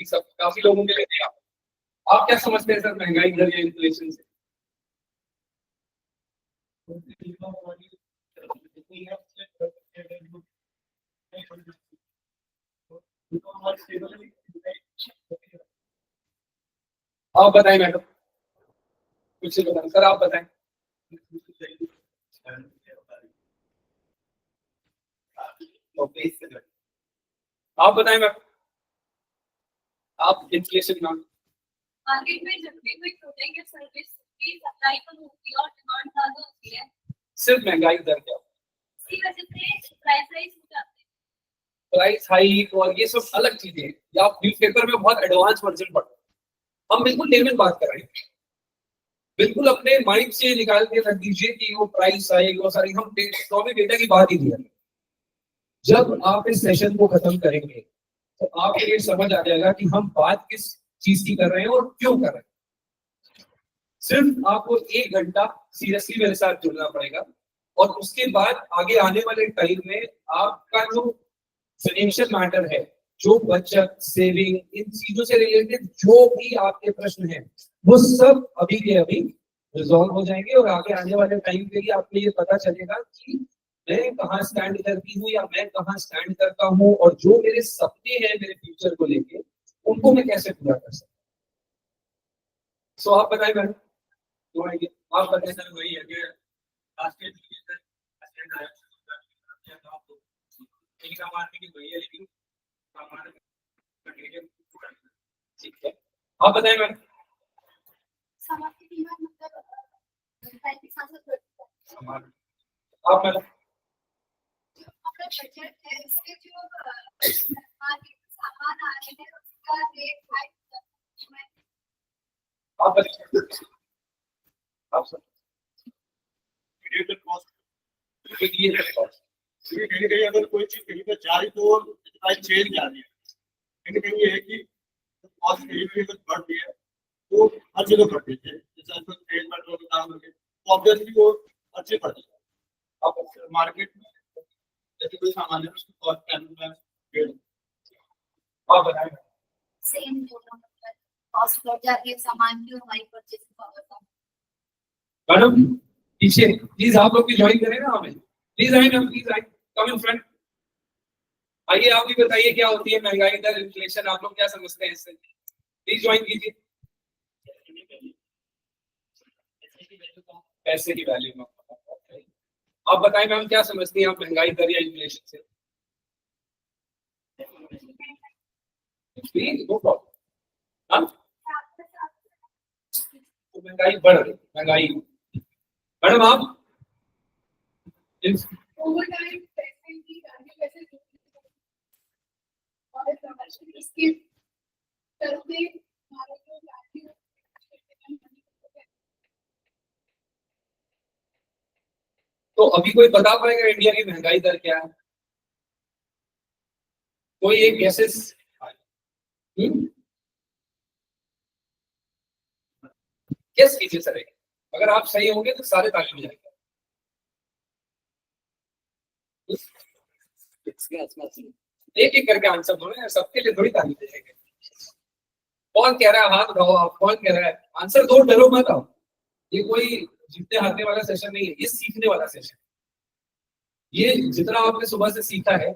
ये सब काफी लोगों के लिए नया। आप क्या समझते हैं सर महंगाई दर या इन्फ्लेशन से? आप बताएं मैडम, कुछ बताएं सर, आप बताएं। आप बताएं मैम, आप इन्फ्लेशन नाम। मार्केट में जब भी कोई प्रोडक्ट या सर्विस की सप्लाई कम होती है और डिमांड ज्यादा होती है, सिर्फ महंगाई दर क्या? इसी वजह से प्राइस राइज हो जाते हैं। प्राइस हाइक और ये सब अलग चीजें हैं। या आप न्यूज़पेपर में बहुत एडवांस वर्जन पढ़ो, हम बिल्कुल लेमन बात कर रहे हैं। बिल्कुल अपने माइंड से निकाल के रख दीजिए कि वो प्राइस हाइक वो सारी, हम इकोनॉमिक डेटा की बात ही नहीं है। जब आप इस सेशन को खत्म करेंगे तो आपको ये समझ आ जाएगा कि हम बात किस चीज की कर रहे हैं और क्यों कर रहे हैं। सिर्फ आपको 1 घंटा सीरियसली मेरे साथ जुड़ना पड़ेगा और उसके बाद आगे आने वाले टाइम में आपका जो फाइनेंशियल मैटर है, जो बचत सेविंग इन चीजों से रिलेटेड जो भी आपके प्रश्न हैं, वो सब अभी के अभी रिजॉल्व हो जाएंगे और आगे आने वाले टाइम के लिए आपको ये पता चलेगा कि मैं कहाँ स्टैंड करती हूँ या मैं कहाँ स्टैंड करता हूँ और जो मेरे सपने हैं मेरे फ्यूचर को लेके उनको मैं कैसे पूरा कर सकता हूँ। सो आप बताएं मैडम, आप बताएं सर। वही है कि आज के लेकिन ठीक है, आप बताएं मैडम। आप मैडम। आप बताइए। आप सर। कहीं कहीं अगर कोई चीज कहीं पे जा रही तो प्राइस चेंज जा रही है, कहीं कहीं ये है कि कॉस्ट कहीं भी अगर बढ़ रही है तो हर जगह बढ़ रही है। जैसे तेल पेट्रोल के दाम बढ़े तो ऑब्वियसली वो अच्छे बढ़ रही है। अब मार्केट में जैसे कोई सामान है उसकी कॉस्ट क्या है, आप बताएं। सेम कॉस्ट बढ़ जाती है सामान की, हमारी परचेसिंग पावर कम। मैडम पीछे प्लीज आप लोग भी ज्वाइन करें ना हमें, प्लीज आइए मैम, प्लीज आइए, कम इन फ्रंट। आइए आप भी बताइए क्या होती है महंगाई दर इन्फ्लेशन, आप लोग क्या समझते हैं इससे, प्लीज ज्वाइन कीजिए। पैसे की वैल्यू में आप बताएं मैम क्या समझती हैं आप महंगाई दर या इन्फ्लेशन से? No problem. हाँ तो महंगाई बढ़ रही, महंगाई मैडम आप तो अभी कोई बता पाएगा इंडिया की महंगाई दर क्या है? कोई एक गैसेस गेस कीजिए सर, अगर आप सही होंगे तो सारे ताली में जाएंगे। एक एक करके आंसर दो ना, सबके लिए थोड़ी ताली देंगे। कौन कह रहा है हाथ उठाओ, आप कौन कह रहा है आंसर दो, डरो मत आओ। ये कोई जीतने हारने वाला सेशन नहीं है, ये सीखने वाला सेशन। ये जितना आपने सुबह से सीखा है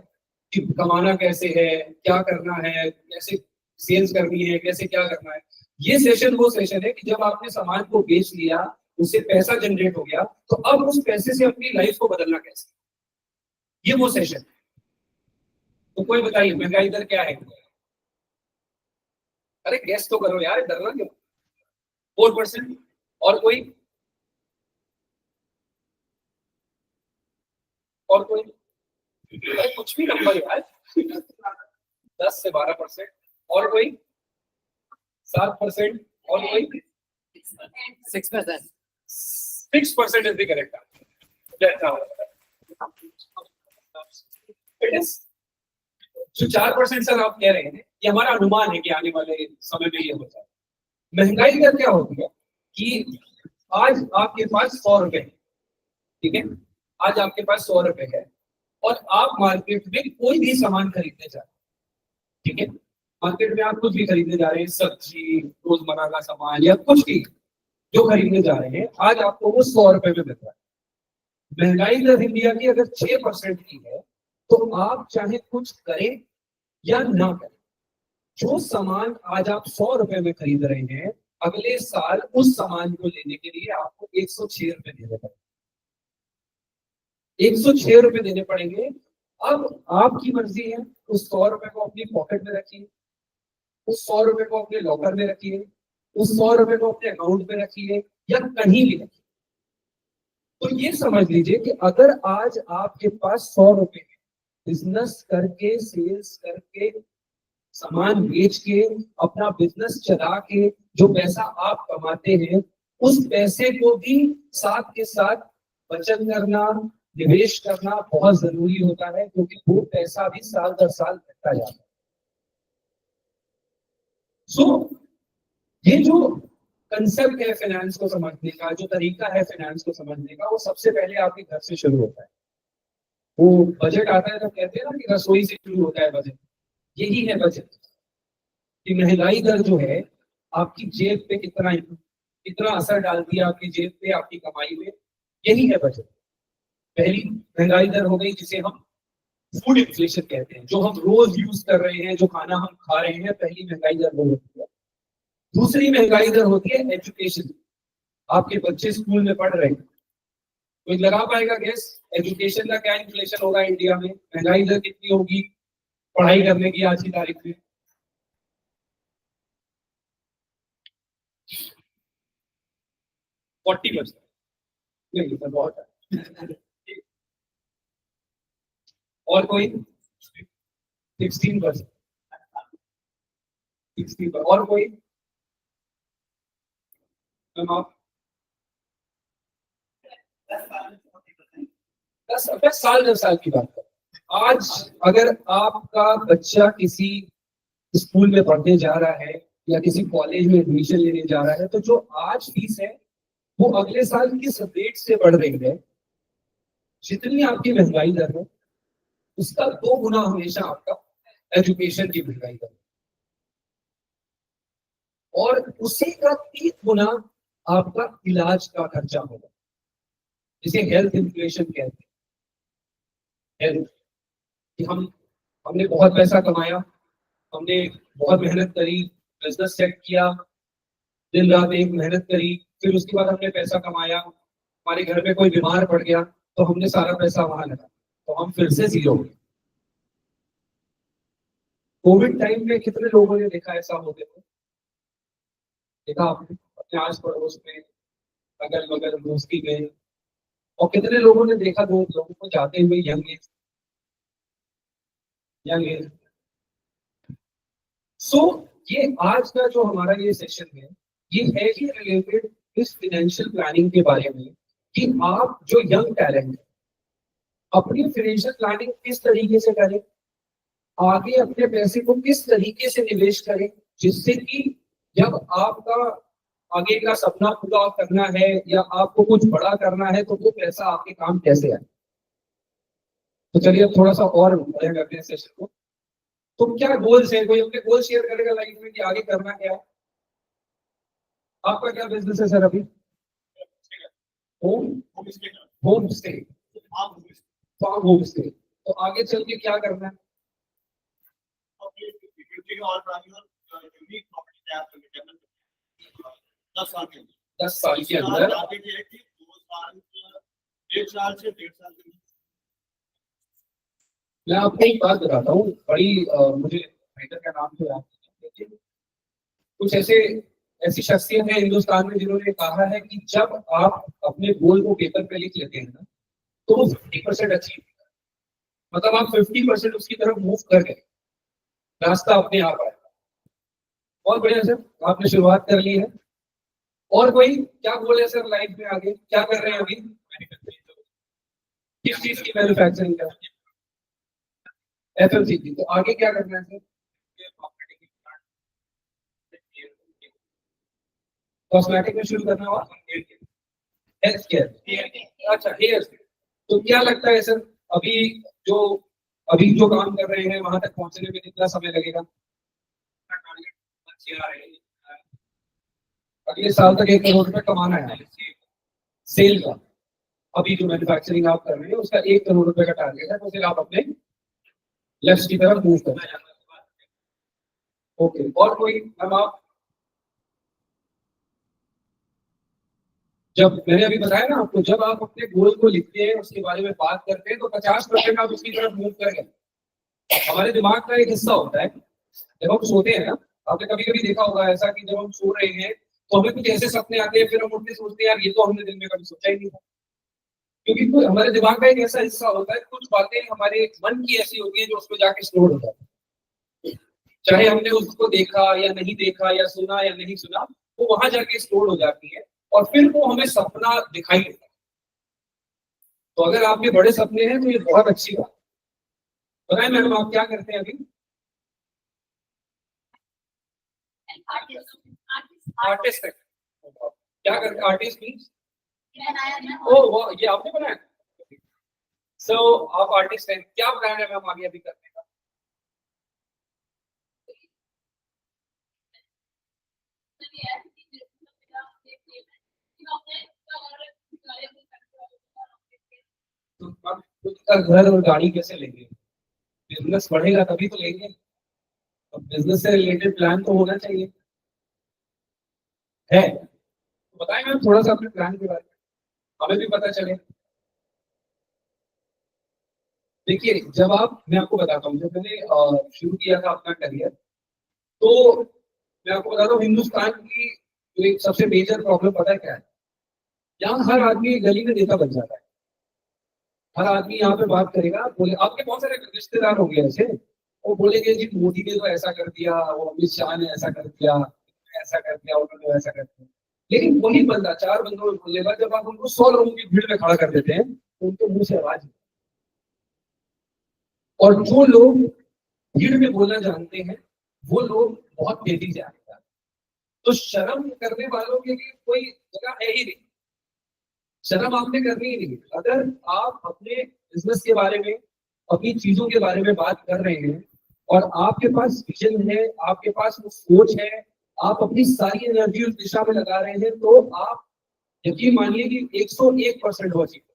कि कमाना कैसे है, क्या करना है, कैसे सेल्स करनी है, कैसे क्या करना है, ये सेशन वो सेशन है कि जब आपने सामान को बेच लिया, उससे पैसा जनरेट हो गया, तो अब उस पैसे से अपनी लाइफ को बदलना कैसे, ये वो सेशन। तो कोई बताइए महंगाई दर क्या है? अरे गेस तो करो यार, डरना क्यों? 4%। और कोई? और कोई? कुछ भी नंबर यार। 10 से 12%। और कोई? 7%। और कोई? 6%। 6% इज द करेक्ट आंसर। जो 4% सर आप कह रहे हैं, ये हमारा अनुमान है कि आने वाले समय में ये हो जाए। महंगाई दर क्या होती है कि आज आपके पास 100 रुपए है, ठीक है, आज आपके पास 100 रुपए है और आप मार्केट में कोई भी सामान खरीदने जाते हैं, ठीक है, मार्केट में आप कुछ भी खरीदने जा रहे हैं, सब्जी, रोजमर्रा का सामान या कुछ भी जो खरीदने जा रहे हैं, आज आपको वो 100 रुपए में मिल रहा है। महंगाई दर इंडिया की अगर 6% की है, तो आप चाहे कुछ करें या ना करें, जो सामान आज आप 100 रुपए में खरीद रहे हैं, अगले साल उस सामान को लेने के लिए आपको 106 रुपए देने पड़ेंगे। 106 रुपए देने पड़ेंगे। अब आपकी मर्जी है, उस 100 रुपए को अपनी पॉकेट में रखिए, उस 100 रुपए को अपने लॉकर में रखिए, उस 100 रुपए को अपने अकाउंट में रखिए या कहीं भी रखिए। तो ये समझ लीजिए कि अगर आज आपके पास 100 रुपए है, बिजनेस करके, सेल्स करके, सामान बेच के, अपना बिजनेस चला के जो पैसा आप कमाते हैं, उस पैसे को भी साथ के साथ बचत करना, निवेश करना बहुत जरूरी होता है, क्योंकि वो पैसा भी साल दर साल घटता जाता है। ये जो कंसेप्ट है फाइनेंस को समझने का, जो तरीका है फाइनेंस को समझने का, वो सबसे पहले आपके घर से शुरू होता है। वो बजट आता है तो कहते हैं ना कि रसोई से शुरू होता है बजट। यही है बजट कि महंगाई दर जो है आपकी जेब पे कितना असर डालती है, आपकी जेब पे, आपकी कमाई में। यही है बजट। पहली महंगाई दर हो गई जिसे हम फूड इन्फ्लेशन कहते हैं, जो हम रोज यूज कर रहे हैं, जो खाना हम खा रहे हैं, पहली महंगाई दर वो होती है। दूसरी महंगाई दर होती है एजुकेशन। आपके बच्चे स्कूल में पढ़ रहे हैं, कोई लगा पाएगा गैस एजुकेशन का क्या इन्फ्लेशन होगा इंडिया में? महंगाई दर कितनी होगी पढ़ाई करने की आज की तारीख में? 40%। नहीं सर, बहुत है। और कोई 16%। 60%। और कोई? आप 10 साल की बात करें। आज अगर आपका बच्चा किसी स्कूल में पढ़ने जा रहा है या किसी कॉलेज में एडमिशन लेने जा रहा है, तो जो आज फीस है वो अगले साल किस रेट से बढ़ रही है? जितनी आपकी महंगाई दर है उसका 2 गुना हमेशा आपका एजुकेशन की महंगाई दर, और उसी का 3 गुना आपका इलाज का खर्चा होगा, जिसे हेल्थ इन्फ्लेशन कहते हैं। हेल्थ कि हमने बहुत पैसा कमाया, हमने बहुत मेहनत करी, बिजनेस सेट किया, दिन रात एक मेहनत करी, फिर उसके बाद हमने पैसा कमाया, हमारे घर में कोई बीमार पड़ गया तो हमने सारा पैसा वहां लगा, तो हम फिर से जीरो हो गए। कोविड टाइम में कितने लोगों ने देखा ऐसा होते हुए? देखा आपने अपने आस पड़ोस में, अगल बगल दोस्ती में? और कितने लोगों ने देखा दो लोगों को जाते हुए यंग एज? सो ये आज का जो हमारा ये सेशन है, ये है ही रिलेटेड इस फाइनेंशियल प्लानिंग के बारे में, कि आप जो यंग टैलेंट है अपनी फाइनेंशियल प्लानिंग किस तरीके से करें, आगे अपने पैसे को किस तरीके से निवेश करें, जिससे कि जब आपका आगे का सपना पूरा करना है या आपको कुछ बड़ा करना है तो वो पैसा आपके काम कैसे आए। तो चलिए अब थोड़ा सा और बढ़िया करते हैं सेशन को। तो क्या गोल्स है? कोई अपने गोल शेयर करेगा लाइफ में कि आगे करना क्या है? आपका क्या बिजनेस है सर अभी? Home stay, farm home stay. तो आगे चल के क्या करना है? और 10 साल के अंदर 1 साल से 1.5 साल के। मैं आपको एक बात बताता हूँ, बड़ी मुझे राइटर का नाम तो याद नहीं, लेकिन कुछ ऐसी शख्सियत है हिंदुस्तान में जिन्होंने कहा है कि जब आप अपने गोल को पेपर पे लिख लेते हैं ना, तो वो 50% अचीव, मतलब आप 50% उसकी तरफ मूव कर गए, रास्ता अपने आप आएगा। और बढ़िया सर, आपने शुरुआत कर ली है। और कोई क्या गोल है सर लाइफ में? आगे क्या कर रहे हैं अभी? किस चीज की मैन्युफैक्चरिंग का? FMCG। तो आगे क्या करना है सर? कॉस्मेटिक में शुरू करना हुआ, हेल्थ केयर। अच्छा, हेयर। तो क्या लगता है सर अभी जो काम कर रहे हैं वहां तक पहुंचने में कितना समय लगेगा? अगले साल तक 1 करोड़ रुपए कमाना है सेल का। अभी जो मैन्युफैक्चरिंग आप कर रहे हैं उसका 1 करोड़ रुपए का टारगेट है, तो फिर आप अपने लेफ्ट की तरफ मूव कर रहे हैं। ओके, और कोई मैम आप, जब मैंने अभी बताया ना आपको, जब आप अपने गोल को लिखते हैं, उसके बारे में बात करते हैं, तो 50% आप उसकी तरफ मूव कर गए। हमारे दिमाग का एक हिस्सा होता है जब हम सोते हैं ना, आपने कभी कभी देखा होगा ऐसा कि जब हम सो रहे हैं तो हमें कुछ ऐसे सपने आते हैं, फिर हम उठते सोचते हैं यार ये तो हमने दिन में कभी सोचा ही नहीं था। क्योंकि हमारे दिमाग का एक ऐसा हिस्सा होता है, कुछ बातें हमारे मन की ऐसी होती है जो उसमें जाके स्टोर हो जाती है, चाहे हमने उसको देखा या नहीं देखा या सुना या नहीं सुना, वो वहां जाके स्टोर हो जाती है और फिर वो हमें सपना दिखाई देता है। तो अगर आपके बड़े सपने हैं तो ये बहुत अच्छी बात। बताएं मैडम आप क्या करते हैं अभी? आर्टिस्ट है। क्या करते हैं आर्टिस्ट मीन्स? ओह वाह, ये आपने बनाया? सो आप आर्टिस्ट हैं, क्या प्लान है मैम आगे अभी करने का? तो आप खुद का घर और गाड़ी कैसे लेंगे? बिजनेस बढ़ेगा तभी तो लेंगे। तो बिजनेस से रिलेटेड प्लान तो होना चाहिए, है तो बताएं मैम थोड़ा सा अपने प्लान के बारे में, हमें भी पता चले। देखिए जब आप, मैं आपको बताता हूँ, जब मैंने शुरू किया था अपना करियर, तो मैं आपको बताता हूँ हिंदुस्तान की जो एक सबसे मेजर प्रॉब्लम पता है क्या है? यहाँ हर आदमी गली में नेता बन जाता है। हर आदमी यहाँ पे बात करेगा, बोले आपके बहुत सारे रिश्तेदार होंगे ऐसे, वो बोलेंगे जी मोदी ने तो ऐसा कर दिया, वो अमित शाह ने ऐसा कर दिया, ऐसा कर दिया, उन्होंने ऐसा कर दिया। लेकिन वही बंदा 4 बंदों में बोलेगा, जब आप उनको 100 लोगों की भीड़ में खड़ा कर देते हैं तो उनके मुंह से आवाज। और जो लोग भीड़ में बोलना जानते हैं वो लोग बहुत तेजी से आगे जाते हैं। तो शर्म करने वालों के लिए कोई जगह है ही नहीं, शर्म आपने करनी ही नहीं। अगर आप अपने बिजनेस के बारे में, अपनी चीजों के बारे में बात कर रहे हैं और आपके पास विजन है, आपके पास वो सोच है, आप अपनी सारी एनर्जी उस दिशा में लगा रहे हैं, तो आप यकीन मानिए कि 101% हो चुके,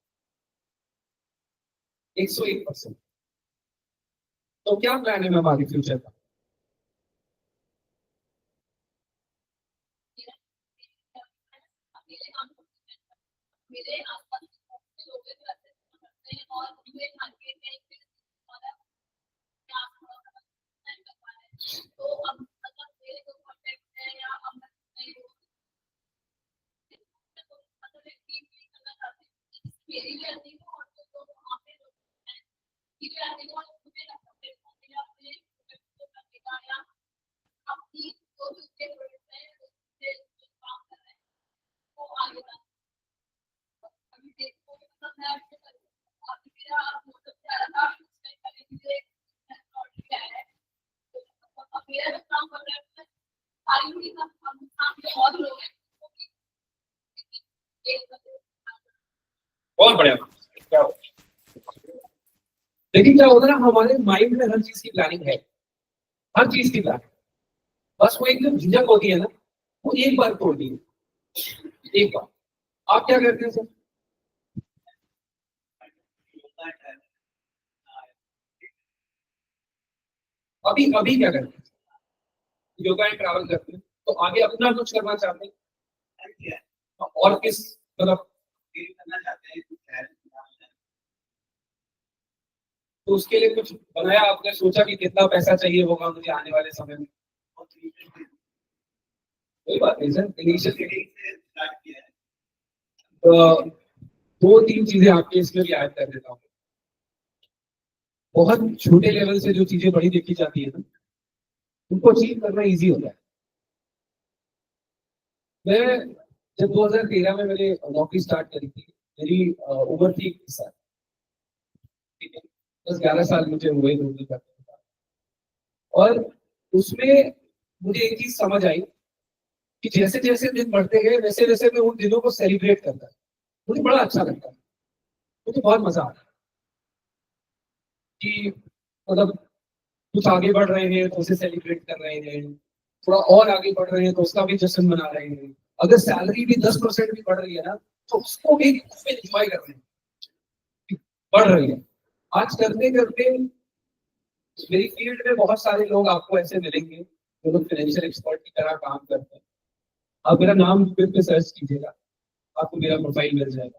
101%। तो क्या प्लान है मैम आगे फ्यूचर का? मेरे आसपास के लोग हैं जो ऐसे करते हैं और मुझे मार्केट में एक क्या नहीं कर पा रहे हैं। तो अब अगर मेरे को कॉन्टेक्ट है या अब मैं मतलब एक टीम भी करना चाहती हूँ, मेरी भी अर्निंग हो और जो लोग वहाँ पे लोग हैं कि भी अर्निंग हो, मुझे लगता है कि अपने करने का या अपनी जो भी उसके प्रोडक्ट है उससे जो काम कर रहे हैं वो आगे बढ़ा। अभी देखो मतलब मैं आपसे करूँ अभी मेरा मतलब ज़्यादा काम उसमें करने के लिए क्या है, अब मेरा जो काम कर रहा है सारी हुई काम जो और लोग हैं बहुत बढ़िया। क्या हो, लेकिन क्या होता है ना, हमारे माइंड में हर चीज की प्लानिंग है, हर चीज की प्लानिंग, बस वो एक जो झिझक होती है ना, वो एक बार तोड़नी है, एक बार। आप क्या करते हैं सर? अभी अभी क्या करते हैं? योगा एंड ट्रैवल करते हैं, तो आगे अपना कुछ करना चाहते हैं और किस मतलब करना चाहते हैं कुछ है? तो उसके लिए कुछ बनाया आपने, सोचा कि कितना पैसा चाहिए होगा मुझे आने वाले समय में? कोई बात नहीं सर, इनिशियली दो तीन चीजें आपके इसमें भी ऐड कर देता हूँ। बहुत छोटे लेवल से जो चीजें बड़ी देखी जाती है ना, उनको अचीव करना इजी होता है। मैं जब 2013 में मैंने नौकरी स्टार्ट करी थी, मेरी उम्र थी 21 साल, ठीक है, 10-11 साल मुझे हुए नौकरी करते हुए। और उसमें मुझे एक चीज समझ आई कि जैसे जैसे दिन बढ़ते गए वैसे वैसे मैं उन दिनों को सेलिब्रेट करता है, मुझे बड़ा अच्छा लगता है, मुझे बहुत मजा आता है कि मतलब कुछ आगे बढ़ रहे हैं तो उसे सेलिब्रेट कर रहे हैं, थोड़ा और आगे बढ़ रहे हैं तो उसका भी जश्न मना रहे हैं। अगर सैलरी भी 10% भी बढ़ रही है ना, तो उसको भी एंजॉय कर रहे हैं, बढ़ रही है। आज करते करते मेरी फील्ड में बहुत सारे लोग आपको ऐसे मिलेंगे जो लोग फाइनेंशियल एक्सपर्ट की तरह काम करते हैं। आप मेरा नाम गूगल पे सर्च कीजिएगा, आपको मेरा प्रोफाइल मिल जाएगा।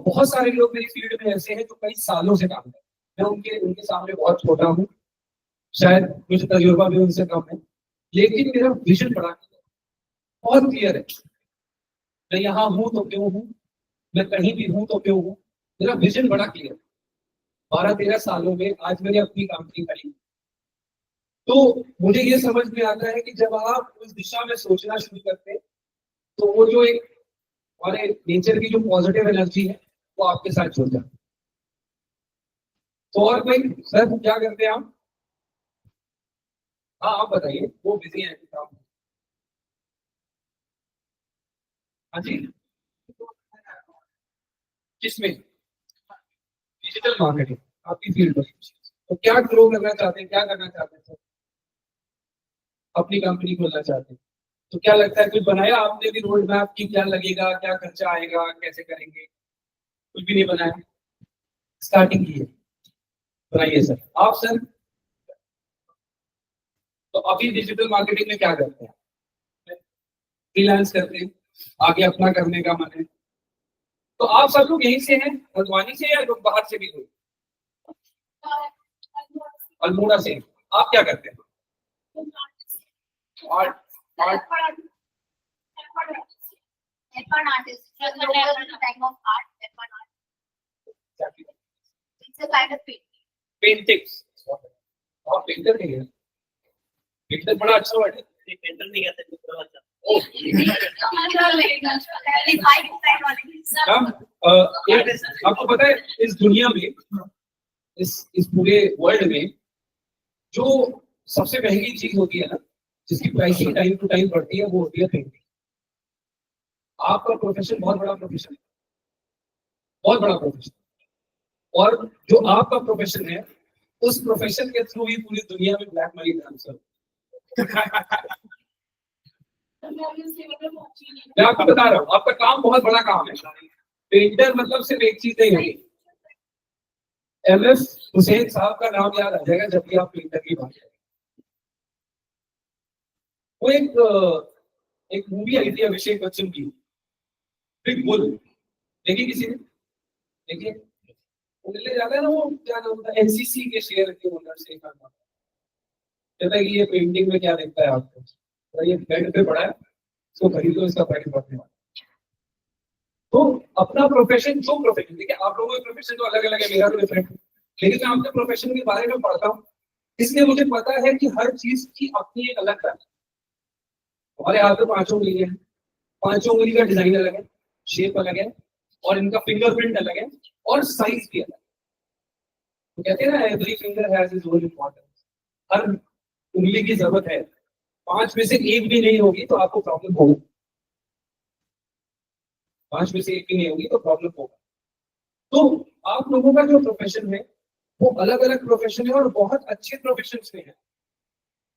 बहुत सारे लोग मेरी फील्ड में ऐसे हैं जो कई सालों से काम कर रहे हैं। मैं उनके उनके सामने बहुत छोटा हूँ, शायद मुझे तजुर्बा भी उनसे कम है, लेकिन मेरा विजन बड़ा बहुत क्लियर है। मैं यहाँ हूँ तो क्यों हूँ, मैं कहीं भी हूँ तो क्यों हूँ, मेरा विजन बड़ा क्लियर है। 12-13 सालों में आज मैंने अपनी कंपनी खड़ी, तो मुझे ये समझ में आता है कि जब आप उस दिशा में सोचना शुरू करते हैं तो वो जो एक हमारे नेचर की जो पॉजिटिव एनर्जी है वो आपके साथ जुड़ जाती है। तो और भाई सर क्या करते हैं आप? हाँ आप बताइए, वो बिजी हैं काम। हाँ जी, किसमें? डिजिटल मार्केटिंग आपकी फील्ड में। तो क्या ग्रो करना चाहते हैं, क्या करना चाहते हैं सर? अपनी कंपनी खोलना चाहते हैं, तो क्या लगता है कुछ बनाया आपने भी रोड मैप की, क्या लगेगा, क्या खर्चा आएगा, कैसे करेंगे? कुछ भी नहीं बनाया, स्टार्टिंग की है, बनाइए सर। आप सर? तो अभी डिजिटल मार्केटिंग में क्या करते हैं? फ्रीलांस करते हैं, आगे अपना करने का मन है। तो आप सब लोग यहीं से हैं, हल्द्वानी से, या लोग बाहर से भी कोई? अल्मोड़ा से। आप क्या करते हैं? Art art F1 artist, just a local type of art, F1 art. It's a kind of painting. Paintings. आप पेंटर नहीं है? पेंटर बड़ा अच्छा वर्ड है। पेंटर नहीं कहते, दूसरा बच्चा। आपको पता है इस दुनिया में, इस पूरे वर्ल्ड में जो सबसे महंगी चीज होती है ना, जिसकी प्राइसिंग टाइम टू टाइम बढ़ती है, वो होती है पेंटिंग। आपका प्रोफेशन बहुत बड़ा प्रोफेशन है, बहुत बड़ा प्रोफेशन, और जो आपका प्रोफेशन है उस प्रोफेशन के थ्रू ही पूरी दुनिया में ब्लैक मनी ट्रांसफर। मैं आपको बता रहा हूँ, आपका काम बहुत बड़ा काम है। पेंटर मतलब सिर्फ एक चीज नहीं है। MS हुसैन साहब का नाम याद आ जाएगा जब भी आप पेंटर की बात करें। वो एक मूवी आई थी अभिषेक बच्चन की, बिग बुल, देखी किसी ने? देखिए, वो ले जाता है ना, वो क्या नाम था, NCC के शेयर के ओनर से कहता है कि ये पेंटिंग में क्या दिखता है आपको, तो ये बेड पे पड़ा है, इसको खरीदो, इसका प्राइस बढ़ने वाला। तो अपना प्रोफेशन, जो प्रोफेशन, देखिए आप लोगों के प्रोफेशन तो अलग अलग है, मेरा तो डिफरेंट है, लेकिन मैं अपने प्रोफेशन के बारे में पढ़ता हूँ, इसलिए मुझे पता है कि हर चीज की अपनी एक अलग है। हमारे हाथ में 5 उंगली है, 5 उंगली का डिजाइन अलग है, शेप अलग है, और इनका फिंगरप्रिंट अलग है, और साइज भी अलग है। तो कहते हैं ना, every finger has its own importance. हर उंगली की जरूरत है, 5 में से एक भी नहीं होगी तो आपको प्रॉब्लम होगी, 5 में से एक भी नहीं होगी तो प्रॉब्लम होगा। तो आप लोगों का जो प्रोफेशन है वो अलग अलग प्रोफेशन है, और बहुत अच्छे प्रोफेशन में है।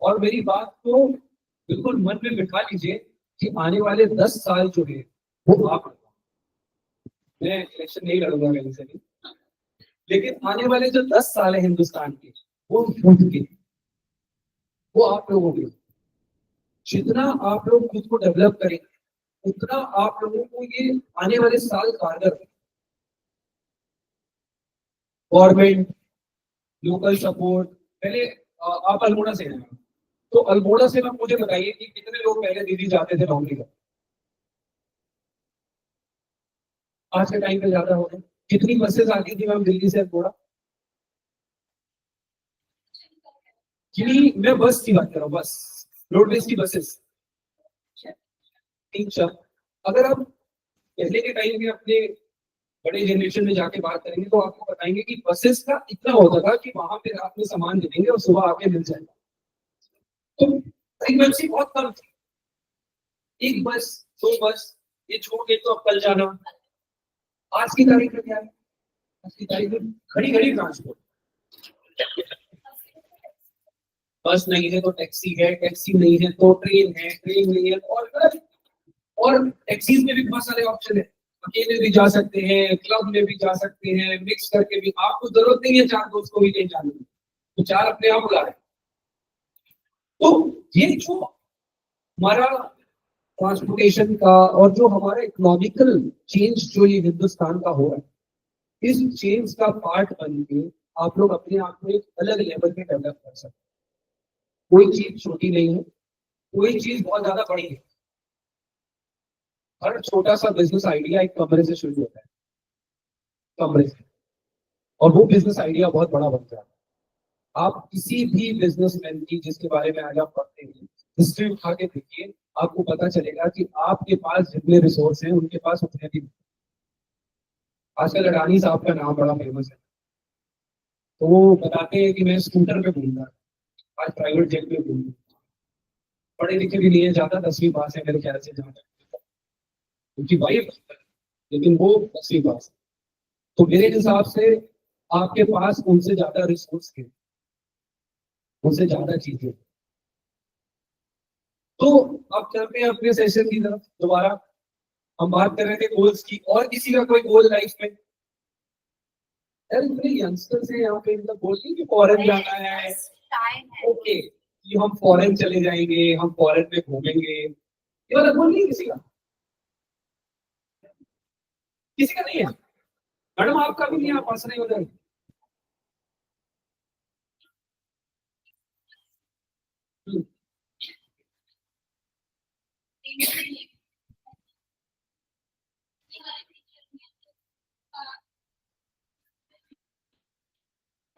और मेरी बात को बिल्कुल मन में बिठा लीजिए कि आने वाले 10 साल जो है वो आप, मैं इलेक्शन नहीं लड़ूंगा कहीं से भी, लेकिन आने वाले जो 10 साल है हिंदुस्तान के, वो खुद के, वो आप लोगों के। जितना आप लोग खुद को डेवलप करेंगे उतना आप लोगों को ये आने वाले साल कारगर, गवर्नमेंट, लोकल सपोर्ट। पहले आप अल्मोड़ा से हैं, तो अल्मोड़ा से मुझे बताइए कि कितने लोग पहले दिल्ली जाते थे नौकरी का? आज के टाइम पे ज्यादा हो गए। कितनी बसेस आती थी मैम दिल्ली से अल्मोड़ा? मैं बस की बात कर रहा हूँ, बस रोडवेज की बसेस 3-4। अगर आप पहले के टाइम में अपने बड़े जनरेशन में जाके बात करेंगे तो आपको बताएंगे कि बसेस का इतना होता था कि वहां पे रात में सामान दे देंगे और सुबह आके मिल जाएगा। तो फ्रीक्वेंसी बहुत कम थी, एक बस, 2 बस, ये छोड़ के तो अब कल जाना। आज की तारीख में क्या है? आज की तारीख में घड़ी घड़ी ट्रांसपोर्ट। बस नहीं है तो टैक्सी है, टैक्सी नहीं है तो ट्रेन है, ट्रेन नहीं है और टैक्सीज में भी बहुत सारे ऑप्शन है। अकेले भी जा सकते हैं, क्लब में भी जा सकते हैं, मिक्स करके भी। आपको जरूरत नहीं है 4 दोस्त को भी कहीं जाने की, तो 4 अपने आप बुला रहे। तो ये जो हमारा ट्रांसपोर्टेशन का और जो हमारा इकोनॉमिकल चेंज जो ये हिंदुस्तान का हो रहा है, इस चेंज का पार्ट बन के आप लोग अपने आप को एक अलग लेवल पे डेवलप कर सकते हैं। कोई चीज छोटी नहीं है, कोई चीज बहुत ज्यादा बड़ी है। हर छोटा सा बिजनेस आइडिया एक कमरे से शुरू होता है, कमरे से, और वो बिजनेस आइडिया बहुत बड़ा बन जाता है। आप किसी भी बिजनेसमैन की जिसके बारे में आज आप पढ़ते हैं हिस्ट्री उठा के देखिए, आपको पता चलेगा कि आपके पास जितने रिसोर्स हैं उनके पास उतने भी। आजकल अडानी साहब का नाम बड़ा फेमस है, तो वो बताते हैं कि मैं स्कूटर पे घूम रहा, आज प्राइवेट जेट पे घूम रहा। पढ़े लिखे भी नहीं है, ज्यादा 10वीं पास है मेरे ख्याल से, जहाँ तक उनकी वाइफ, लेकिन वो 10वीं पास है। तो मेरे हिसाब से आपके पास उनसे ज्यादा रिसोर्स है, उनसे ज्यादा चीजें। तो अब चलते हैं अपने सेशन की तरफ दोबारा। हम बात कर रहे थे गोल्स की, और किसी का कोई गोल लाइफ में? यार इतने यंगस्टर्स हैं यहाँ पे, इनका गोल नहीं कि फॉरेन जाना है, ओके कि हम फॉरेन चले जाएंगे, हम फॉरेन में घूमेंगे, ये वाला गोल नहीं है किसी का? किसी का नहीं है? मैडम आपका भी नहीं, आप हंस रहे हो?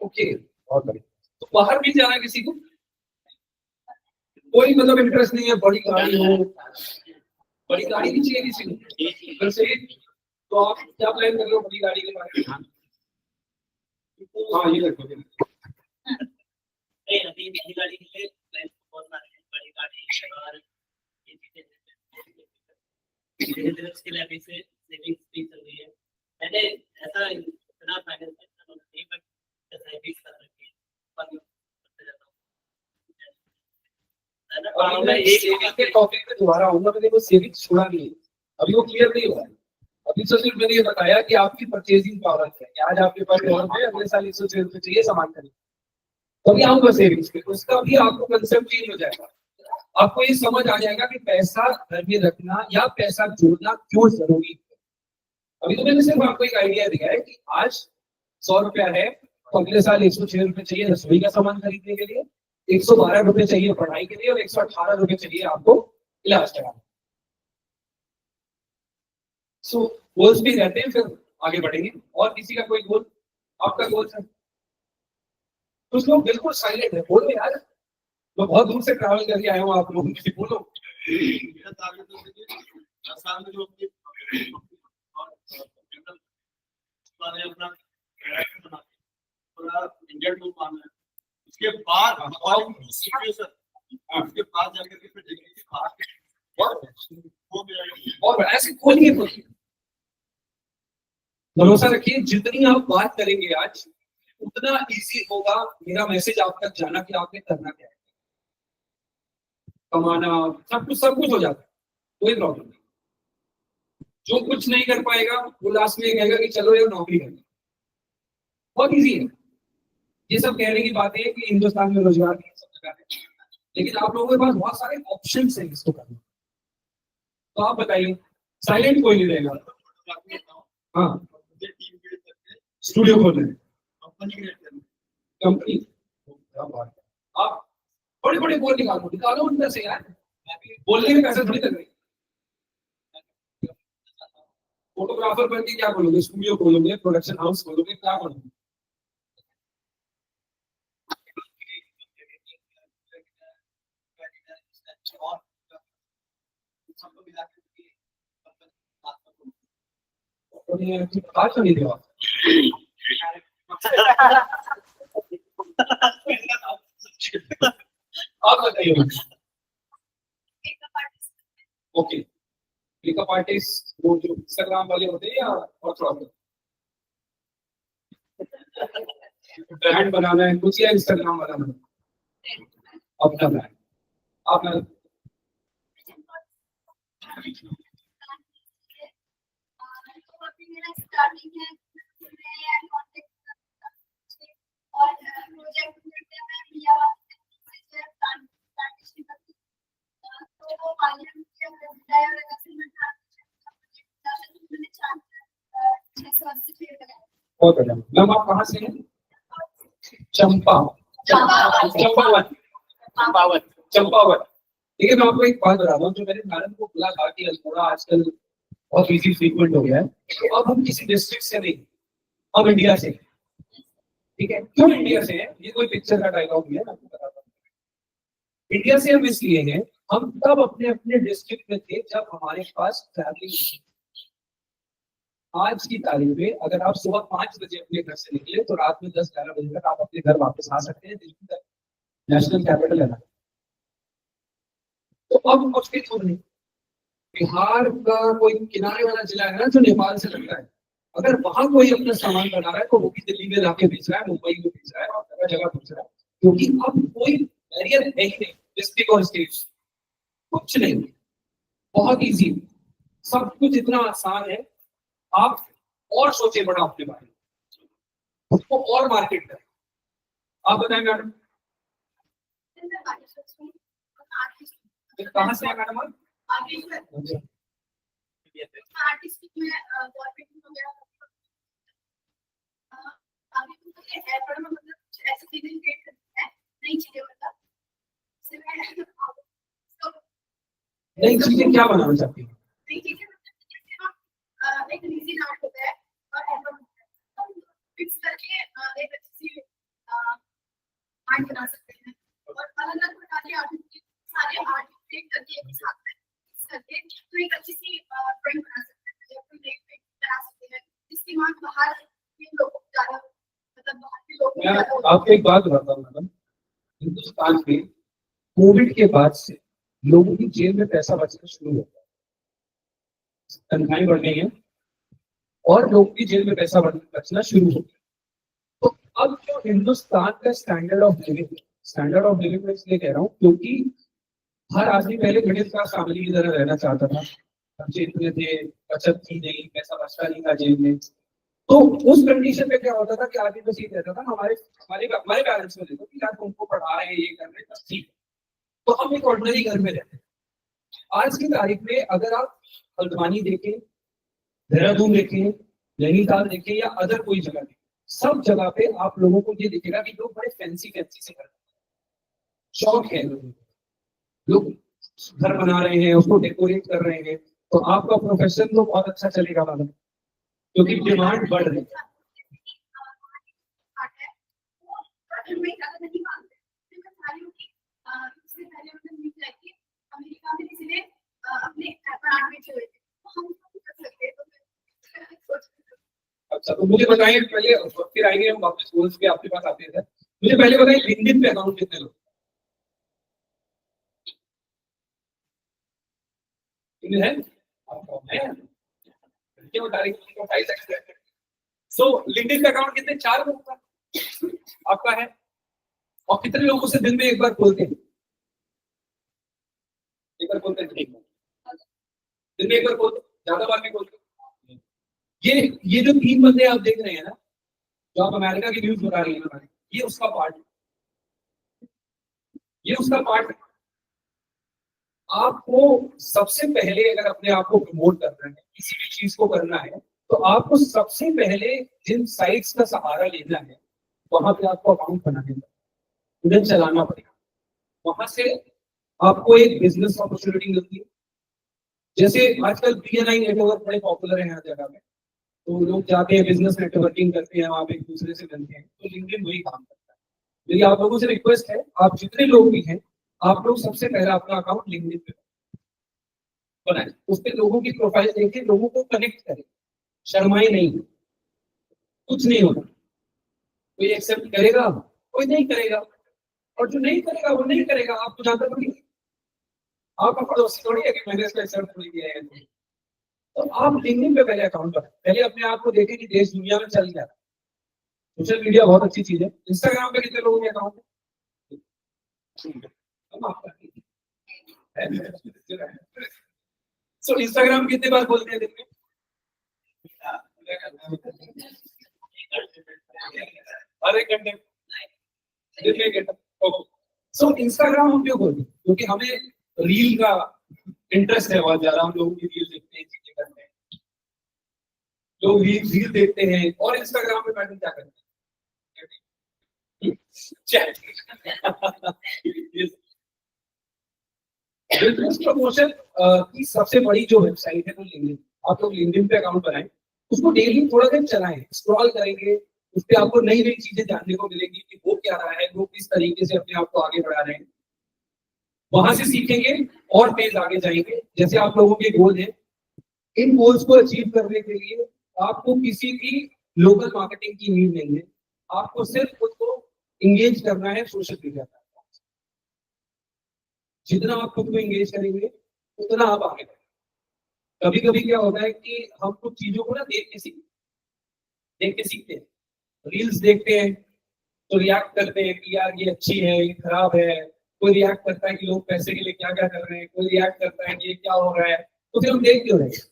ओके, बहुत बढ़िया। तो बाहर भी जाना है किसी को? कोई मतलब इंटरेस्ट नहीं है, बड़ी गाड़ी हो, बड़ी गाड़ी भी चाहिए किसी को? वैसे तो आप क्या प्लान कर रहे हो बड़ी गाड़ी के बारे में? हाँ, ये रखो। अभी बड़ी गाड़ी के लिए प्लान बहुत सारे हैं, बड़ी गाड़ी और ये चीजें धीरे-धीरे उसके लिए अभी से सेविंग्स भी चल रही है। मैंने ऐसा इतना फाइनेंस नहीं, बट एसआईपी कर रखी है, पर करते रहता हूँ। और मैं सेविंग के टॉपिक पे दोबारा आऊंगा, मैंने वो सेविंग छोड़ा नहीं है, अभी वो क्लियर नहीं हुआ है। अभी तो सिर्फ मैंने ये बताया कि आपकी परचेजिंग पावर है कि आज आपके पास ₹100 अगले साल 106 रुपए चाहिए सामान खरीदने, तभी आऊंगा सेविंग्स पे, उसका भी आपको कंसेप्ट चेंज हो जाएगा। आपको ये समझ आ जाएगा कि पैसा घर में रखना या पैसा जोड़ना क्यों जरूरी है। अभी तो मैंने सिर्फ आपको एक आइडिया दिया है कि आज ₹100 है, तो अगले साल 106 रुपए चाहिए रसोई का सामान खरीदने के लिए, 112 रुपए चाहिए पढ़ाई के लिए, और 118 रुपए चाहिए आपको इलाज कराने। सो गोल्स भी रहते हैं, फिर आगे बढ़ेंगे। और किसी का कोई गोल? आपका गोल है? कुछ लोग बिल्कुल साइलेंट है, बोलो यार, मैं बहुत दूर से ट्रैवल करके आया हूँ, आप लोग मुझे बोलो। मेरा टारगेट तो देखिए 10 साल में जो अपनी और मैंने अपना कैरेक्टर बना पूरा इंडिया टूर मारना है। उसके बाद हमारी सिचुएशन, उसके बाद जाकर के फिर देखेंगे कि बाहर के वो मेरा और ऐसे खोलिए खोलिए, भरोसा रखिए, जितनी आप बात करेंगे आज उतना इजी होगा मेरा मैसेज आप तक जाना कि आपने करना क्या है। कमाना सब कुछ हो जाता है, कोई प्रॉब्लम नहीं। जो कुछ नहीं कर पाएगा वो लास्ट में कहेगा कि चलो यार नौकरी करना, बहुत इजी है। ये सब कहने की बात है कि हिंदुस्तान में रोजगार नहीं है सब जगह है, लेकिन आप लोगों के पास बहुत सारे ऑप्शन है इसको करने। तो आप बताइए, साइलेंट कोई नहीं रहेगा। हाँ, टीम क्रिएट करके स्टूडियो खोल रहे हैं, कंपनी क्रिएट करनी कंपनी, क्या बात है। आप बड़े बड़े बोल निकालो उनमें से यार, बोलने में पैसे थोड़ी लग रही। फोटोग्राफर बन के क्या बोलोगे? स्टूडियो खोलोगे, प्रोडक्शन हाउस खोलोगे, क्या खोलोगे? बात तो नहीं दिया आप बताइए। ओके, मेकअप आर्टिस्ट वो जो इंस्टाग्राम वाले होते हैं या और प्रॉब्लम? ब्रांड बनाना है कुछ या इंस्टाग्राम बनाना है? अपना ब्रांड आप तो अभी मेरा स्टार्टिंग है मैं और प्रोजेक्ट करते हैं या तो वो माध्यम से बताया लगा से मैंने 6 से 6 लगाया। बहुत बढ़िया मैम आप कहाँ से हैं चंपावत चंपावत ठीक है मैं आपको एक बात बता रहा हूँ जो मैंने मैडम को बोला था कि थोड़ा आजकल बहुत बिजी फ्रीक्वेंट हो गया है तो अब हम किसी डिस्ट्रिक्ट से नहीं हम इंडिया से ठीक है क्यों इंडिया से है ये कोई पिक्चर का डायलॉग नहीं है मैं आपको बताता हूँ इंडिया से हम इसलिए हैं हम तब अपने अपने डिस्ट्रिक्ट में थे जब हमारे पास ट्रैवलिंग आज की तारीख में अगर आप सुबह 5 बजे अपने घर से निकले तो रात में 10-11 बजे तक आप अपने घर वापस आ सकते हैं दिल्ली तक नेशनल कैपिटल है ना तो अब मुश्किल क्यों नहीं बिहार का कोई किनारे वाला जिला है ना जो नेपाल से लगता है अगर वहां कोई अपना सामान बना रहा है तो वो भी दिल्ली में जाके बेच रहा है मुंबई में बेच रहा है और जगह जगह बेच रहा है क्योंकि अब कोई बैरियर है ही नहीं डिस्ट्रिक्ट और स्टेट कुछ नहीं बहुत इजी सब कुछ इतना आसान है आप और सोचे बड़ा अपने बारे में उसको और मार्केट करें आप बताएं मैडम कहाँ से है मैडम आप आर्टिस्ट में गवर्नमेंट हो गया आगे तो ये है पर मतलब कुछ ऐसे चीजें क्रिएट करते हैं नई चीजें मतलब नई चीजें क्या बनाना चाहती हैं नई चीजें मतलब एक इजी आर्ट होता है और एल्बम फिक्स करके एक अच्छी सी आर्ट बना सकते हैं और अलग अलग प्रकार के आर्ट सारे आर्ट क्रिएट करके एक साथ में करके तो एक अच्छी सी ड्राइंग बना सकते हैं या कोई एक बना सकते हैं जिसकी मांग बाहर के लोगों को ज्यादा मतलब बाहर के लोगों को मैं आपको एक बात बताता हूँ मैडम हिंदुस्तान में कोविड के बाद से लोगों की जेब में पैसा बचना शुरू हो गया तनख्वाहें बढ़ गई हैं और लोगों की जेब में पैसा बचना शुरू हो गया तो अब जो हिंदुस्तान का स्टैंडर्ड ऑफ लिविंग में इसलिए कह रहा हूँ क्योंकि हर आदमी पहले मिडिल क्लास फैमिली की तरह रहना चाहता था खर्चे इतने थे बचत थी नहीं पैसा बचता नहीं था जेब में तो उस कंडीशन में क्या होता था कि आदमी बस ये कहता था हमारे हमारे हमारे पेरेंट्स को देखो कि यार तुमको पढ़ा रहे हैं ये कर रहे हैं ठीक तो हम एक ऑर्डिनरी घर में रहते हैं आज की तारीख में अगर आप हल्द्वानी देखें देहरादून देखें नैनीताल देखें या अदर कोई जगह देखें सब जगह पे आप लोगों को ये दिखेगा कि लोग बड़े फैंसी से करते हैं शौक है लोग घर बना रहे हैं उसको डेकोरेट कर रहे हैं तो आपका प्रोफेशन तो बहुत अच्छा चलेगा मैडम क्योंकि डिमांड बढ़ रही है अच्छा तो मुझे बताइए पहले फिर आएंगे हम वापस गोल्स पे आपके पास आते हैं मुझे पहले बताइए लिंक्डइन पे अकाउंट कितने लोग है क्या बता रही सो लिंक्डइन पे अकाउंट कितने 4 लोगों का आपका है और कितने लोगों से दिन में एक बार खोलते हैं एक बार खोलते हैं दिन में एक बार खोलते ज्यादा बार नहीं खोलते ये जो 3 बंदे आप देख रहे हैं ना जो आप अमेरिका की न्यूज बता रही है ये उसका पार्ट है ये उसका पार्ट है आपको सबसे पहले अगर अपने आप को प्रमोट करना है किसी भी चीज को करना है तो आपको सबसे पहले जिन साइट्स का सहारा लेना है वहां पे आपको अकाउंट बनाने का उन्हें चलाना पड़ेगा वहां से आपको एक बिजनेस अपॉर्चुनिटी मिलती है जैसे आजकल BNI नेटवर्क बड़े पॉपुलर है हर जगह में तो लोग जाते हैं बिजनेस नेटवर्किंग करते हैं वहां पे एक दूसरे से मिलते हैं तो लिंक्डइन वही काम करता है मेरी आप लोगों से रिक्वेस्ट है आप जितने लोग भी हैं आप लोग सबसे पहले अपना अकाउंट लिंक्डइन पे बनाएं उस पे लोगों की प्रोफाइल देखें लोगों को कनेक्ट करें शर्माए नहीं कुछ नहीं होगा कोई एक्सेप्ट करेगा कोई नहीं करेगा और जो नहीं करेगा वो नहीं करेगा आपको जानता थोड़ी आपका पड़ोसी थोड़ी है कि मैंने इसको एक्सेप्ट नहीं किया है तो आप लिंक्डइन पे पहले अकाउंट बनाएं पहले अपने आप को देखें कि देश दुनिया में चल क्या सोशल मीडिया बहुत अच्छी चीज है इंस्टाग्राम पे कितने लोगों के अकाउंट है हम आपका सो इंस्टाग्राम कितने बार बोलते हैं दिन में? हर एक घंटे दिन में 1 घंटा। ओके, सो इंस्टाग्राम हम क्यों बोलते हैं? क्योंकि हमें रील का इंटरेस्ट है बहुत ज्यादा, हम लोगों की रील देखते हैं, चीजें करते हैं, लोग रील देखते हैं और इंस्टाग्राम पे बैठे क्या करते हैं? चैट। बिजनेस प्रमोशन की सबसे बड़ी जो वेबसाइट है वो लिंक्डइन। आप लोग लिंक्डइन पे अकाउंट बनाएं, उसको डेली थोड़ा देर चलाएं, स्क्रॉल करेंगे, उस पे आपको नई नई चीजें जानने को मिलेगी कि वो क्या रहा है, वो किस तरीके से अपने आप को आगे बढ़ा रहे हैं, वहां से सीखेंगे और तेज आगे जाएंगे। जैसे आप लोगों के गोल है, इन गोल्स को अचीव करने के लिए आपको किसी की लोकल मार्केटिंग की नीड नहीं है, आपको सिर्फ खुद को इंगेज करना है सोशल मीडिया पर। जितना आप खुद को इंगेज करेंगे उतना आप आगे बढ़ेंगे। कभी कभी क्या होता है कि हम कुछ चीजों को ना देख के सीखते हैं, रील्स देखते हैं तो रिएक्ट करते हैं कि यार ये अच्छी है, ये खराब है, कोई रिएक्ट करता है कि लोग पैसे के लिए क्या क्या कर रहे हैं, कोई रिएक्ट करता है कि ये क्या हो रहा है, तो फिर हम देख क्यों रहे हैं?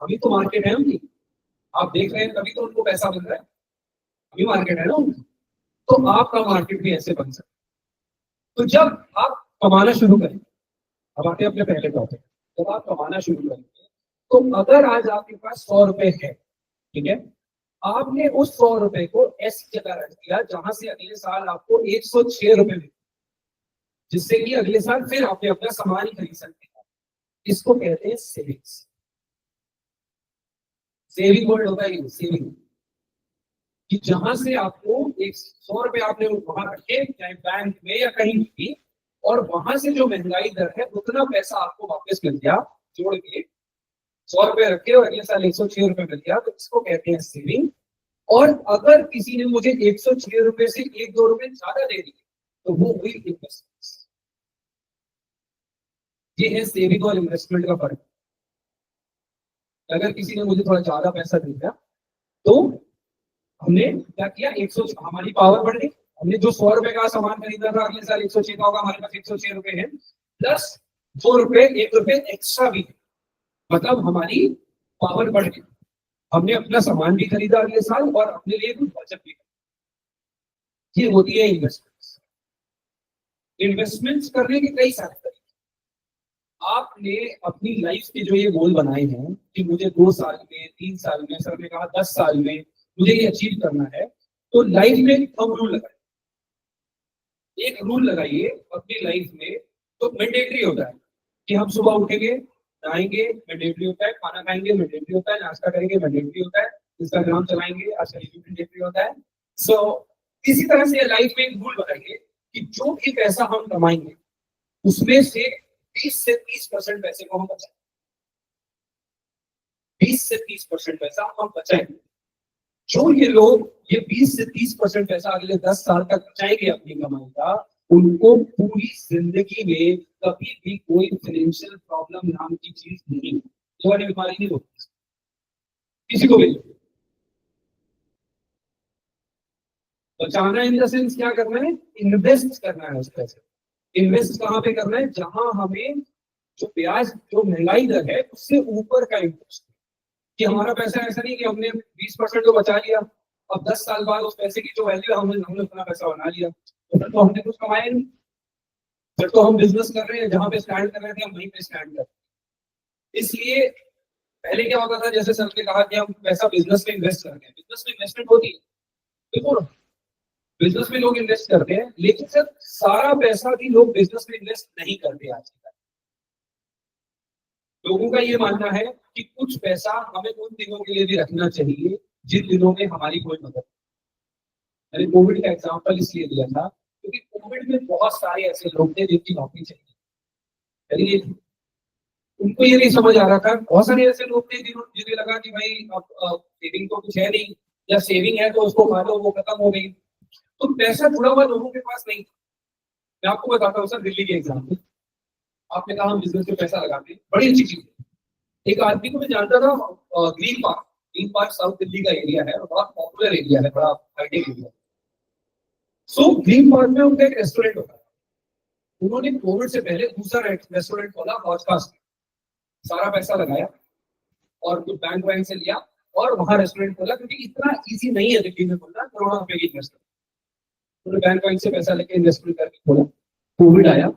अभी तो मार्केट है उनकी, आप देख रहे हैं तभी तो उनको पैसा मिल रहा है, अभी मार्केट है ना उनकी, तो आपका मार्केट भी ऐसे बन सकता है। तो जब आप कमाना शुरू करें, अब आते हैं अपने पहले टॉपिक, जब आप कमाना शुरू करेंगे तो अगर आज आपके पास 100 रुपए है, ठीक है, आपने उस 100 रुपए को ऐसी जगह रख दिया जहां से अगले साल आपको 106 रुपए मिले, जिससे कि अगले साल फिर आप अपना सामान ही खरीद सकते हैं। इसको कहते हैं सेविंग्स। सेविंग वर्ड होता है सेविंग, कि जहां से आपको 100 रुपए आपने वहां रखे, चाहे बैंक में या कहीं भी, और वहां से जो महंगाई दर है उतना पैसा आपको वापस मिल गया, जोड़ के 100 रुपए रखे और अगले साल 106 रुपए मिल गया, तो इसको कहते हैं सेविंग। और अगर किसी ने मुझे 106 रुपए से 1-2 रुपए ज्यादा दे दिए तो वो हुई इन्वेस्टमेंट। ये है सेविंग और इन्वेस्टमेंट का फर्क। अगर किसी ने मुझे थोड़ा ज्यादा पैसा दे दिया तो हमने क्या किया, 100, हमारी पावर बढ़ गई, हमने जो 100 रुपए का सामान खरीदा था अगले साल 106 का होगा, हमारे पास 106 रुपए है, प्लस 2 रुपए 1 रुपए एक्स्ट्रा भी, मतलब हमारी पावर बढ़ गई, हमने अपना सामान भी खरीदा अगले साल और अपने लिए कुछ बचत भी की। ये होती है इन्वेस्टमेंट्स। इन्वेस्टमेंट्स करने के कई सारे तरीके। आपने अपनी लाइफ के जो ये गोल बनाए हैं कि मुझे 2 साल में, 3 साल में, सर ने कहा 10 साल में मुझे ये अचीव करना है, तो लाइफ में हम रूल लगाए, एक रूल लगाइए अपनी लाइफ में, तो मैंडेटरी होता है कि हम सुबह उठेंगे, नहाएंगे, मैंडेटरी होता है, खाना खाएंगे, मैंडेटरी होता है, नाश्ता करेंगे, मैंडेटरी होता है, इंस्टाग्राम चलाएंगे, आजकल यूट्यूब मैंडेटरी होता है। सो इसी तरह से लाइफ में एक रूल बनाइए कि जो भी पैसा हम कमाएंगे उसमें से 20 से 30% पैसे को हम बचाएं, 20 से 30% पैसा हम बचाएंगे। जो ये लोग ये 20 से 30% पैसा अगले 10 साल तक बचाएंगे अपनी कमाई का, उनको पूरी जिंदगी में कभी भी कोई फाइनेंशियल प्रॉब्लम नाम की चीज नहीं, ये वाली बीमारी नहीं होती किसी को भी। बचाना इन द सेंस क्या करना है, इन्वेस्ट करना है उस पैसे। इन्वेस्ट कहाँ पे करना है, जहां हमें जो ब्याज, जो महंगाई दर है उससे ऊपर का इंटरेस्ट, कि हमारा पैसा ऐसा नहीं कि हमने 20% तो बचा लिया, अब 10 साल बाद उस पैसे की जो वैल्यू है हमने उतना पैसा बना लिया, तो फिर तो हमने कुछ कमाया नहीं, फिर तो हम बिजनेस कर रहे हैं, जहां पे स्टैंड कर रहे थे हम वहीं पे स्टैंड कर रहे हैं। इसलिए पहले क्या होता था, जैसे सर ने कहा कि हम पैसा बिजनेस में इन्वेस्ट करते हैं, बिजनेस में इन्वेस्टमेंट होती है, देखो बिजनेस में लोग इन्वेस्ट करते हैं, लेकिन सर सारा पैसा भी लोग बिजनेस में इन्वेस्ट नहीं करते। आज के लोगों का ये मानना है कि कुछ पैसा हमें उन दिनों के लिए भी रखना चाहिए जिन दिनों में हमारी कोई मदद। मैंने कोविड का एग्जांपल इसलिए दिया था क्योंकि कोविड में बहुत सारे ऐसे लोग थे जिनकी नौकरी चाहिए, उनको ये नहीं समझ आ रहा था। बहुत सारे ऐसे लोग थे जिन्हें लगा कि भाई अब सेविंग तो कुछ है नहीं, या सेविंग है तो उसको खा लो, वो खत्म हो गई, तो पैसा जुड़ा हुआ लोगों के पास नहीं। मैं आपको बताता हूँ सर, दिल्ली के एग्जाम्पल, आपने कहा हम बिजनेस में पैसा लगाते हैं, बड़ी अच्छी चीज है। एक आदमी को मैं जानता था, ग्रीन पार्क साउथ दिल्ली का एरिया है, बहुत पॉपुलर एरिया है, बड़ा hi tech area. So Green Park में उनका एक रेस्टोरेंट होता है, उन्होंने कोविड से पहले दूसरा रेस्टोरेंट खोला हौज खास में, सारा पैसा लगाया और कुछ बैंक वैंक से लिया और वहां रेस्टोरेंट खोला, क्योंकि इतना इजी नहीं है दिल्ली में खोलना करोड़ों रुपए की इन्वेस्टमेंट। उन्होंने बैंक वैंक से पैसा लेके इन्वेस्टमेंट करके खोला, कोविड आया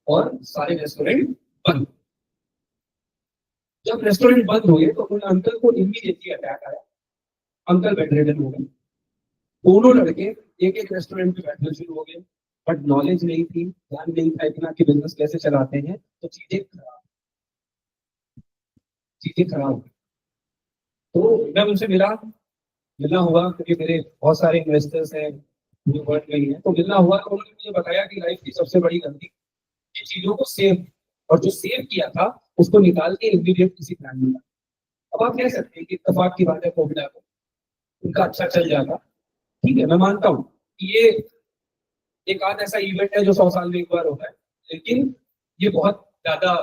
और सारे रेस्टोरेंट बंद। जब रेस्टोरेंट बंद हो गए तो उन अंकल को इमीडिएटली अटैक आया, अंकल बेड रिडन हो गए। दोनों लड़के एक एक रेस्टोरेंट पे बैठना शुरू हो गए, बट नॉलेज नहीं थी, ध्यान नहीं था इतना कि बिजनेस कैसे चलाते हैं, तो चीजें खराब हुई। तो मैं उनसे मिलना हुआ, क्योंकि मेरे बहुत सारे इन्वेस्टर्स हैं जो वर्ल्ड में ही है, तो मिलना हुआ तो उन्होंने मुझे बताया कि लाइफ की सबसे बड़ी गलती ये चीजों को सेव, और जो सेव किया था उसको निकाल के इमीडिएट किसी प्लान में। अब आप कह सकते हैं कि इत्तेफाक की बात है, कोविड को उनका अच्छा चल जाता, ठीक है, मैं मानता हूँ कि ये एक आध ऐसा इवेंट है जो 100 साल में एक बार होता है, लेकिन ये बहुत ज्यादा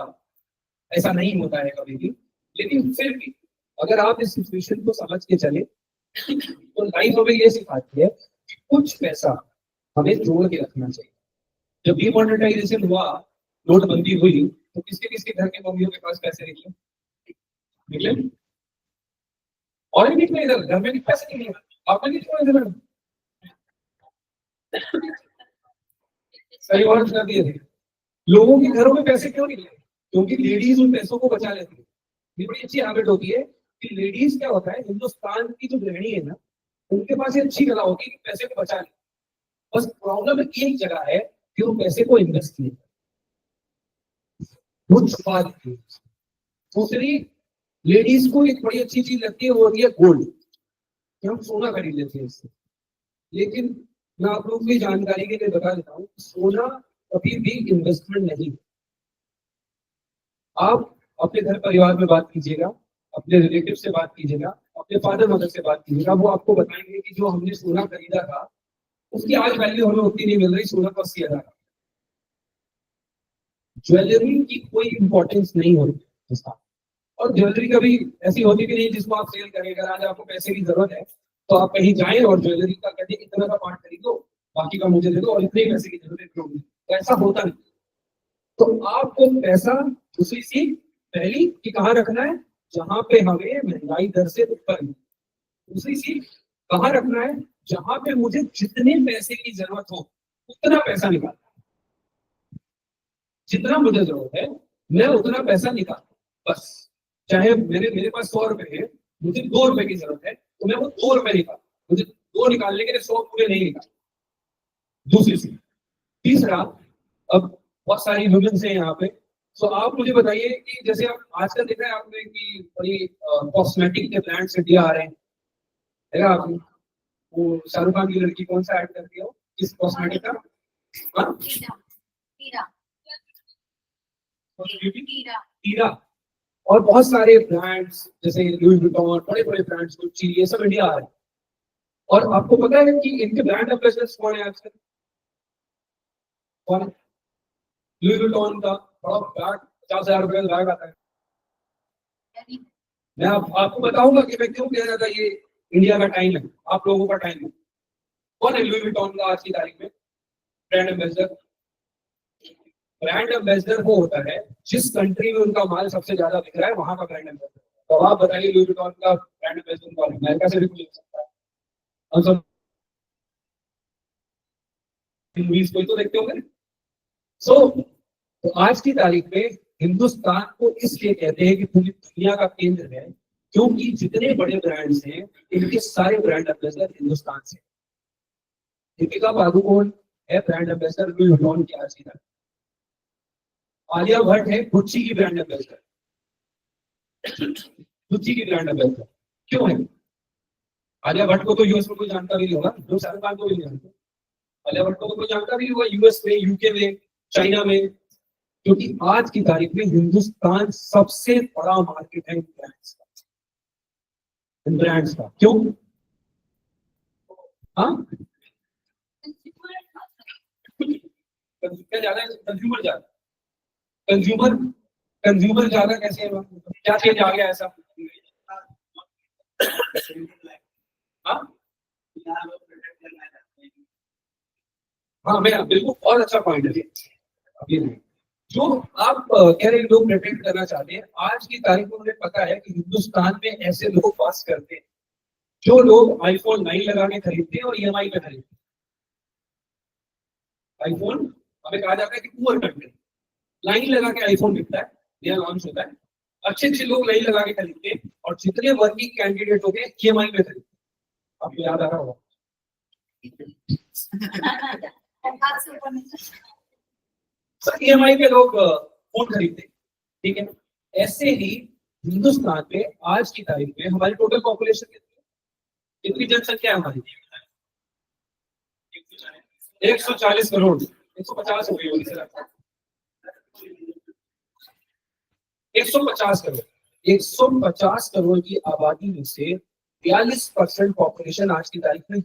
ऐसा नहीं होता है कभी भी। लेकिन फिर भी अगर आप इस सिचुएशन को समझ के चले तो लाइफ हमें ये सिखाती है कि कुछ पैसा हमें जोड़ के रखना चाहिए। जब डिमोनेटाइजेशन हुआ, नोटबंदी हुई, तो किसके किसके घर के मम्मियों के पास पैसे निकले? और नहीं निकले, इधर घर में पैसे निकले, आपने नहीं छोड़े इधर सही बात कर दिए थे। लोगों के घरों में पैसे क्यों निकले? क्योंकि लेडीज उन पैसों को बचा लेती है। ये बड़ी अच्छी हैबिट होती है कि लेडीज, क्या होता है, हिंदुस्तान की जो गृहिणी है ना, उनके पास ये अच्छी कला होती है कि पैसे को बचा ले। बस प्रॉब्लम एक जगह है कि वो पैसे को इन्वेस्ट नहीं, वो छुपा देती है। दूसरी, लेडीज को एक बड़ी अच्छी चीज लगती है, वो होती है गोल्ड, कि हम सोना खरीद लेते हैं इससे। लेकिन मैं आप लोगों की जानकारी के लिए बता देता हूँ, सोना कभी भी इन्वेस्टमेंट नहीं। आप अपने घर परिवार में बात कीजिएगा, अपने रिलेटिव से बात कीजिएगा, अपने फादर मदर से बात कीजिएगा, वो आपको बताएंगे कि जो हमने सोना खरीदा था उसकी आज वैल्यू हमें उतनी नहीं मिल रही, सोना को 80,000। ज्वेलरी की कोई इंपॉर्टेंस नहीं होती उसका, और ज्वेलरी कभी ऐसी होती भी नहीं जिसको आप सेल करें। अगर आज आपको पैसे की जरूरत है तो आप कहीं जाएं और ज्वेलरी का कहते हैं इतना का पार्ट खरीदो, बाकी का मुझे दे दो और इतने पैसे की जरूरत है, तो ऐसा होता नहीं। तो आपको पैसा दूसरी चीज पहली कि कहाँ रखना है, जहां पे हमें महंगाई दर से ऊपर है। दूसरी चीज कहाँ रखना है, जहां पे मुझे जितने पैसे की जरूरत हो उतना पैसा निकालना, जितना मुझे जरूरत है मैं उतना पैसा निकालूं बस। चाहे मेरे पास 100 रुपए है, मुझे 2 रुपए की जरूरत है तो मैं वो 2 रुपए निकालूं, मुझे 2 निकालने के लिए 100 पूरे नहीं निकाल। दूसरी चीज। तीसरा, अब बहुत सारी वुमेन्स हैं यहाँ पे, तो आप मुझे बताइए कि जैसे आप आजकल देखा है आपने कि बड़ी कॉस्मेटिक के ब्रांड्स इंडिया आ रहे हैं, देखा आपने? वो शाहरुख खान की लड़की कौन सा ऐड करती है, वो किस कॉस्मेटिक का? हाँ? टीरा। और बहुत सारे ब्रांड्स जैसे लुई विटॉन, बड़े बड़े ब्रांड्स, गुच्ची, ये सब इंडिया आ रहे हैं। और आपको पता है कि इनके ब्रांड एम्बेसडर्स कौन है आजकल? कौन है? लुई विटॉन का बड़ा बैग, 50,000 रुपए का बैग आता है। मैं आपको बताऊंगा कि मैं क्यों कह रहा था ये इंडिया का टाइम है, आप लोगों का टाइम है। कौन है लुई विटॉन का आज की तारीख में ब्रांड एम्बेसडर? ब्रांड एम्बेसडर वो होता है जिस कंट्री में उनका माल सबसे ज्यादा बिक रहा है, वहां का ब्रांड एम्बेसडर। तो आप बताइए लुई विटॉन का ब्रांड एम्बेसडर कौन है? अमेरिका से भी कोई हो सकता है, हम सब मूवीज कोई तो देखते होंगे। तो आज की तारीख में हिंदुस्तान को इसलिए कहते हैं कि पूरी दुनिया का केंद्र है, क्योंकि जितने बड़े ब्रांड्स हैं इनके सारे ब्रांड एम्बेसडर हिंदुस्तान से। दीपिका पादुकोण है ब्रांड एम्बेसडर लुई विटॉन की आज की तारीख। आलिया भट्ट है गुच्ची की ब्रांड एम्बेसडर, गुच्ची की ब्रांड एम्बेसडर क्यों है? आलिया भट्ट को तो यूएस में कोई जानता भी नहीं होगा, जो शाहरुख खान को भी नहीं जानते। आलिया भट्ट को तो कोई जानता भी होगा यूएस में, यूके में, चाइना में, क्योंकि आज की तारीख में हिंदुस्तान सबसे बड़ा मार्केट है ब्रांड्स का। क्यों? हाँ, ज्यादा है, कंज्यूमर ज्यादा, कंज्यूमर ज्यादा कैसे है? क्या चेंज आ गया ऐसा? हाँ हाँ, मेरा बिल्कुल बहुत अच्छा पॉइंट है। अभी नहीं। जो आप कह रहे लोग प्रिटेंड करना चाहते हैं, आज की तारीख में मुझे पता है कि हिंदुस्तान में ऐसे लोग पास करते हैं जो लोग आईफोन 9 लगा के खरीदते हैं और ईएमआई पे खरीदते हैं। आईफोन हमें कहा जाता है कि पुअर कंट्री, लाइन लगा के आईफोन बिकता है, नया लॉन्च होता है, अच्छे अच्छे लोग लाइन लगा के खरीदते हैं और जितने वर्किंग कैंडिडेट हो गए ईएमआई पे खरीदते हैं। आपको याद आ रहा होगा सर, ईएमआई पे लोग फोन खरीदते हैं, ठीक है। ऐसे ही हिंदुस्तान में आज की तारीख में हमारी टोटल पॉपुलेशन कितनी जनसंख्या है हमारी? 140 करोड़, 150 हो गई होगी सर, 150 करोड़। 150 करोड़ की आबादी में से 42% पॉपुलेशन आज की तारीख में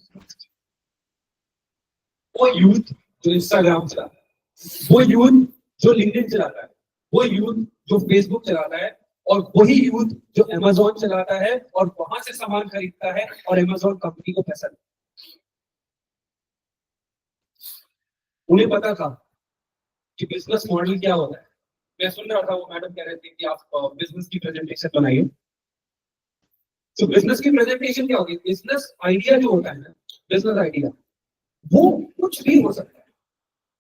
वो यूथ जो इंस्टाग्राम चलाता है, वो यूथ जो लिंक्डइन चलाता है, वो यूथ जो फेसबुक चलाता है, और वही यूथ जो अमेज़न चलाता है और वहां से सामान खरीदता है और अमेज़न कंपनी को पैसा देता है। उन्हें पता था कि बिजनेस मॉडल क्या होता है। मैं सुन रहा था, वो मैडम कह रहे थे कि आप बिजनेस की प्रेजेंटेशन बनाइए। तो बिजनेस की प्रेजेंटेशन क्या होगी? बिजनेस आइडिया जो होता है ना, बिजनेस आइडिया वो कुछ भी हो सकता है,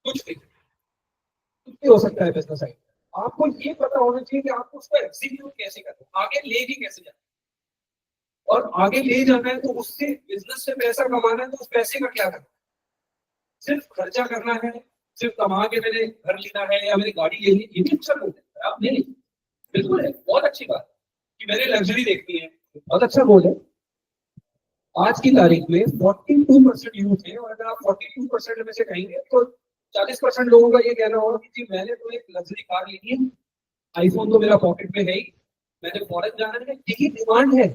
कुछ भी हो सकता है बिजनेस आइडिया। आपको ये पता होना चाहिए कि आपको उसको एग्जीक्यूट कैसे करना है, आगे ले भी कैसे जाना है। और आगे ले जाना है तो उससे बिजनेस से पैसा कमाना है, तो उस पैसे का क्या करना है? सिर्फ खर्चा करना है, सिर्फ कमा के मैंने घर लेना है या मेरी गाड़ी लेनी, ये भी अच्छा गोल है। आप नहीं, बिल्कुल है, बहुत अच्छी बात कि मैंने लग्जरी देखनी है, बहुत अच्छा गोल है। आज की तारीख में 42% यूथ है, और अगर आप 42% में से कहेंगे तो 40% लोगों का ये कहना होगा कि जी मैंने तो एक लग्जरी कार ली है, आईफोन तो मेरा पॉकेट में है ही, मैंने फॉरेन जाना है, यही डिमांड है।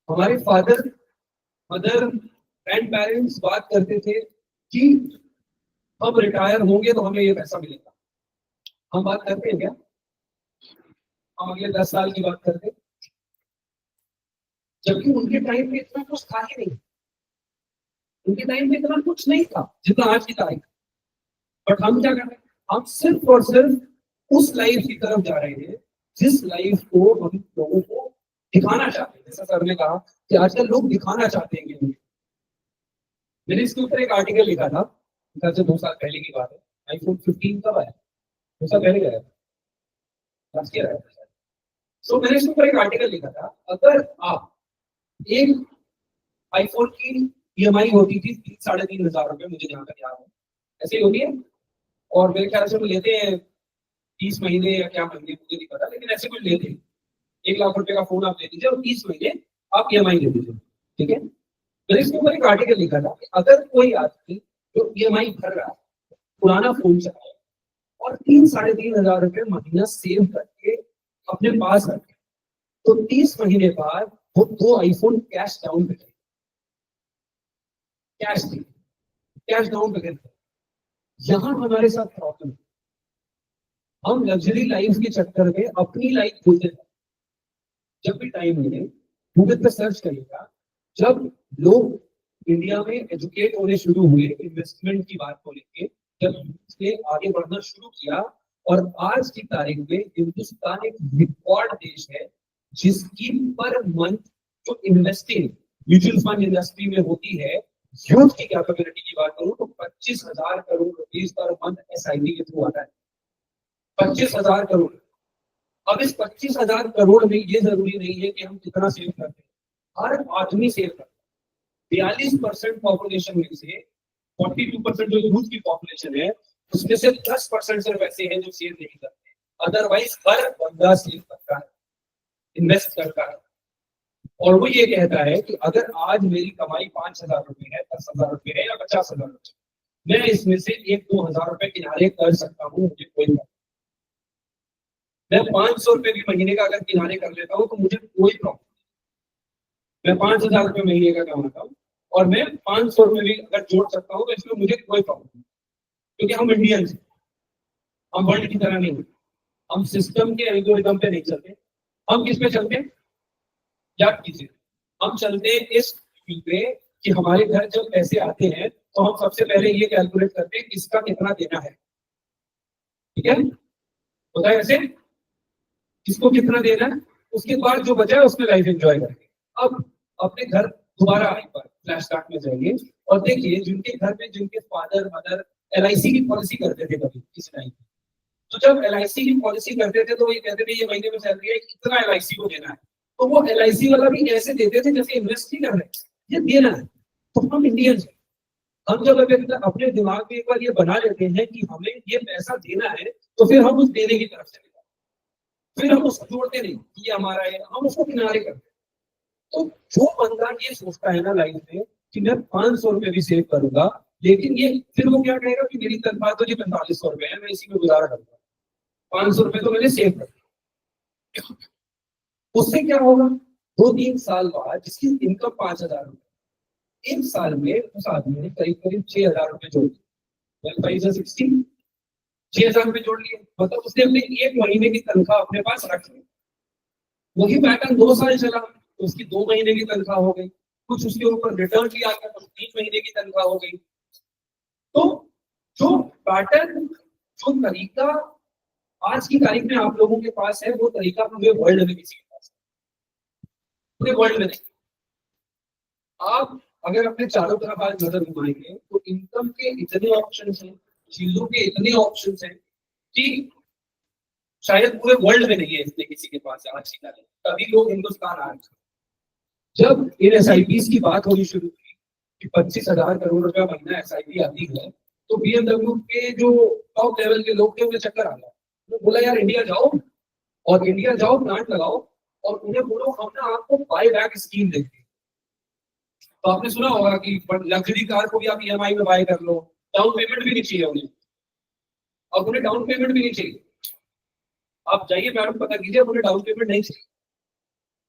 हमारे फादर, मदर, ग्रैंड पेरेंट्स बात करते थे कि हम रिटायर होंगे तो हमें ये पैसा मिलेगा। हम बात करते हैं क्या? हम अगले 10 साल की बात करते हैं, जबकि उनके टाइम में इतना कुछ था ही नहीं। उनके टाइम में इतना कुछ नहीं था जितना आज की तारीख। बट हम क्या कर रहे हैं? हम सिर्फ और सिर्फ उस लाइफ की तरफ जा रहे हैं जिस लाइफ को हम लोगों को दिखाना चाहते हैं। जैसा सर ने कहा कि आजकल लोग दिखाना चाहते हैं कि मैंने इसके ऊपर एक आर्टिकल लिखा था, 2 साल पहले की बात है। आईफोन 15 कब आया? 2 साल पहले गया, लास्ट ईयर आया। तो मैंने इसके ऊपर एक आर्टिकल लिखा था, अगर आप एक आईफोन की ईएमआई होती थी 3-3.5 हजार रुपए, मुझे जहां तक याद है ऐसे ही होती है, और मेरे ख्याल से वो लेते हैं 30 महीने या क्या महीने, मुझे नहीं पता, लेकिन ऐसे कुछ लेते हैं। 1 लाख रुपए का फोन आप ले दीजिए और 30 महीने आप ईएमआई दे दीजिए, ठीक है। मैंने इसके ऊपर एक आर्टिकल लिखा था कि अगर कोई आदमी जो ईएमआई भर रहा है, पुराना फोन चला है और 3-3.5 हजार रुपए महीना सेव करके अपने पास रखे, तो 30 महीने बाद वो 2 आईफोन कैश डाउन पे, कैश डाउन पे करते। यहां हमारे साथ प्रॉब्लम है, हम लग्जरी लाइफ के चक्कर में अपनी लाइफ भूलते हैं। जब भी टाइम मिले गूगल पे सर्च करिएगा, जब लोग इंडिया में एजुकेट होने शुरू हुए इन्वेस्टमेंट की बात को लेके, जब से आगे बढ़ना शुरू किया, और आज की तारीख में हिंदुस्तान एक रिकॉर्ड देश है जिसकी पर मंथ जो इन्वेस्टिंग म्यूचुअल फंड इंडस्ट्री में होती है, यूथ की कैपेबिलिटी की बात करूं तो 25,000 crore rupees per month SIP के थ्रू आता है। 25,000 करोड़। अब इस 25,000 करोड़ में ये जरूरी नहीं है कि हम कितना सेव करते हैं, हर आदमी सेव करता है। 42% पॉपुलेशन में से 42% जो यूथ की पॉपुलेशन है, उसमें से 10% सिर्फ ऐसे हैं जो सेव नहीं करते, अदरवाइज हर बंदा सेव करता है, इन्वेस्ट करता है। और वो ये कहता है कि अगर आज मेरी कमाई 5,000 रुपए है, 10,000 रुपए है या 50,000 रुपए, मैं इसमें से 1-2 हजार रुपए किनारे कर सकता हूँ, मुझे कोई बात। मैं 500 रुपए भी महीने का अगर किनारे कर लेता हूँ तो मुझे कोई प्रॉब्लम। मैं 5,000 रुपए महीने का कमाता हूँ और मैं 500 रुपए भी अगर जोड़ सकता हूँ तो इसमें मुझे कोई प्रॉब्लम नहीं, क्योंकि हम इंडियंस हैं, हम वर्ल्ड की तरह नहीं, हम सिस्टम के एल्गोरिथम पे नहीं चलते। हम किस पे चलते हैं? याद कीजिए, हम चलते हैं इस पे कि हमारे घर जब पैसे आते हैं तो हम सबसे पहले ये कैलकुलेट करते हैं किसका कितना देना है। ठीक है, होता है ऐसे, किसको कितना देना है, उसके बाद जो बचा है उसमें लाइफ एंजॉय करेंगे। अब अपने घर दोबारा एक बार फ्लैश बैक में जाइए और देखिए जिनके घर में जिनके फादर मदर LIC की पॉलिसी करते थे कभी किसी टाइम, तो जब LIC की पॉलिसी करते थे तो ये कहते थे ये महीने में सैलरी है इतना LIC को देना है, तो वो LIC वाला भी ऐसे देते थे जैसे इन्वेस्ट नहीं कर रहे, ये देना है। तो हम इंडियंस हैं, हम जब अगर अपने दिमाग में एक बार ये बना लेते हैं कि हमें ये पैसा देना है, तो फिर हम उस देने की तरफ चले जाते हैं, फिर हम उसको जोड़ते नहीं कि ये हमारा है, हम उसको किनारे करते हैं। तो जो बंदा ये सोचता है ना लाइफ में कि मैं 500 रुपए भी सेव करूंगा, लेकिन ये फिर वो क्या कहेगा कि मेरी तनख्वाह तो जी 4500 रुपए है, मैं इसी में गुजारा करूंगा, 500 रुपए तो मैंने सेव कर दिया। उससे क्या होगा, 2-3 साल बाद जिसकी इनकम 5000 रुपए, एक साल में उस आदमी ने करीब करीब 6000 रुपए जोड़ दिए, 6000 रुपए जोड़ लिए, मतलब उसने अपने एक महीने की तनख्वाह अपने पास रख ली। वही पैटर्न 2 साल चला तो उसकी 2 महीने की तनख्वाह हो गई, कुछ उसके ऊपर रिटर्न लिया था तो 3 महीने की तनख्वाह हो गई। तो जो पैटर्न, जो तरीका आज की तारीख में आप लोगों के पास है, वो तरीका पूरे वर्ल्ड में किसी के पास है, पूरे वर्ल्ड में नहीं। आप अगर अपने चारों तरफ आज नजर घुमाएंगे तो इनकम के इतने ऑप्शन हैं, चीजों के इतने ऑप्शन हैं कि शायद पूरे वर्ल्ड में नहीं है इतने किसी के पास आज की तारीख। तभी लोग हिंदुस्तान आ रहे। जब इन SIPs की बात होनी शुरू हुई कि 25,000 करोड़ रुपया महीना SIP आती है, तो BMW के जो टॉप लेवल के लोग थे उन्हें चक्कर आ गया। उन्होंने बोला यार इंडिया जाओ, और इंडिया जाओ प्लांट लगाओ और उन्हें बोलो हम ना आपको बाय बैक स्कीम देंगे। तो आपने सुना होगा कि लग्जरी कार को भी आप EMI में बाय कर लो, डाउन पेमेंट भी नहीं चाहिए उन्हें। अब उन्हें डाउन पेमेंट भी नहीं चाहिए, आप जाइए मैडम पता कीजिए, उन्हें डाउन पेमेंट नहीं चाहिए।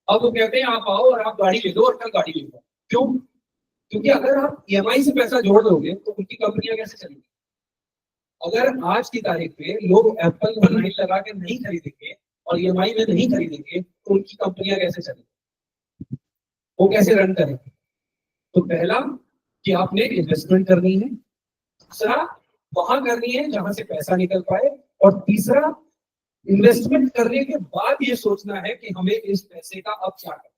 अब वो कहते हैं आप आओ और आप गाड़ी ले लो और कल गाड़ी ले लो। क्यों? क्योंकि अगर आप EMI से पैसा जोड़ दोगे तो उनकी कंपनियां कैसे चलेंगी? अगर आज की तारीख पे लोग एप्पल में लाइन लगा के नहीं खरीदेंगे और EMI में नहीं खरीदेंगे तो उनकी कंपनियां कैसे चलेंगी, वो कैसे रन करेंगे? तो पहला कि आपने इन्वेस्टमेंट करनी है, दूसरा वहां करनी है जहां से पैसा निकल पाए, और तीसरा इन्वेस्टमेंट करने के बाद ये सोचना है कि हमें इस पैसे का अब क्या करना।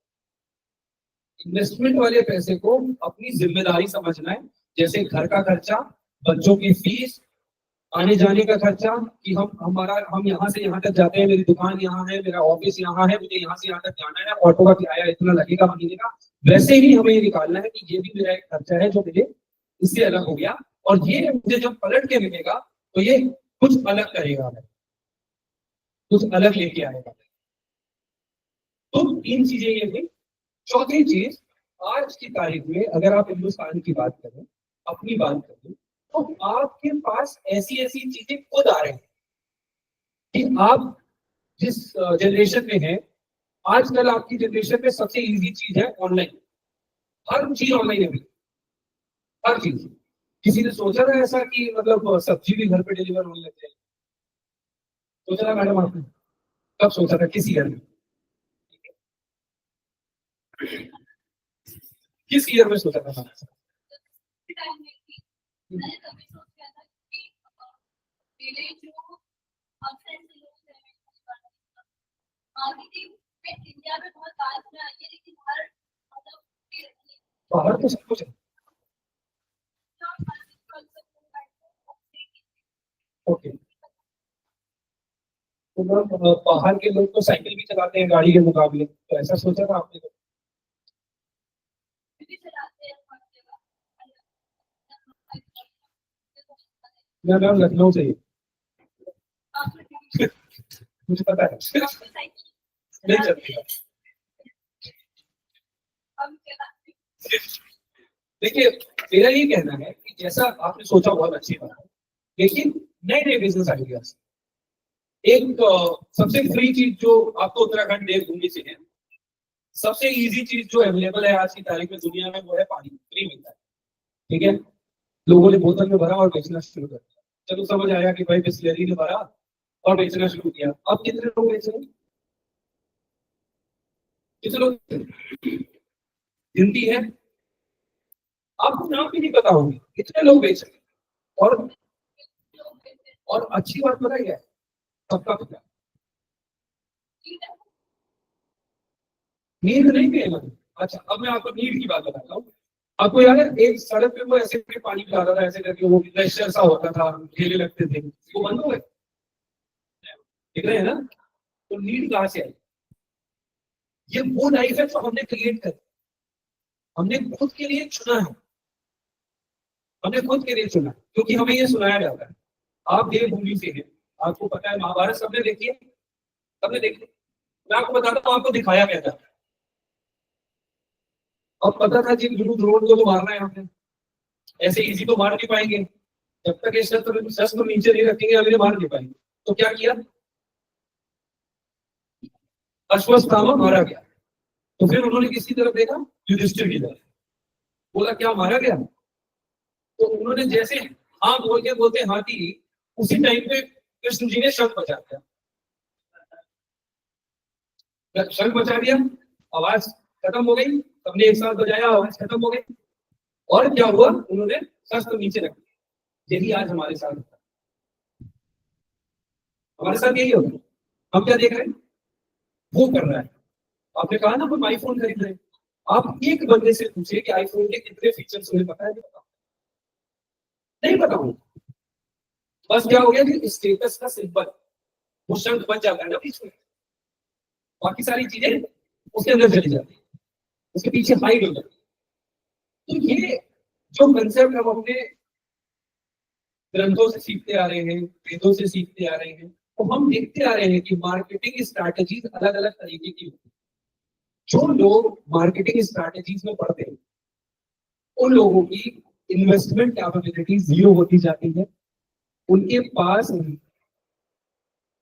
इन्वेस्टमेंट वाले पैसे को अपनी जिम्मेदारी समझना है, जैसे घर का खर्चा, बच्चों की फीस, आने जाने का खर्चा, कि हम यहाँ से यहाँ तक जाते हैं, मेरी दुकान यहाँ है, मेरा ऑफिस यहाँ है, मुझे यहाँ से यहाँ तक जाना है, ऑटो का किराया इतना लगेगा महीने का। वैसे ही हमें ये निकालना है कि ये भी मेरा एक खर्चा है जो मुझे इससे अलग हो गया, और ये मुझे जब पलट के मिलेगा तो ये कुछ अलग करेगा, कुछ अलग लेके आएगा। तो 3 चीजें ये थी। चौथी चीज, आज की तारीख में अगर आप हिंदुस्तान की बात करें, अपनी बात करें, तो आपके पास ऐसी ऐसी चीजें खुद आ रही हैं कि आप जिस जनरेशन में हैं, आजकल आपकी जनरेशन में सबसे इजी चीज है ऑनलाइन। हर चीज ऑनलाइन है अभी, हर चीज। किसी ने सोचा था ऐसा कि मतलब सब्जी भी घर पे डिलीवर होने लग जाएगी? सोचा था मैडम आपने? कब सोचा था किसी घर में? किस ईयर में सोचा था? मैंने कभी सोचा था कि मेरे जो अक्सर लोग हैं मार्केटिंग में इंडिया में बहुत आज में आई है, लेकिन हर मतलब बाहर तो सब कुछ है। ओके, तो बाहर के लोग तो साइकिल भी चलाते हैं गाड़ी के मुकाबले, तो ऐसा सोचा था आपने? मैं मैम लखनऊ से ही, मुझे पता है नहीं चलती। देखिए मेरा ये कहना है कि जैसा आपने सोचा बहुत अच्छी बात है, लेकिन नए नए बिजनेस आइडियाज, एक सबसे फ्री चीज जो आपको उत्तराखंड देवभूमि से है, सबसे इजी चीज जो अवेलेबल है आज की तारीख में दुनिया में, वो है पानी, फ्री मिलता है। ठीक है, लोगों ने बोतल में भरा और बेचना शुरू कर दिया। चलो समझ आया कि भाई बिस्लरी ने भरा और बेचना शुरू किया। अब कितने लोग बेच रहे हैं? कितने लोग? गिनती है, आपको नाम भी नहीं पता होगी कितने लोग बेच रहे हैं। और अच्छी बात पता है क्या है, सबका पता, नींद नहीं पिएगा। अच्छा अब मैं आपको नींद की बात बताता हूँ। आपको याद है एक सड़क पे वो ऐसे करके पानी पिलाता था, ऐसे करके वो प्रेशर सा होता था, ठेले लगते थे, वो बंद हो गए, दिख रहे हैं ना। तो नीड कहाँ से आई? ये वो लाइफ है जो हमने क्रिएट कर, हमने खुद के लिए चुना है, हमने खुद के लिए चुना, क्योंकि हमें ये सुनाया जाता है। आप देवभूमि से हैं, आपको पता है महाभारत सबने देखी है, सबने देखी। मैं आपको बताता हूँ आपको दिखाया गया था, और पता था जिन गुरु द्रोण को तो मारना है हमने, ऐसे इजी तो मार नहीं पाएंगे, जब तक ये शस्त्र नीचे नहीं रखेंगे अभी मार नहीं पाएंगे। तो क्या किया, अश्वत्थामा मारा गया। तो फिर उन्होंने किसकी तरफ देखा, युधिष्ठिर की तरफ, बोला क्या मारा गया? तो उन्होंने जैसे हाँ बोलते बोलते हाथी, उसी टाइम पे कृष्ण जी ने शंख बजा दिया, शंख बजा दिया, आवाज खत्म हो गई, सबने एक साथ बजाया, आवाज खत्म हो गई, और क्या हुआ, उन्होंने शस्त्र नीचे रख दिया। यही आज हमारे साथ होता है, हमारे साथ यही होता है। हम क्या देख रहे हैं, वो कर रहा है। आपने कहा ना हम आईफोन खरीद रहे हैं, आप एक बंदे से पूछे कि आईफोन के कितने फीचर्स उन्हें पता है, नहीं पता हूं। बस क्या हो गया कि स्टेटस का सिंबल वो शब्द बन जाता है ना बीच में, बाकी सारी चीजें उसके अंदर चली जाती है, उसके पीछे हाइड हो जाती है। तो ये जो कंसेप्ट हम अपने ग्रंथों से सीखते आ रहे हैं, वेदों से सीखते आ रहे हैं, तो हम देखते आ रहे हैं कि मार्केटिंग स्ट्रैटेजीज अलग अलग तरीके की होती है। जो लोग मार्केटिंग स्ट्रैटेजीज में पढ़ते हैं उन लोगों की इन्वेस्टमेंट कैपेबिलिटी जीरो होती जाती है, उनके पास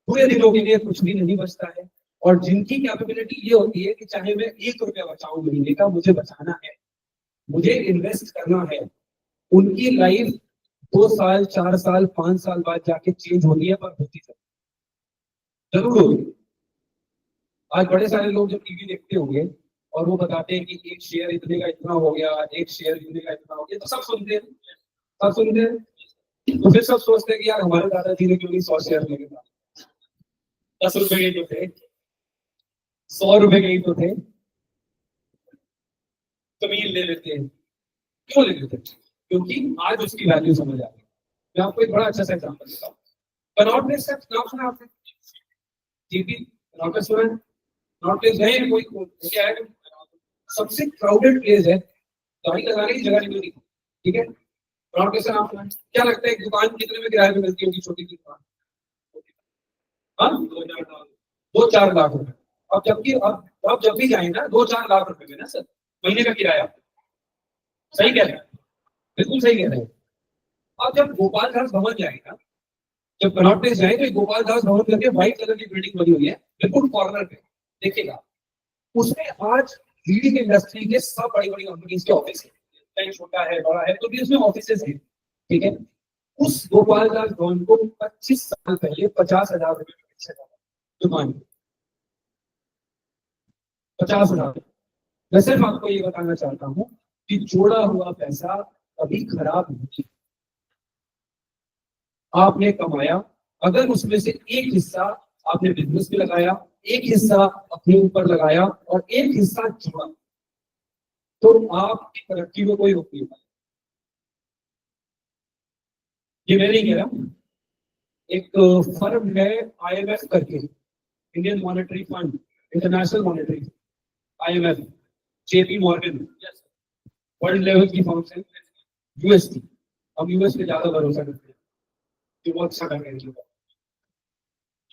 पूरे दिनों के लिए कुछ भी नहीं बचता है। और जिनकी कैपेबिलिटी ये होती है कि चाहे मैं 1 रुपया बचाऊं महीने का, मुझे बचाना है, मुझे इन्वेस्ट करना है, उनकी लाइफ 2 साल 4 साल 5 साल बाद जाके चेंज होनी है, पर होती जरूर होगी। आज बड़े सारे लोग जब टीवी देखते होंगे और वो बताते हैं कि एक शेयर इतने का इतना हो गया, एक शेयर इतने का इतना हो गया, तो सब सुनते हैं, सब सुनते हैं। तो फिर सब सोचते हैं कि यार हमारे दादाजी ने क्यों नहीं 100 शेयर लेके था, 10 रुपए के तो थे, 100 रुपए के ही तो थे, जमीन ले लेते हैं, क्यों ले लेते? क्योंकि आज उसकी वैल्यू समझ आ गई। मैं आपको एक बड़ा अच्छा सा एग्जांपल देता हूँ। कनॉट प्लेस का नाम सुना आपने? जीपी कनॉट प्लेस सुना है? कनॉट प्लेस गए कोई क्या है, सबसे क्राउडेड प्लेस है, गाड़ी लगाने की जगह नहीं मिलती, ठीक है। कनॉट प्लेस का नाम सुना है? क्या लगता है एक दुकान कितने में किराए पे मिलती होगी, छोटी सी दुकान? हाँ 2-4 लाख रुपए। अब जबकि अब जब भी जाए ना 2-4 लाख रुपए में ना सर महीने का किराया, सही कह रहे हैं, बिल्कुल सही कह रहे हैं। अब जब गोपाल दास भवन जाएगा, जब कनॉट प्लेस जाए तो गोपाल दास भवन करके व्हाइट कलर की बिल्डिंग बनी हुई है बिल्कुल कॉर्नर पे, देखिएगा उसमें आज लीडिंग इंडस्ट्री के सब बड़ी बड़ी कंपनीज के ऑफिस है, चाहे छोटा है बड़ा है तो भी उसमें ऑफिसेज है, ठीक है। उस गोपाल दास भवन को 25 साल पहले 50,000 रुपए में बेचा था दुकान, 50,000। मैं सिर्फ आपको ये बताना चाहता हूँ कि जोड़ा हुआ पैसा कभी खराब नहीं, आपने कमाया, अगर उसमें से एक हिस्सा आपने बिजनेस में लगाया, एक हिस्सा अपने ऊपर लगाया और एक हिस्सा जोड़ा, तो आपकी तरक्की में कोई रोक नहीं पाएगा। ये मैं नहीं कह रहा, एक फर्म है IMF करके, Indian monetary fund, international monetary, IMF, JP Morgan, world level की फर्म है, UST, हम यूएस पे ज्यादा भरोसा करते हैं, जो बहुत अच्छा कर रहे हैं।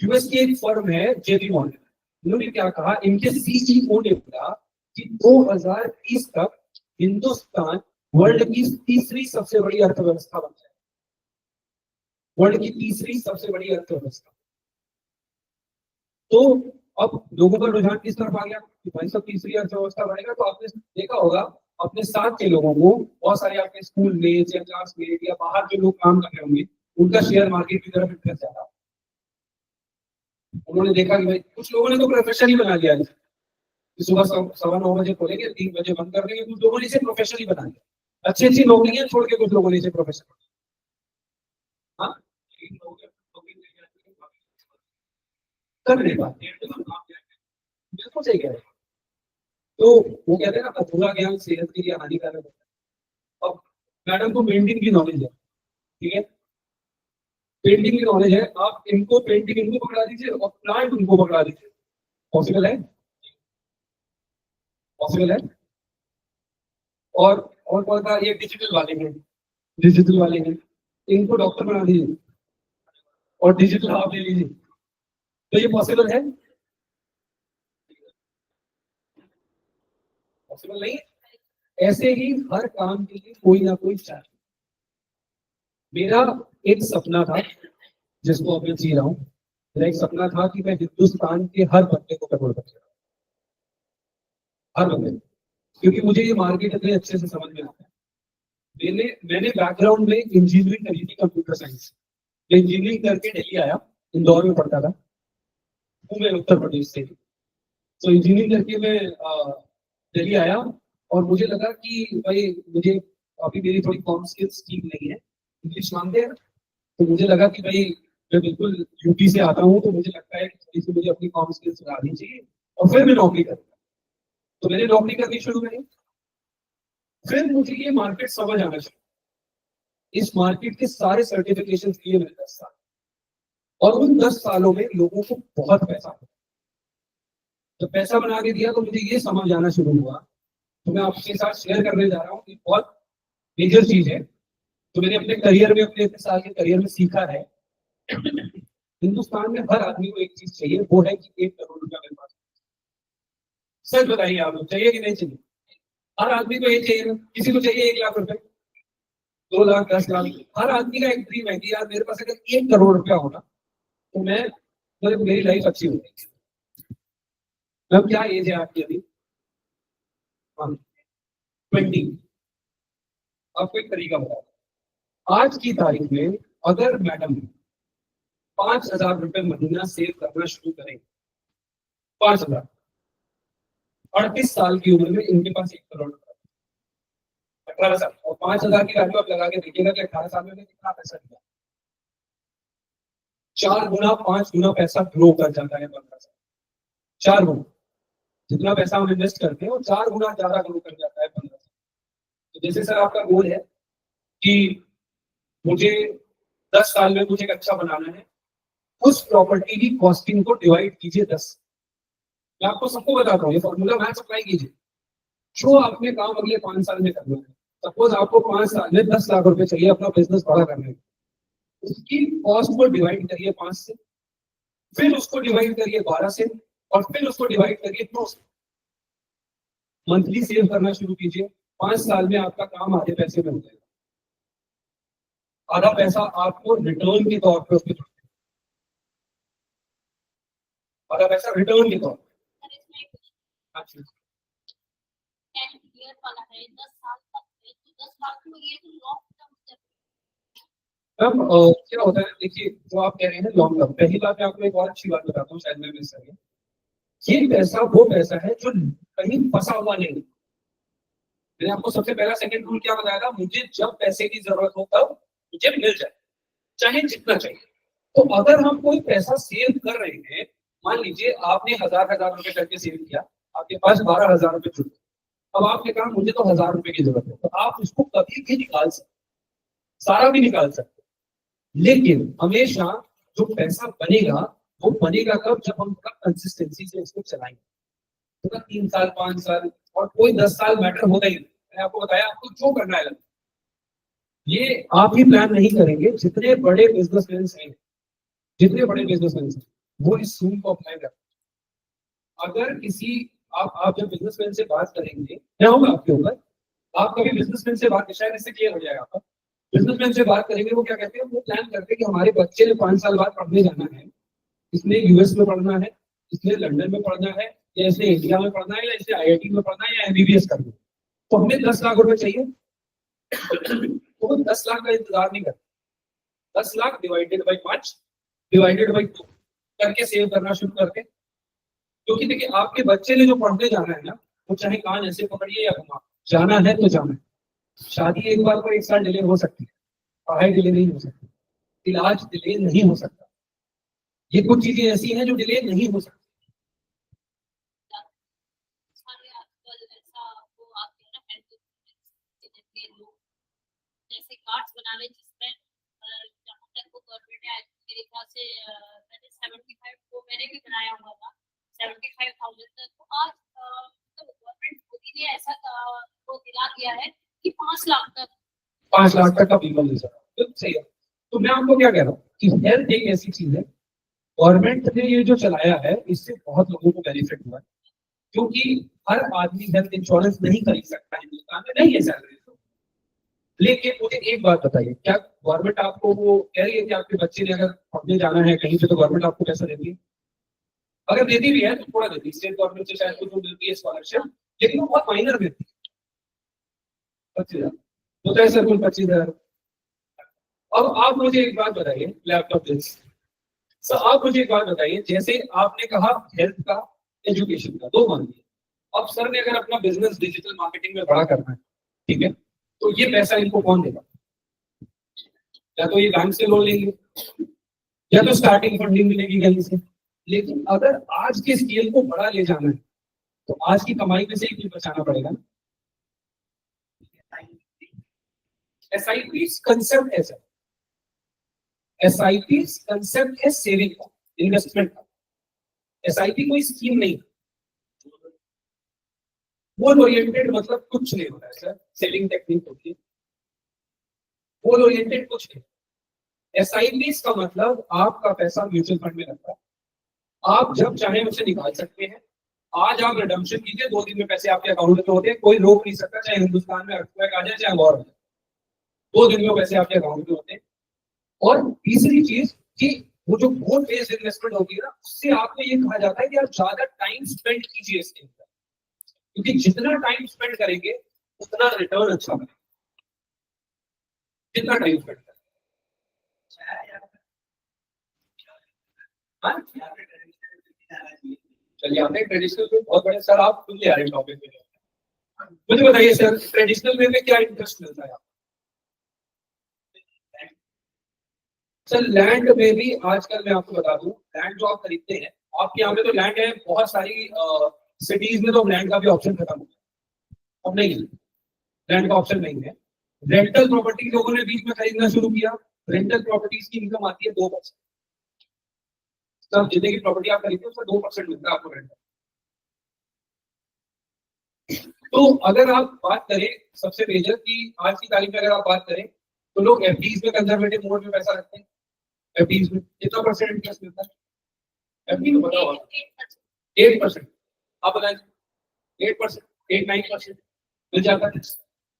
यूएस की एक फर्म है JP मॉर्गन, उन्होंने क्या कहा, इनके CEO ने बोला कि 2030 तक हिंदुस्तान वर्ल्ड की तीसरी सबसे बड़ी अर्थव्यवस्था बन जाए, वर्ल्ड की तीसरी सबसे बड़ी अर्थव्यवस्था। तो अब लोगों का रुझान किस तरफ आ गया कि भाई सब तीसरी अर्थव्यवस्था बनेगा, तो आपने देखा होगा अपने साथ के लोगों को, बहुत सारे आपके स्कूल में या क्लासमेट या बाहर जो लोग काम कर रहे होंगे, उनका शेयर मार्केट की तरफ इंटरेस्ट ज्यादा। उन्होंने देखा कि भाई कुछ लोगों ने तो प्रोफेशन ही बना लिया है, सुबह 9:15 खोलेंगे, 3 बजे बंद कर देंगे, कुछ लोगों ने इसे प्रोफेशन ही बना लिया, अच्छी अच्छी नौकरियां छोड़ के कुछ लोगों ने इसे प्रोफेशन, हाँ कर नहीं पाते हैं, तो हम काम क्या करें? बिल्कुल सही कह रहे हैं। तो वो कहते हैं ना, अधूरा ज्ञान सेहत के लिए हानिकारक होता है। अब मैडम को पेंटिंग की नॉलेज है, ठीक है, पेंटिंग की नॉलेज है, आप इनको पेंटिंग इनको पकड़ा दीजिए और प्लांट उनको पकड़ा दीजिए, पॉसिबल है? पॉसिबल है? और कौन सा, ये डिजिटल वाले हैं, डिजिटल वाले हैं, इनको डॉक्टर बना दीजिए और डिजिटल आप ले लीजिए, तो ये पॉसिबल है? पॉसिबल नहीं है। ऐसे ही हर काम के लिए कोई ना कोई चाहिए। मेरा एक सपना था जिसको अब मैं जी रहा हूँ। मेरा एक सपना था कि मैं हिंदुस्तान के हर बंदे को करोड़पति बनाऊं, हर बंदे को। क्योंकि मुझे ये मार्केट इतने अच्छे से समझ में आता है। मैंने बैकग्राउंड में इंजीनियरिंग करी थी, कंप्यूटर साइंस। इंजीनियरिंग करके दिल्ली आया, इंदौर में पढ़ता था, हूँ मैं उत्तर प्रदेश से। तो इंजीनियरिंग करके मैं दिल्ली आया और मुझे लगा कि भाई मुझे अभी मेरी थोड़ी कॉम स्किल्स ठीक नहीं है, इंग्लिश मानते हैं, तो मुझे लगा कि भाई मैं बिल्कुल यूपी से आता हूँ, तो मुझे लगता है कि थोड़ी सी मुझे अपनी कॉम स्किल्स सुधारनी चाहिए और फिर मैं नौकरी करूँगा। तो मैंने नौकरी करनी शुरू करी। फिर मुझे ये मार्केट समझ आना चाहिए। इस मार्केट के सारे सर्टिफिकेशन लिए मैंने 10 साल, और उन 10 सालों में लोगों को बहुत पैसा मिला। जब पैसा बना के दिया तो मुझे ये समझ आना शुरू हुआ, तो मैं आपके साथ शेयर करने जा रहा हूँ कि बहुत मेजर चीज है, तो मैंने अपने करियर में, अपने इतने साल के करियर में सीखा है। हिंदुस्तान में हर आदमी को एक चीज चाहिए, वो है कि 1 करोड़ रुपया मेरे पास। सच बताइए, आप लोग चाहिए कि नहीं चाहिए? हर आदमी को ये चाहिए ना, किसी को चाहिए 1 लाख रुपए, 2 लाख, 10 लाख। हर आदमी का एक ड्रीम है कि यार मेरे पास अगर 1 करोड़ रुपया होना तो मैं, मतलब मेरी लाइफ अच्छी होगी। अब क्या एज है आपकी अभी? 20। आपको एक तरीका बताओ, आज की तारीख में अगर मैडम 5,000 रुपए महीना सेव करना शुरू करें, 5,000, 38 साल की उम्र में इनके पास 1 करोड़ रुपए, 18 साल, और 5,000 की वैल्यू आप लगा के देखिएगा कि 18 साल में कितना पैसा दिया। 4 गुना 5 गुना पैसा ग्रो कर जाता है 15 साल। 4 गुना जितना पैसा हम इन्वेस्ट करते हैं वो 4 गुना ज्यादा ग्रो कर जाता है 15 साल। तो जैसे सर आपका गोल है कि मुझे 10 साल में मुझे एक अच्छा बनाना है, उस प्रॉपर्टी की कॉस्टिंग को डिवाइड कीजिए 10। मैं आपको सबको बताता हूँ, ये फॉर्मूला मैथ अप्लाई कीजिए। जो आपने काम अगले 5 साल में करना है, सपोज आपको 5 साल में 10 लाख रुपए चाहिए अपना बिजनेस बड़ा करने में, उसकी कॉस्ट को डिवाइड करिए 5 से, फिर उसको डिवाइड करिए 12 से, और फिर उसको डिवाइड करिए 2 से। मंथली सेव करना शुरू कीजिए। 5 साल में आपका काम आधे पैसे में हो जाएगा। आधा पैसा आपको रिटर्न के तौर पर उसमें, आधा पैसा रिटर्न के तौर पर। अच्छा, 10 ईयर वाला है, 10 साल तक है, तो 10 लाख में ये तो लॉन्ग टर्म अब क्या होता है, देखिए जो आप कह रहे हैं लॉन्ग टर्म, पहली बात मैं आपको एक और अच्छी बात बताता हूँ, शायद मैं मिस कर गया। ये पैसा वो पैसा है जो कहीं फंसा हुआ नहीं। मैंने आपको सबसे पहला सेकंड रूल क्या बताया था, मुझे जब पैसे की जरूरत हो तब मुझे मिल जाए, चाहे जितना चाहिए। तो अगर हम कोई पैसा सेव कर रहे हैं, मान लीजिए आपने 1,000 रुपए करके सेव किया, आपके पास 12,000 रुपए जुड़े, अब आपने कहा मुझे तो 1,000 रुपए की जरूरत है, तो आप उसको कभी भी निकाल सकते, सारा भी निकाल सकते, लेकिन हमेशा जो पैसा बनेगा वो बनेगा कब, जब हम कंसिस्टेंसी से उसको चलाएंगे। तो 3 साल 5 साल, और कोई 10 साल मैटर होगा ही नहीं। मैंने आपको बताया आपको जो करना है, ये आप ही प्लान नहीं करेंगे। जितने बड़े बिजनेसमैन हैं, जितने बड़े बिजनेसमैन हैं, वो इस रूल को अप्लाई करते हैं। अगर किसी आप जब बिजनेसमैन से बात करेंगे, क्या होगा आपके ऊपर, आप कभी बिजनेसमैन से बात, शायद इससे क्लियर हो जाएगा आपका। बिजनेसमैन से बात करेंगे, वो क्या कहते हैं, वो प्लान करते हैं कि हमारे बच्चे ने 5 साल बाद पढ़ने जाना है, इसने यूएस में पढ़ना है, इसने लंदन में पढ़ना है, या इसने इंडिया में पढ़ना है, या इसने आईआईटी में पढ़ना है, या एमबीबीएस करना है, तो हमें 10 लाख रुपए चाहिए। तो वो 10 लाख का इंतजार नहीं करते, 10 lakh divided by 5 divided by 2 करके सेव करना शुरू करते। क्योंकि देखिए आपके बच्चे ने जो पढ़ने जाना है ना, वो चाहे कान ऐसे पकड़िए या घुमा, जाना है तो जाना है। शादी एक बार को 1 साल डिले हो सकती है, पढ़ाई डिले नहीं हो सकती, इलाज डिले नहीं हो सकता, ये कुछ चीजें ऐसी हैं जो डिले नहीं हो सकती। सारे आजकल ऐसा वो आते हैं ना हेल्थ के लोग जैसे कार्ड्स बना रहे जिसमें जहाँ तक वो गवर्नमेंट है मेरे ख्याल से मैंने 75 को मैंने भी बनाया हुआ था 75,000 तक। तो आज मतलब गवर्नमेंट मोदी ने ऐसा वो दिला दिया है कि 5 लाख तक 5 लाख तक का बीमा मिल सकता है, बिल्कुल सही है। तो मैं आपको क्या कह रहा हूँ कि हेल्थ एक ऐसी चीज है, गवर्नमेंट ने ये जो चलाया है इससे बहुत लोगों को बेनिफिट हुआ है, क्योंकि हर आदमी हेल्थ इंश्योरेंस नहीं खरीद सकता हिंदुस्तान में, नहीं है सैलरी। लेकिन मुझे एक बात बताइए, क्या गवर्नमेंट आपको वो कह रही है कि आपके बच्चे ने अगर पढ़ने जाना है कहीं पे तो गवर्नमेंट आपको पैसा देती है? अगर देती भी है तो थोड़ा देती है, स्टेट गवर्नमेंट से शायद कुछ मिलती है स्कॉलरशिप, लेकिन वो बहुत माइनर देती है। 25,000 होता है सर, कुल 25,000। अब आप मुझे एक बात बताइए, लैपटॉप दिस सर, आप मुझे एक बात बताइए, जैसे आपने कहा हेल्थ का, एजुकेशन का, दो मान लिया। अब सर ने अगर अपना बिजनेस डिजिटल मार्केटिंग में बड़ा करना है, ठीक है, तो ये पैसा इनको कौन देगा? या तो ये बैंक से लोन लेंगे, या तो स्टार्टिंग फंडिंग मिलेगी कहीं से। लेकिन अगर आज के स्केल को बड़ा ले जाना है तो आज की कमाई में से ही कुछ बचाना पड़ेगा। एसआईपी कंसेप्ट है सर, एसआईपी कंसेप्ट है सेविंग का, इन्वेस्टमेंट का। एसआईपी कोई स्कीम नहीं, गोल ओरिएंटेड मतलब कुछ नहीं होता है सर, सेविंग टेक्निक होती है, गोल ओरिएंटेड कुछ नहीं। एसआईपी का मतलब आपका पैसा म्यूचुअल फंड में लगता है, आप जब चाहे उसे निकाल सकते हैं। आज आप रिडम्पशन कीजिए, 2 दिन में पैसे आपके अकाउंट में होते हैं, कोई रोक नहीं सकता, चाहे हिंदुस्तान में अर्थक्वेक आ जाए चाहे वॉर आ जाए, 2 दिन में पैसे आपके अकाउंट में होते हैं। और तीसरी चीज कि वो जो गोल बेस्ड इन्वेस्टमेंट होती है ना, उससे आपको ये कहा जाता है कि आप ज्यादा टाइम स्पेंड कीजिए इसके अंदर, क्योंकि जितना टाइम स्पेंड करेंगे उतना रिटर्न अच्छा मिलेगा, जितना टाइम स्पेंड करेंगे। चलिए, आपने ट्रेडिशनल में बहुत बड़े सर, आप खुद ले आ रहे टॉपिक में। मुझे बताइए सर, ट्रेडिशनल वे में क्या इंटरेस्ट मिलता है आपको? सर लैंड में भी आजकल मैं आपको बता दूं, लैंड जो आप खरीदते हैं, आपके यहाँ पे तो लैंड है बहुत सारी सिटीज में, तो लैंड का भी ऑप्शन खत्म हो गया, अब नहीं है लैंड का ऑप्शन, नहीं है। रेंटल प्रॉपर्टी लोगों ने बीच में खरीदना शुरू किया, रेंटल प्रॉपर्टीज की इनकम आती है 2%। सर जितने की प्रॉपर्टी आप खरीदते हो उसका 2% मिलता है आपको रेंट। तो अगर आप बात करें सबसे मेजर की आज की तारीख में अगर आप बात करें तो लोग एफडीज में कंजर्वेटिव मोड में पैसा रखते हैं। एफडीज में कितना परसेंट इंटरेस्ट मिलता है? एफडी में बताओ आप। 8%। आप बताएं 8%, 8-9% मिल जाता है,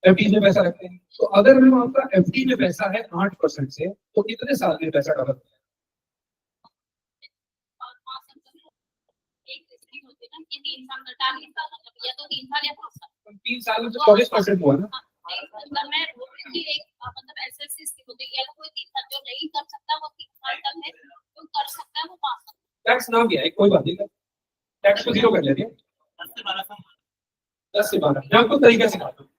एफडी में पैसा रखते हैं। तो अगर मैम आपका एफडी में पैसा है 8% से, तो कितने साल में पैसा डबल? होते ना कि 3 साल 48 साल मतलब या तो 3 साल या 5 साल 3 साल में तो 24% हुआ ना। मतलब मैं बोल रही थी एक मतलब ऐसे स्कीम होती है, कोई 3 साल जो नहीं कर सकता वो 3 साल तक है, जो कर सकता है वो 5 साल। टैक्स ना गया है, कोई बात नहीं, टैक्स को जीरो कर लेते हैं। 10 से 12 मैं आपको तरीका सिखाता हूँ।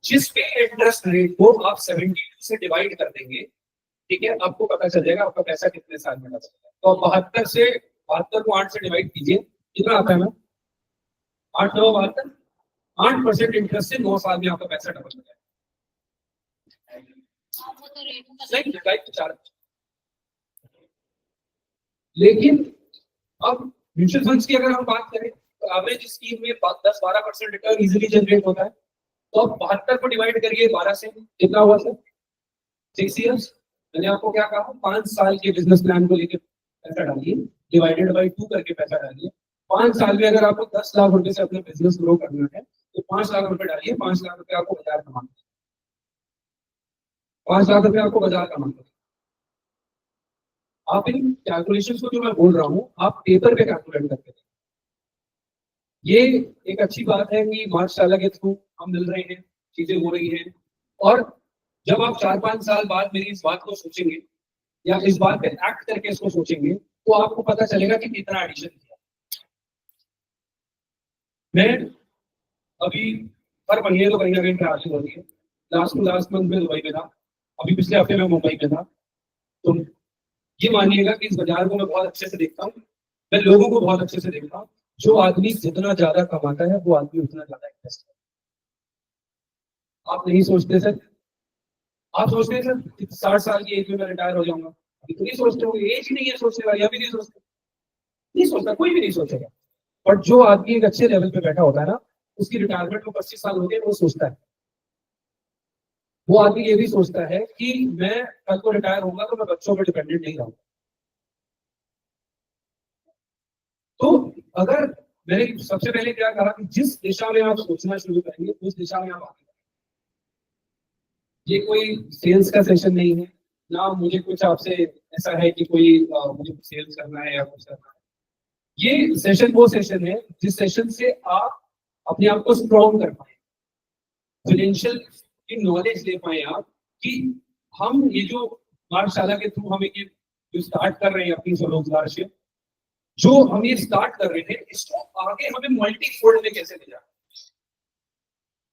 जिस पे इंटरेस्ट रेट को आप 72 से डिवाइड कर देंगे, ठीक है, आपको पता चल जाएगा आपका पैसा कितने साल में लगा। तो 72 को 8 से डिवाइड कीजिए, कितना आता है मैम? 8 9 72, 8% इंटरेस्ट से 9 साल में आपका पैसा डबल हो जाएगा। वो तो रेट नहीं राइट, 4। लेकिन अब म्यूचुअल फंड्स की अगर हम बात करें तो एवरेज स्कीम में 10-12% रिटर्न इजीली जनरेट होता है। तो अब 72 को डिवाइड करिए 12 से, कितना हुआ सर? 6 इयर्स। मैंने आपको क्या कहा, 5 साल के बिजनेस प्लान को लेकर पैसा डालिए, डिवाइडेड बाय 2 करके पैसा डालिए। 5 साल में अगर आपको 10 लाख रुपए से अपना बिजनेस ग्रो करना है तो 5 लाख रुपए डालिए, 5 लाख रुपए आपको बाजार कमाना है, 5 लाख रुपए आपको बाजार कमाना है। आप इन कैलकुलेशन को जो मैं बोल रहा हूँ आप पेपर पे कैलकुलेट करके दें। ये एक अच्छी बात है कि मार्चशाला के थ्रू हम मिल रहे हैं, चीजें हो रही हैं, और जब आप 4-5 साल बाद मेरी इस बात को सोचेंगे या इस बात पे एक्ट करके इसको सोचेंगे तो आपको पता चलेगा कि कितना एडिशन किया। मैं अभी हर महीने तो कहीं ना कहीं ट्रैवलिंग होती है, लास्ट मंथ में दुबई में था, अभी पिछले हफ्ते में मुंबई में था। तो ये मानिएगा कि इस बाजार को मैं बहुत अच्छे से देखता हूँ, मैं लोगों को बहुत अच्छे से देखता हूँ। जो आदमी जितना ज्यादा कमाता है वो आदमी उतना ज्यादा इन्वेस्ट करता है। आप नहीं सोचते सर? आप सोचते हैं सर 60 साल की एज में मैं रिटायर हो जाऊंगा? तो नहीं सोचते हो, एज ही नहीं है सोचने वाली, अभी नहीं सोचते, नहीं सोचता, कोई भी नहीं सोचेगा। बट जो आदमी एक अच्छे लेवल पे बैठा होता है ना, उसकी रिटायरमेंट को 25 साल हो गए, वो सोचता है, वो आदमी ये भी सोचता है कि मैं कल को रिटायर होऊंगा तो मैं बच्चों पर डिपेंडेंट नहीं रहूंगा। तो अगर मैंने सबसे पहले क्या कहा कि जिस दिशा में आप सोचना शुरू करेंगे उस दिशा में आप आगे। ये कोई सेल्स का सेशन नहीं है, ना मुझे कुछ आपसे ऐसा है कि कोई मुझे सेल्स करना है या कुछ करना है। ये सेशन वो सेशन है जिस सेशन से आप अपने आप को स्ट्रॉन्ग कर पाए, फाइनेंशियल की नॉलेज ले पाए आप कि हम ये जो पाठशाला के थ्रू हमें ये जो स्टार्ट कर रहे हैं अपनी स्वरोजगार से, जो हम ये स्टार्ट कर रहे हैं, इसको आगे हमें मल्टी फोल्ड में कैसे ले जाना,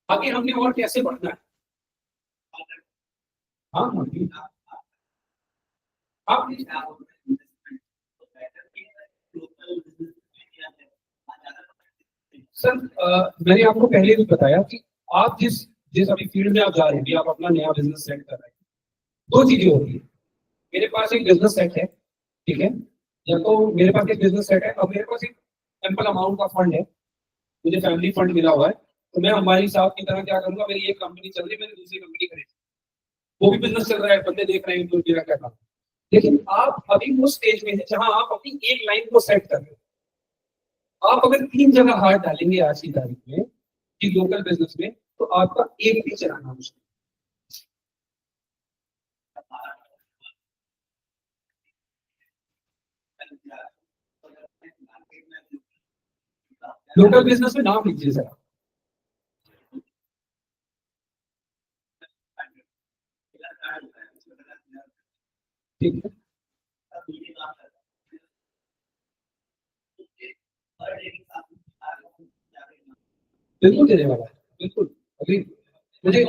आगे हमने और कैसे बढ़ना है। हाँ आप सर मैंने आपको पहले भी बताया कि आप जिस जिस अभी फील्ड में आप जा रहे हैं, आप अपना नया बिजनेस सेट कर रहे हैं, दो चीजें होती है। मेरे पास एक बिजनेस सेट है, ठीक है, या तो मेरे पास एक बिजनेस सेट है, अब मेरे पास एक एम्पल अमाउंट का फंड है, मुझे फैमिली फंड मिला हुआ है, तो मैं हमारी साहब की तरह क्या करूंगा, मेरी एक कंपनी चल रही है, मैंने दूसरी कंपनी खरीदी, वो भी बिजनेस चल रहा है, बंदे देख रहे हैं तो मेरा क्या काम। लेकिन आप अभी उस स्टेज में है जहां आप अपनी एक लाइन को सेट कर रहे हो। आप अगर 3 जगह हाथ डालेंगे आज की तारीख में कि लोकल बिजनेस में, तो आपका एक भी चलाना मुश्किल। लोकल बिजनेस में नाम लीजिए सर, ठीक है, बिल्कुल देने वाला है, बिल्कुल। अभी मुझे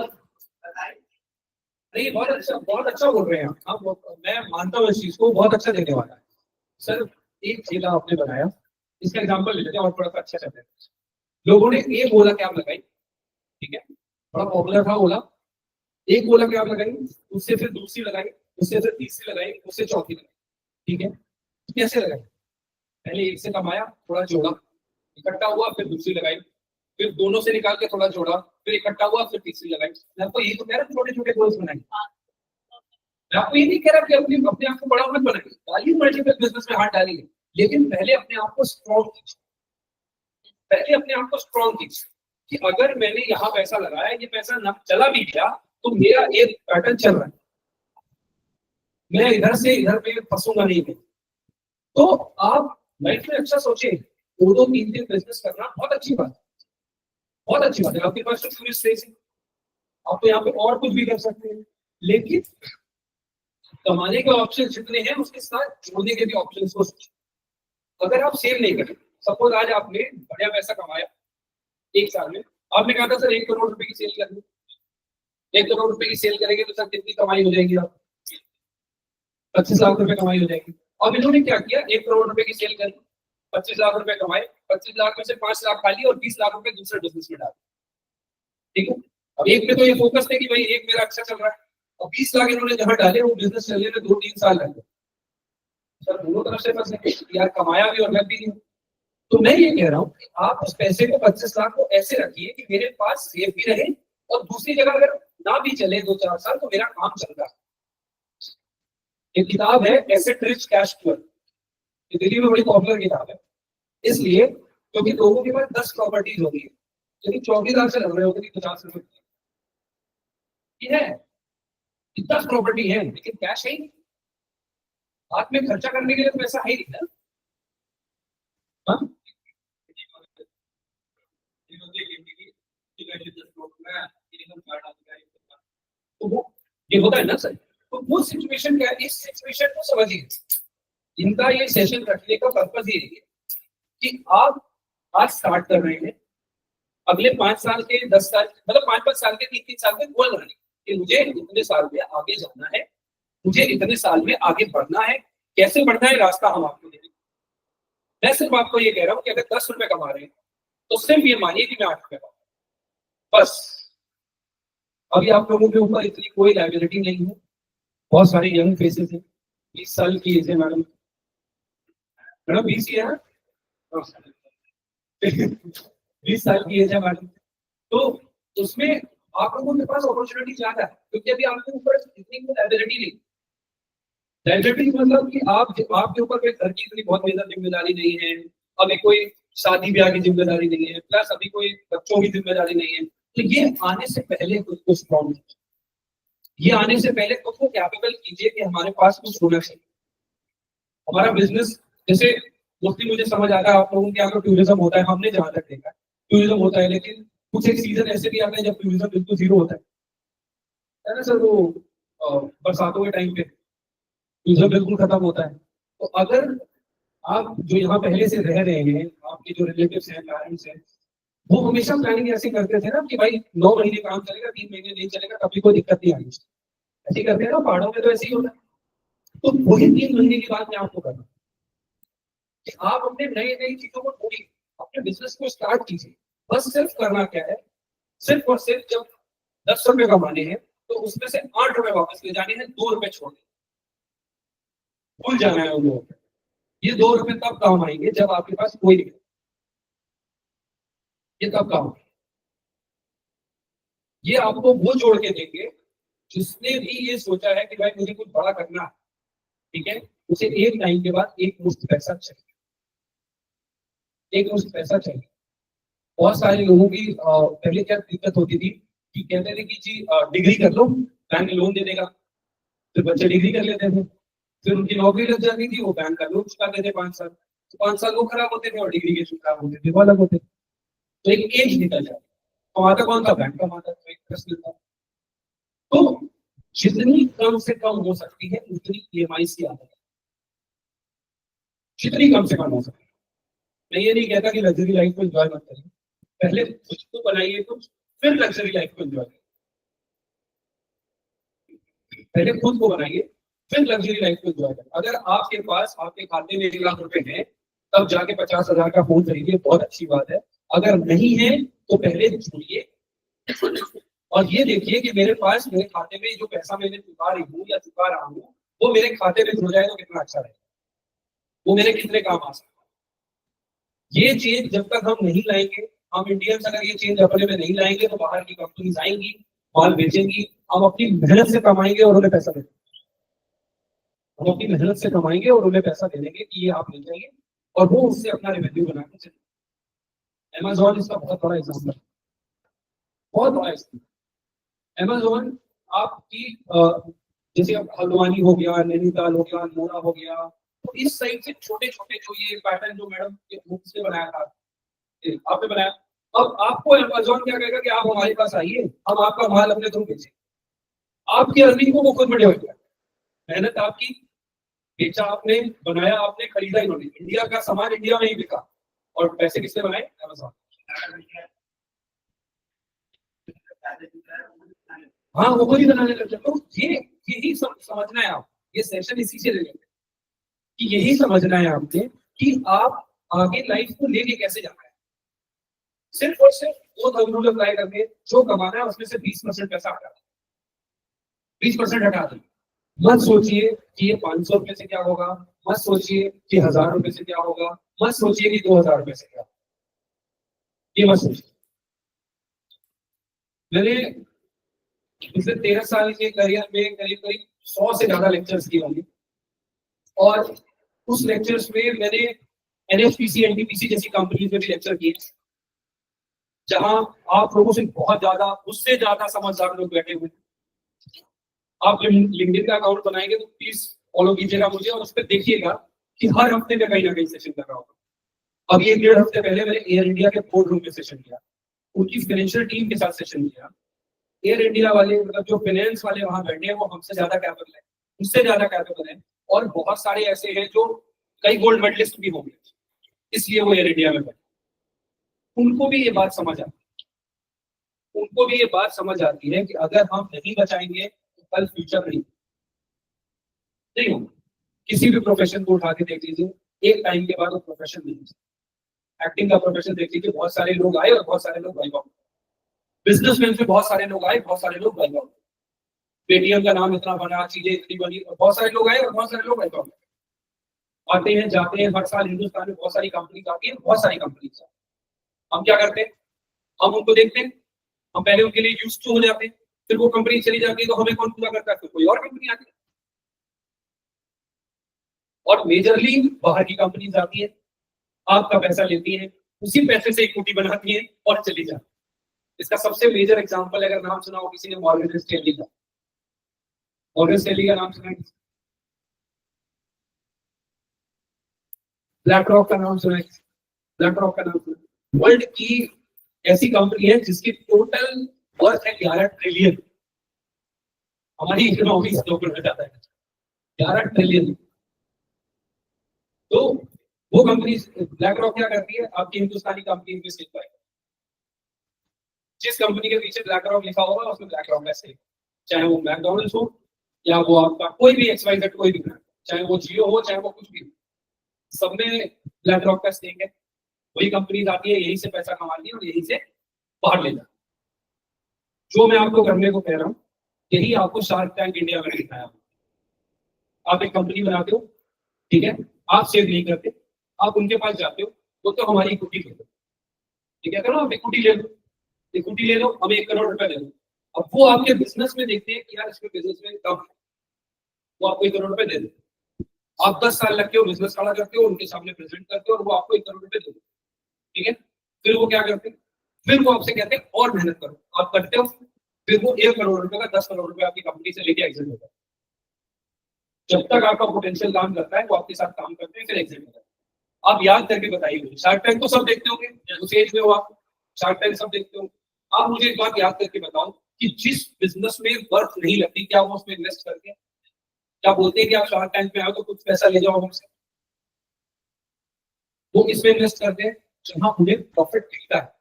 नहीं, बहुत अच्छा बोल रहे हैं आप, मैं मानता हूँ इस चीज को, बहुत अच्छा देने वाला है सर। एक ठेला आपने बनाया, इसका एग्जांपल ले लेते हैं और थोड़ा सा अच्छा चलते हैं। लोगों ने एक ओला कैब लगाई, ठीक है, बड़ा पॉपुलर था ओला, एक ओला कैब लगाई, उससे फिर दूसरी लगाई, उससे फिर तीसरी लगाई, उससे चौथी लगाई, ठीक है। कैसे लगाई? पहले एक से कमाया, थोड़ा जोड़ा, इकट्ठा हुआ, फिर दूसरी लगाई, फिर दोनों से निकाल के थोड़ा जोड़ा, फिर इकट्ठा हुआ, फिर तीसरी लगाई। मैं आपको यही तो कह रहा हूँ, छोटे छोटे गोल्स बनाइए। मैं आपको ये नहीं कह रहा कि अपने अपने आप को बड़ा मत बनाइए, डालिए मल्टीपल बिजनेस में हाथ डालिए, लेकिन पहले अपने आप को स्ट्रॉन्ग कीजिए, पहले अपने आप को स्ट्रॉन्ग कीजिए कि अगर मैंने यहाँ पैसा लगाया, ये पैसा न चला भी गया तो मेरा एक पैटर्न चल रहा है, मैं इधर से इधर पे फंसूंगा नहीं मैं। तो आप लाइफ में अच्छा सोचें, 2-3 बिजनेस करना बहुत अच्छी बात है, बहुत अच्छी बात है। आपके पास तो टूरिस्ट प्लेस है, आप तो यहाँ पे और कुछ भी कर सकते हैं, लेकिन कमाने के ऑप्शन जितने हैं उसके साथ जोड़ने के भी ऑप्शन को सोचें। अगर आप सेव नहीं करें, सपोज आज आपने बढ़िया पैसा कमाया एक साल में, आपने कहा था सर 1 करोड़ रुपए की सेल करनी, 1 करोड़ रुपए की सेल करेंगे तो सर कितनी कमाई हो जाएगी? आप 25 लाख रुपए कमाई हो जाएगी। अब इन्होंने क्या किया, 1 करोड़ रुपए की सेल करी, 25 लाख रुपए कमाए, 25 लाख में से 5 लाख खा लिए और 20 लाख रुपए दूसरे बिजनेस में डाले, ठीक है। अब एक में तो ये फोकस थे कि भाई एक मेरा अच्छा चल रहा है, और 20 लाख इन्होंने जहां डाले वो बिजनेस चलने में 2-3 साल लगे, सर दोनों तरफ से फंसे, यार कमाया भी और लग भी नहीं। तो मैं ये कह रहा हूँ कि आप उस पैसे को 25 लाख को ऐसे रखिए कि मेरे पास सेफ भी रहे, और दूसरी जगह अगर ना भी चले 2-4 साल तो मेरा काम चल रहा है। एक किताब है एसेट रिच कैश पुअर, ये दिल्ली में बड़ी पॉपुलर किताब है, इसलिए क्योंकि लोगों के पास 10 प्रॉपर्टीज होगी, लेकिन चौकीदार से लग रहे होगी 50 रुपए की है, 10 प्रॉपर्टी है लेकिन कैश है ही, हाथ में खर्चा करने के लिए तो पैसा है ही नहीं ना। हाँ? तो वो ये होता है ना सर, तो वो सिचुएशन क्या है, इस सिचुएशन को समझिए। इनका ये सेशन रखने का पर्पज ये है कि आप आज स्टार्ट कर रहे हैं, अगले 5 साल के 10 साल मतलब 5-5 साल के 3-3 साल के गोल बनाने कि मुझे इतने साल में आगे जाना है, मुझे इतने साल में आगे बढ़ना है, कैसे बढ़ना है रास्ता हम आपको देंगे। मैं सिर्फ आपको ये कह रहा हूँ कि अगर 10 रुपए कमा रहे हैं तो सिर्फ ये मानिए कि मैं 8 रुपए कमा रहा हूं। बस अभी आप लोगों के ऊपर इतनी कोई लाइबिलिटी नहीं है। बहुत सारे यंग फेसेस हैं, 20 साल की एज है मैडम, मैडम 20 ही है ना? 20 साल की एज है मैडम, तो उसमें आप लोगों के पास अपॉर्चुनिटी ज्यादा है क्योंकि अभी आपके ऊपर इतनी कोई लाइबिलिटी नहीं। लाइबिलिटी मतलब कि आपके ऊपर कोई घर की इतनी बहुत मेजर जिम्मेदारी नहीं है, अभी कोई शादी ब्याह की जिम्मेदारी नहीं है, प्लस अभी कोई बच्चों की जिम्मेदारी नहीं है। तो ये आने से पहले खुद को स्ट्रॉन्ग, ये आने से पहले खुद को कैपेबल कीजिए कि हमारे पास कुछ होना चाहिए। हमारा बिजनेस जैसे मोस्टली मुझे समझ आता है आप लोगों के यहाँ पर टूरिज्म होता है, हमने जहां तक देखा टूरिज्म होता है, लेकिन कुछ एक सीजन ऐसे भी आते हैं जब टूरिज्म बिल्कुल जीरो होता है ना सर? वो बरसातों के टाइम पे टूरिज्म बिल्कुल खत्म होता है। तो अगर आप जो यहाँ पहले से रह रहे हैं, आपके जो रिलेटिव्स हैं, पेरेंट्स हैं, वो हमेशा प्लानिंग ऐसे करते थे ना कि भाई 9 महीने काम चलेगा, 3 महीने नहीं चलेगा, कभी कोई दिक्कत नहीं आएगी। ऐसे करते हैं ना, पहाड़ों में तो ऐसे ही होता है। तो वही 3 महीने की बात मैं आपको कर रहा हूँ कि आप अपने नई नई चीजों को ढूंढिए, अपने बिजनेस को स्टार्ट कीजिए। बस सिर्फ करना क्या है, सिर्फ और सिर्फ जब 10 रुपए कमाने हैं तो उसमें से 8 रुपए वापस ले जाने हैं, 2 रुपए छोड़ने, भूल जाना है उन लोगों को। ये 2 रुपए तब काम आएंगे जब आपके पास कोई नहीं, ये तब काम आएंगे। ये आपको वो जोड़ के देंगे जिसने भी ये सोचा है कि भाई मुझे कुछ बड़ा करना है, ठीक है, उसे एक टाइम के बाद एक मुश्त पैसा चाहिए, एक मुश्त पैसा चाहिए। बहुत सारे लोगों की पहले क्या दिक्कत होती थी कि कहते थे कि जी डिग्री कर लो, बैंक लोन दे देगा, फिर बच्चे डिग्री कर लेते थे, फिर उनकी नौकरी लग जाती थी, वो बैंक का लोन चुकाते थे 5 साल, तो 5 साल वो खराब होते थे और डिग्री के खराब होते थे, वो अलग होते थे। तो एक एज निकल जाती, कमाता कौन था? बैंक कमाता, तो एक प्रश्न था। तो जितनी कम से कम हो सकती है उतनी ईएमआई की आदत, जितनी कम से कम हो सकती है। मैं ये नहीं कहता कि लग्जरी लाइफ को एंजॉय मत करिए, पहले खुद को बनाइए कुछ, फिर लग्जरी लाइफ को एंजॉय करिए। पहले खुद को बनाइए, फिर लग्जरी लाइफ को एंजॉय करें। अगर आपके पास आपके खाते में 1 लाख रुपए हैं तब जाके 50,000 का फोन खरीदिए, बहुत अच्छी बात है। अगर नहीं है तो पहले जोड़िए और ये देखिए कि मेरे पास मेरे खाते में जो पैसा मैंने चुका रही हूँ या चुका रहा हूँ वो मेरे खाते में जुड़ जाए तो कितना अच्छा रहेगा, वो मेरे कितने काम आ सकता है। ये चेंज जब तक हम नहीं लाएंगे, हम इंडियंस अगर ये चेंज अपने में नहीं लाएंगे तो बाहर की कंपनीज आएंगी, माल बेचेंगी, हम अपनी मेहनत से कमाएंगे और उन्हें पैसा देंगे, हम अपनी मेहनत से कमाएंगे और उन्हें पैसा दे देंगे कि ये आप ले जाइए और वो उससे अपना रेवेन्यू बना के चले। अमेज़न इसका बहुत बड़ा एग्जाम्पल है, बहुत बड़ा एग्जाम्पल। अमेज़न आपकी जैसे अब हल्द्वानी हो गया, नैनीताल हो गया, मोरा हो गया, तो इस साइड से छोटे छोटे जो ये पैटर्न जो मैडम के मुख से बनाया था, आपने बनाया, अब आपको अमेज़न क्या कहेगा कि आप हमारे पास आइए, हम आपका माल अपने थ्रू बेचेंगे। आपकी अर्निंग को वो खुद बढ़िया हो गया, मेहनत आपकी, बेचा आपने, बनाया आपने, खरीदा इन्होंने, इंडिया का सामान इंडिया में ही बिका और पैसे किसने बनाए? अमेज़न। हाँ, वो खुद ही बनाने लग जाए। तो ये यही समझना है आप, ये सेशन इसी से रिलेटेड कि यही समझना है आपने कि आप आगे लाइफ को लेके कैसे जाना है। सिर्फ और सिर्फ वो थंब रूल अप्लाई करके जो कमाना है उसमें से 20% पैसा हटा दें, 20% हटा दें। मत सोचिए कि ये 500 रुपए से क्या होगा, मत सोचिए कि 1000 रुपए से क्या होगा, मत सोचिए कि 2000 रुपए से क्या होगा, ये मत सोचिए। मैंने पिछले 13 साल के करियर में करीब करीब 100 से ज्यादा लेक्चर्स किए होंगे और उस लेक्चर्स में मैंने एनएचपीसी, एनटीपीसी जैसी कंपनीज में भी लेक्चर किए, जहां आप लोगों से बहुत ज्यादा, उससे ज्यादा समझदार लोग बैठे हुए। आप लिंक्डइन का अकाउंट बनाएंगे तो प्लीज फॉलो कीजिएगा मुझे और उस पर देखिएगा कि हर हफ्ते में कहीं ना कहीं सेशन कर रहा होगा। अब ये 1.5 हफ्ते पहले मैंने एयर इंडिया के बोर्ड रूम में सेशन किया, उनकी फाइनेंशियल टीम के साथ सेशन किया। एयर इंडिया वाले, मतलब जो फाइनेंस वाले वहां बैठे हैं, वो हमसे ज्यादा कैपेबल है, उससे ज्यादा कैपेबल है, और बहुत सारे ऐसे हैं जो कई गोल्ड मेडलिस्ट भी होंगे, इसलिए वो एयर इंडिया में बैठे। उनको भी ये बात समझ आती है, उनको भी ये बात समझ आती है कि अगर हम नहीं बचाएंगे तो कल फ्यूचर नहीं होगा। किसी भी प्रोफेशन को उठा के देख लीजिए, एक टाइम के बाद वो प्रोफेशन नहीं है। एक्टिंग का प्रोफेशन देख लीजिए, बहुत सारे लोग आए और बहुत सारे लोग वाइप आउट। बिजनेसमैन से बहुत सारे लोग आए, बहुत सारे लोग वाइप आउट। पेटीएम का नाम इतना बना, चीजें इतनी बनी, और बहुत सारे लोग आए और बहुत सारे लोग वाइप आउट। आते हैं जाते हैं, हर साल हिंदुस्तान में बहुत सारी कंपनी आती है, बहुत सारी कंपनी। हम क्या करते हैं, हम उनको देखते हैं, हम पहले उनके लिए यूज टू हो जाते हैं, फिर वो कंपनी चली जाती है तो हमें कौन पूरा करता है, फिर कोई और कंपनी आती है। और मेजरली बाहर की कंपनीज आती है, आपका पैसा लेती है, उसी पैसे से इक्विटी बनाती है और चली जाती है। इसका सबसे मेजर एग्जांपल अगर नाम सुना हो किसी ने, मॉर्गन स्टैनली का। मॉर्गन स्टैनली का नाम सुना है? ब्लैक रॉक का नाम सुना है? ब्लैक रॉक का नाम सुना है? वर्ल्ड की ऐसी कंपनी है जिसकी टोटल वर्थ है 11 ट्रिलियन। हमारी इकोनॉमी से ऊपर जाता है 11 ट्रिलियन। तो वो कंपनी ब्लैक रॉक क्या करती है, आपकी हिंदुस्तानी कंपनी में स्लिप है। जिस कंपनी के पीछे ब्लैक रॉक लिखा होगा उसमें ब्लैक रॉक ऐसे, चाहे वो मैकडॉनल्ड्स हो या वो आपका कोई भी XYZ कोई भी ब्रांड, चाहे वो जियो हो चाहे वो कुछ भी हो, सब में ब्लैक रॉक का स्टेक है। वही कंपनी आती है, यहीं से पैसा कमाती है और यहीं से बाहर ले जाती है। जो मैं आपको करने को कह रहा हूँ, यही आपको शार्क टैंक इंडिया में दिखाया। आप एक कंपनी बनाते हो, ठीक है, आप सेव नहीं करते, आप उनके पास जाते हो, वो तो हमारी इक्विटी ले लो, ठीक है, करो आप इक्विटी ले लो, इक्विटी ले लो, हमें 1 करोड़ रुपए दे दो। अब वो आपके बिजनेस में देखते हैं कि यार इसमें बिजनेस में कम है, वो आपको 1 करोड़ रुपए दे दो। आप 10 साल लगते हो, बिजनेस खड़ा करते हो, उनके सामने प्रेजेंट करते हो और वो आपको 1 करोड़ रुपए दे दो, ठीक है। फिर वो क्या करते हैं, फिर वो आपसे कहते हैं और मेहनत करो, आप करते हो, फिर वो 1 करोड़ रुपए का 10 करोड़ रुपए आपकी कंपनी से लेके एग्जिट होता है। जब तक आपका पोटेंशियल काम करता है वो आपके साथ काम करते हैं, फिर एग्जिट होता है। आप याद करके बताइए, शार्क टैंक तो सब देखते होंगे, उस एज में हो आप, शार्क टैंक सब देखते हो। आप मुझे एक बात याद करके बताओ कि जिस बिजनेस में वर्थ नहीं लगती, क्या वो उसमें इन्वेस्ट करते हैं? क्या बोलते हैं कि आप शार्क टैंक में आओ तो कुछ पैसा ले जाओ हमसे? वो किसमें इन्वेस्ट करते हैं? जहां उन्हें प्रॉफिट दिखता है।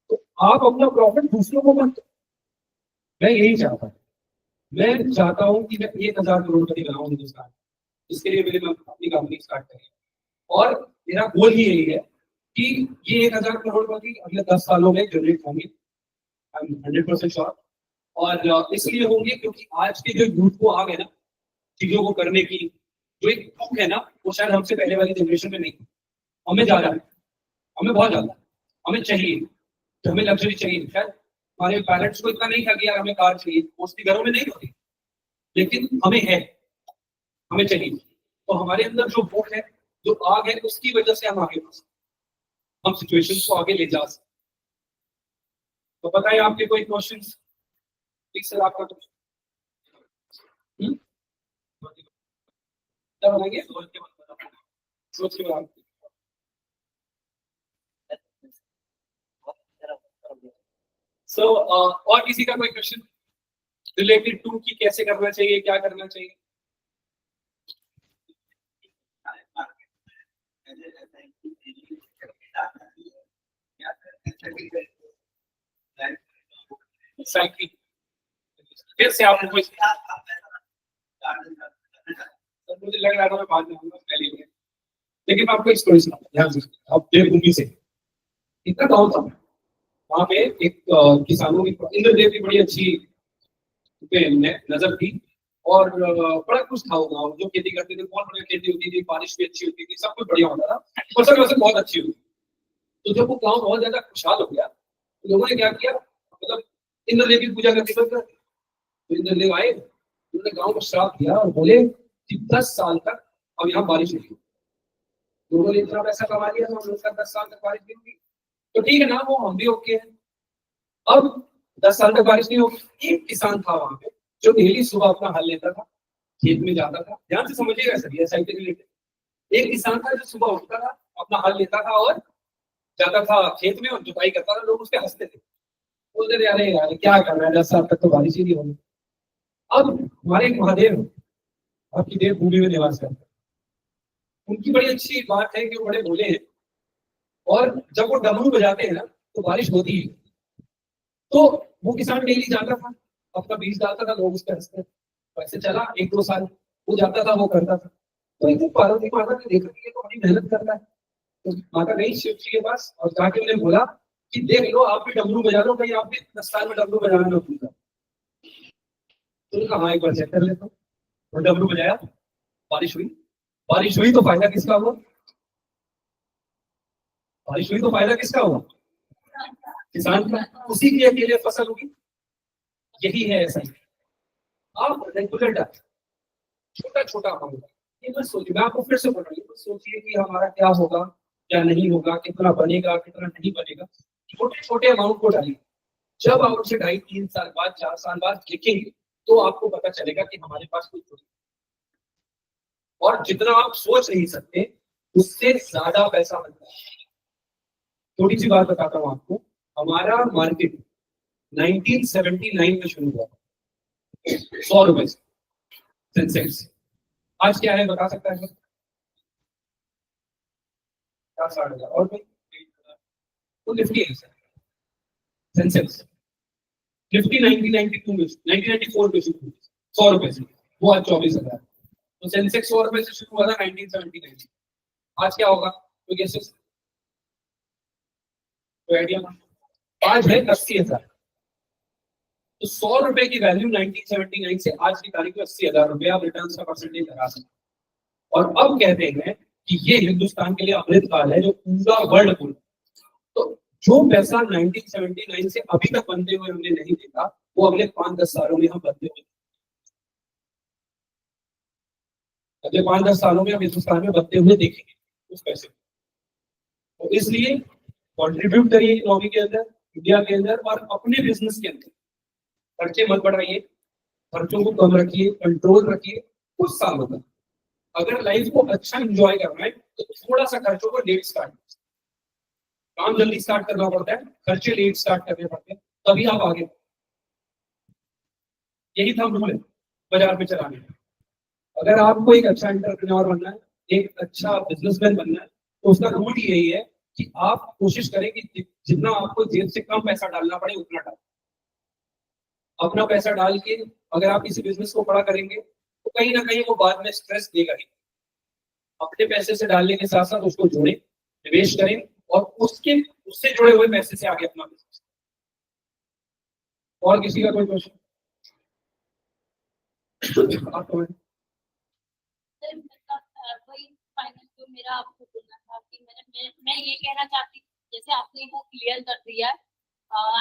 तो आप अपना प्रॉफिट दूसरों को मत, मैं यही चाहता हूँ। मैं चाहता हूँ कि मैं 1000 करोड़पति बनाऊं हिंदुस्तान, इसके लिए मेरे अपनी कंपनी स्टार्ट करें और मेरा गोल ही यही है कि ये 1000 करोड़पति अगले 10 सालों में जनरेट होंगे। I am 100% sure. और इसलिए होंगे क्योंकि आज के जो यूथ को आ गए ना चीजों को करने की जो एक भूख है ना, वो शायद हमसे पहले वाली जनरेशन में नहीं थी। हमें ज्यादा है, हमें बहुत ज्यादा, हमें चाहिए, तो हमें लग्जरी चाहिए। शायद हमारे पेरेंट्स को इतना नहीं था कि यार हमें कार चाहिए, मोस्टली घरों में नहीं होती, लेकिन हमें है, हमें चाहिए। तो हमारे अंदर जो भूख है, जो आग है, उसकी वजह से हम आगे बढ़ सकते, हम सिचुएशन को आगे ले जा सकते। तो बताइए आपके कोई क्वेश्चंस? प्लीज सर आपका क्वेश्चन क्या बनाएंगे? सोच के बताओ। सो और किसी का कोई क्वेश्चन रिलेटेड टू कि कैसे करना चाहिए, क्या करना चाहिए? साइकिल कैसे आप लोग, मुझे लग रहा था मैं बाद में आऊंगा पहले ही। लेकिन मैं आपको एक स्टोरी सुनाऊंगा, ध्यान से। अब देवभूमि से इतना गाँव था, वहां पे एक किसानों की इंद्रदेव की बड़ी अच्छी पे नजर थी और बड़ा कुछ था वो गाँव, जो खेती करते थे, बहुत बढ़िया खेती होती थी, बारिश भी अच्छी होती थी, सब कुछ बढ़िया होता था, फसल वैसे बहुत अच्छी होती। तो जब वो गाँव बहुत ज्यादा खुशहाल हो गया तो लोगों ने क्या किया, मतलब इंद्रदेव की पूजा करनी बंद कर दी। तो इंद्रदेव आए, उन्होंने गाँव को श्राप दिया और बोले कि 10 साल तक अब यहाँ बारिश नहीं होगी। लोगों ने इतना पैसा कमा लिया तो 10 साल तक बारिश नहीं होगी, तो ठीक है ना, वो हम भी ओके हैं। अब 10 साल तक बारिश नहीं होगी। एक किसान था वहां पे जो डेली सुबह अपना हल लेता था, खेत में जाता था, ध्यान से समझिएगा सर, ये साइकिल रिलेटेड। एक किसान था जो सुबह उठता था, अपना हल लेता था और जाता था खेत में और जुताई करता था। लोग उसके हंसते थे, बोलते थे अरे यार क्या कर रहा है, 10 साल तक तो बारिश ही नहीं होगी। अब हमारे एक महादेव आपकी देवभूमि में निवास करते हैं, उनकी बड़ी अच्छी बात है कि वो बड़े भोले हैं और जब वो डमरू बजाते हैं ना तो बारिश होती है। तो वो किसान डेली जाता था, अपना बीज डालता था, लोग उसके हंसते। वैसे चला 1-2 साल, वो जाता था, वो करता था। तो एक दिन पार्वती माता ने देखा कि ये तो बड़ी मेहनत करता है, तो माता गई शिव जी के पास और जाके उन्हें बोला कि देख लो, आप भी डमरू बजा लो, कहीं आप भी 10 साल में डमरू बजाना ना भूल जाओ। तो उन्होंने कहा हाँ, एक बार चेक कर लेता हूँ। और डमरू बजाया, बारिश हुई। बारिश हुई तो फायदा किसका हुआ? बारिश हुई तो फायदा किसका हुआ? किसान का। उसी की अकेले फसल होगी। यही है ऐसा ही। आप रेगुलर डाल, छोटा छोटा अमाउंट, ये मत सोचिए, मैं आपको फिर से बोल रहा हूँ, मत सोचिए कि हमारा क्या होगा, क्या नहीं होगा, कितना बनेगा, कितना नहीं बनेगा। छोटे छोटे अमाउंट को डालिए। जब आप उसे 2.5-3 साल बाद, 4 साल बाद देखेंगे, तो आपको पता चलेगा कि हमारे पास कुछ नहीं। और जितना आप सोच नहीं सकते, उससे ज्यादा पैसा बनता है। थोड़ी सी बात बताता हूँ आपको। हमारा मार्केट 1979 में शुरू हुआ, 100 रुपए से सेंसेक्स। आज क्या है बता सकता है? 60,000 और कोई? तो निफ्टी है सर, सेंसेक्स। निफ्टी 1992 में, 1994 में शुरू हुई, 100 रुपए से, वो आज 24,000। तो सेंसेक्स 100 रुपए से शुरू हुआ था 1979। आज क्या होगा? तो गेसेस, कोई आइडिया? आज है 80,000। तो 100 रुपए की वैल्यू 1979 से आज की तारीख में 80,000 रुपए आप रिटर्न का परसेंटेज लगा सकते हैं। और अब कहते हैं कि ये हिंदुस्तान के लिए अमृत काल है, जो पूरा वर्ल्ड पूरा। तो जो पैसा 1979 से अभी तक बनते हुए हमने नहीं देखा, वो अगले 5-10 सालों में हम बनते हुए, अगले 5-10 सालों में हम हिंदुस्तान में बनते हुए देखेंगे उस पैसे को। तो इसलिए कंट्रीब्यूट करिए इकोनॉमी के अंदर, इंडिया के अंदर, और अपने बिजनेस के अंदर। खर्चे मत बढ़ाइए, खर्चों को कम रखिए, कंट्रोल रखिए कुछ सालों तक। अगर लाइफ को अच्छा एंजॉय करना है तो थोड़ा सा खर्चों को लेट स्टार्ट, काम जल्दी स्टार्ट करना पड़ता है, खर्चे लेट स्टार्ट करने पड़ते हैं, तभी आप आगे। यही थंब रूल है बाजार में चलाने का। अगर आपको एक अच्छा एंटरप्रेन्योर बनना है, एक अच्छा बिजनेसमैन बनना है, तो उसका रूल यही है कि आप कोशिश करें कि जितना आपको जेब से कम पैसा डालना पड़े उतना डालें। अपना पैसा डाल के अगर आप किसी बिजनेस को खड़ा करेंगे तो कहीं ना कहीं वो बाद में स्ट्रेस देगा ही। अपने पैसे से डालने के साथ साथ उसको जोड़ें, निवेश करें, और उससे जुड़े हुए पैसे से आगे अपना बिजनेस। और किसी का कोई क्वेश्चन? आपको वही फाइनल जो मेरा आपको बोलना था कि मैं ये कहना चाहती हूँ, जैसे आपने वो क्लियर कर दिया है,